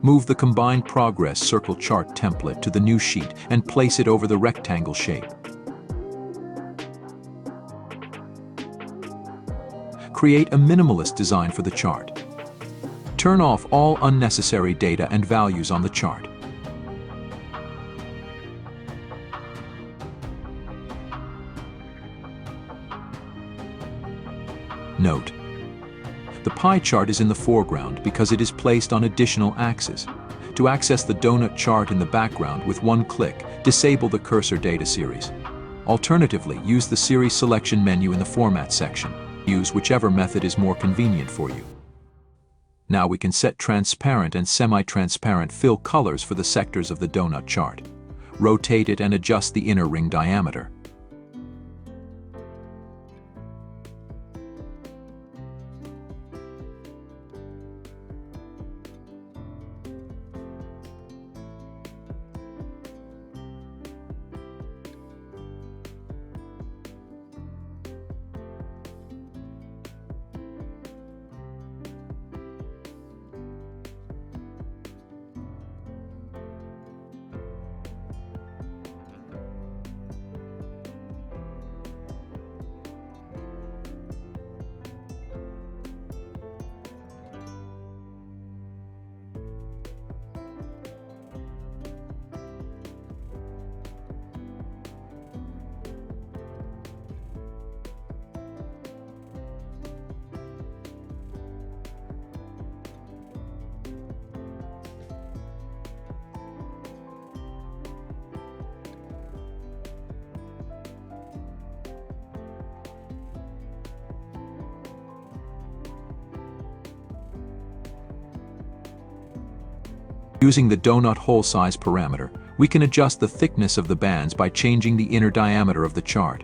Move the combined progress circle chart template to the new sheet and place it over the rectangle shape. Create a minimalist design for the chart. Turn off all unnecessary data and values on the chart. Note: the pie chart is in the foreground because it is placed on additional axes. To access the donut chart in the background with one click, disable the cursor data series. Alternatively, use the series selection menu in the Format section. Use whichever method is more convenient for you. Now we can set transparent and semi-transparent fill colors for the sectors of the donut chart. Rotate it and adjust the inner ring diameter. Using the donut hole size parameter, we can adjust the thickness of the bands by changing the inner diameter of the chart.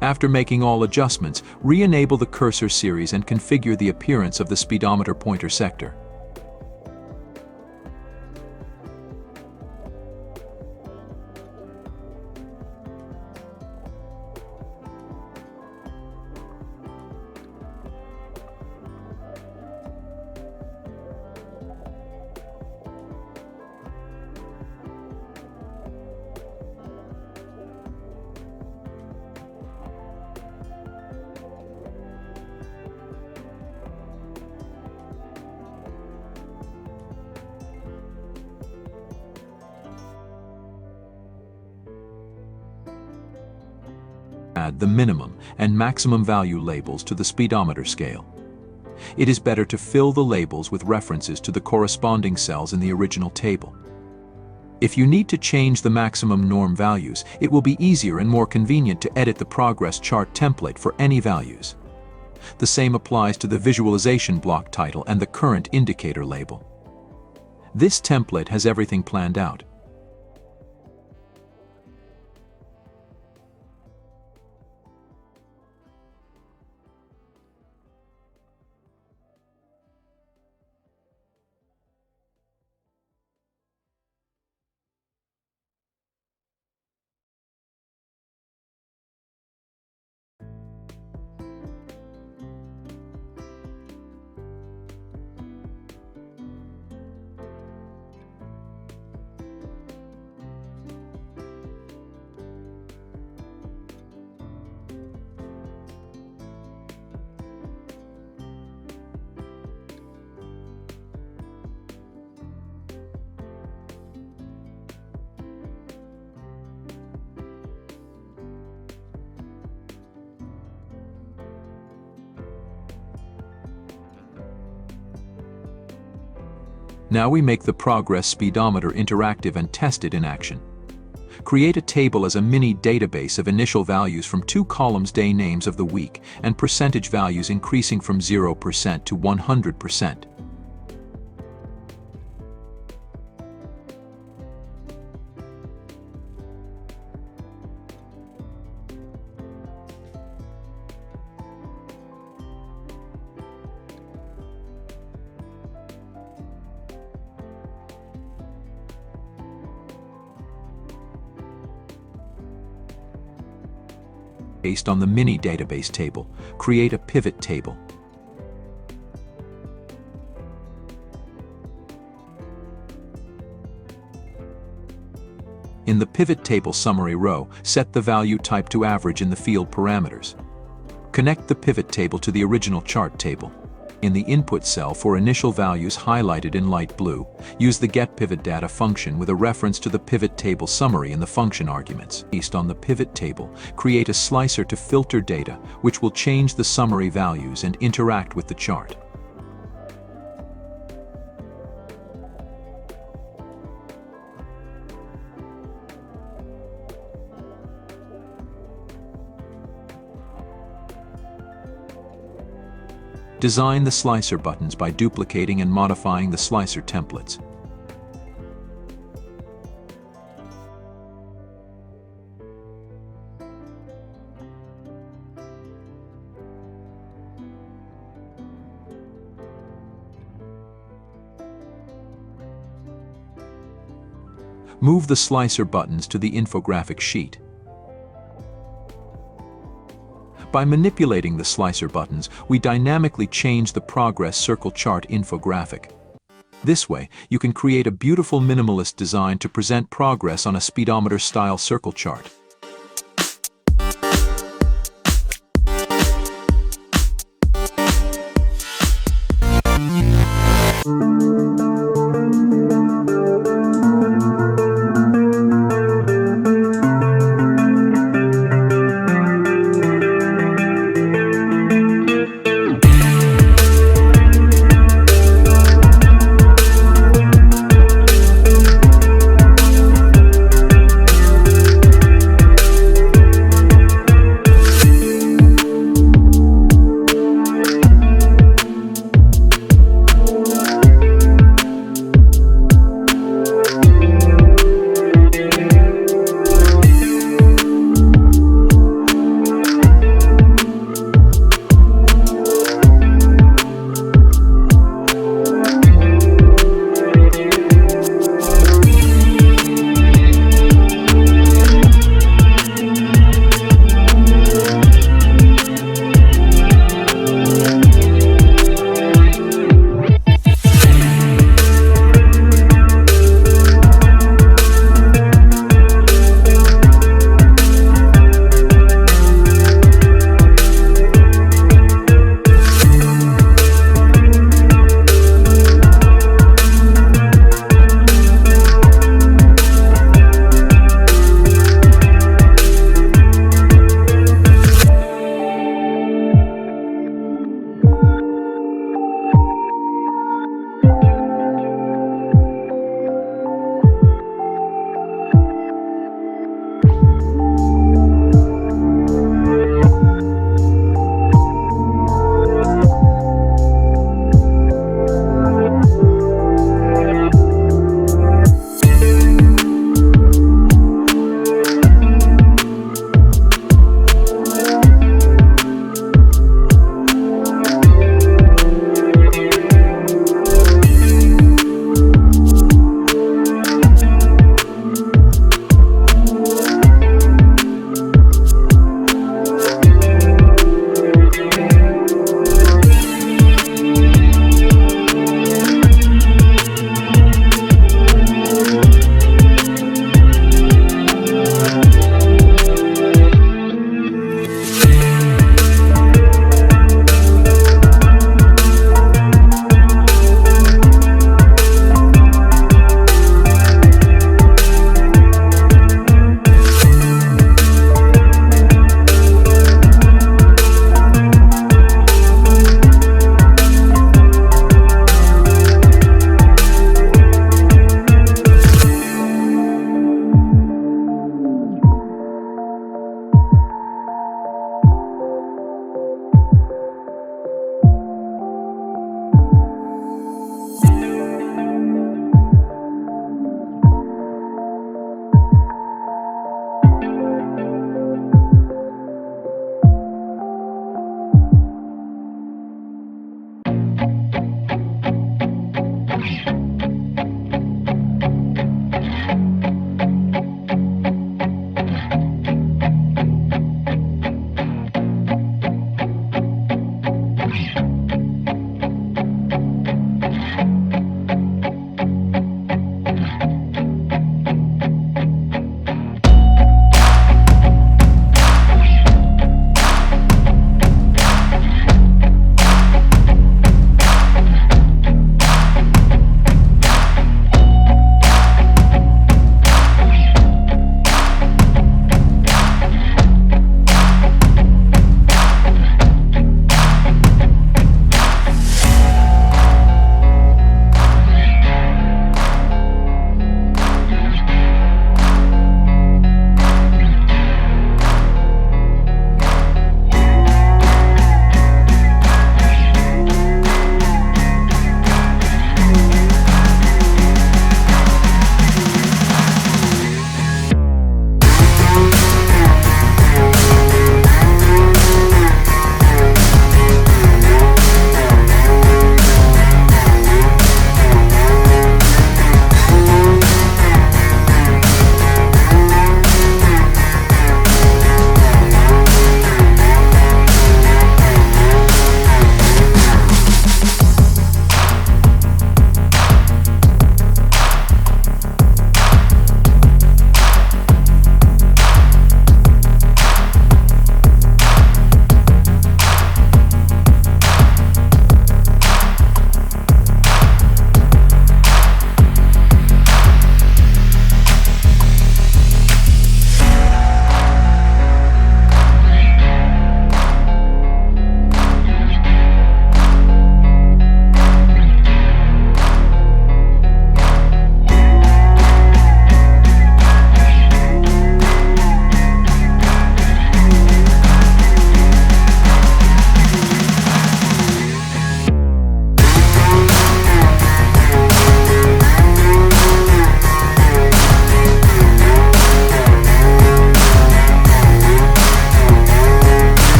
After making all adjustments, re-enable the cursor series and configure the appearance of the speedometer pointer sector. Add the minimum and maximum value labels to the speedometer scale. It is better to fill the labels with references to the corresponding cells in the original table. If you need to change the maximum norm values, it will be easier and more convenient to edit the progress chart template for any values. The same applies to the visualization block title and the current indicator label. This template has everything planned out. Now we make the progress speedometer interactive and test it in action. Create a table as a mini database of initial values from 2 columns: day names of the week and percentage values increasing from 0% to 100%. Based on the mini database table, create a pivot table. In the pivot table summary row, set the value type to average in the field parameters. Connect the pivot table to the original chart table. In the input cell for initial values highlighted in light blue, use the getPivotData function with a reference to the pivot table summary in the function arguments. Based on the pivot table, create a slicer to filter data, which will change the summary values and interact with the chart. Design the slicer buttons by duplicating and modifying the slicer templates. Move the slicer buttons to the infographic sheet. By manipulating the slicer buttons, we dynamically change the progress circle chart infographic. This way, you can create a beautiful minimalist design to present progress on a speedometer-style circle chart.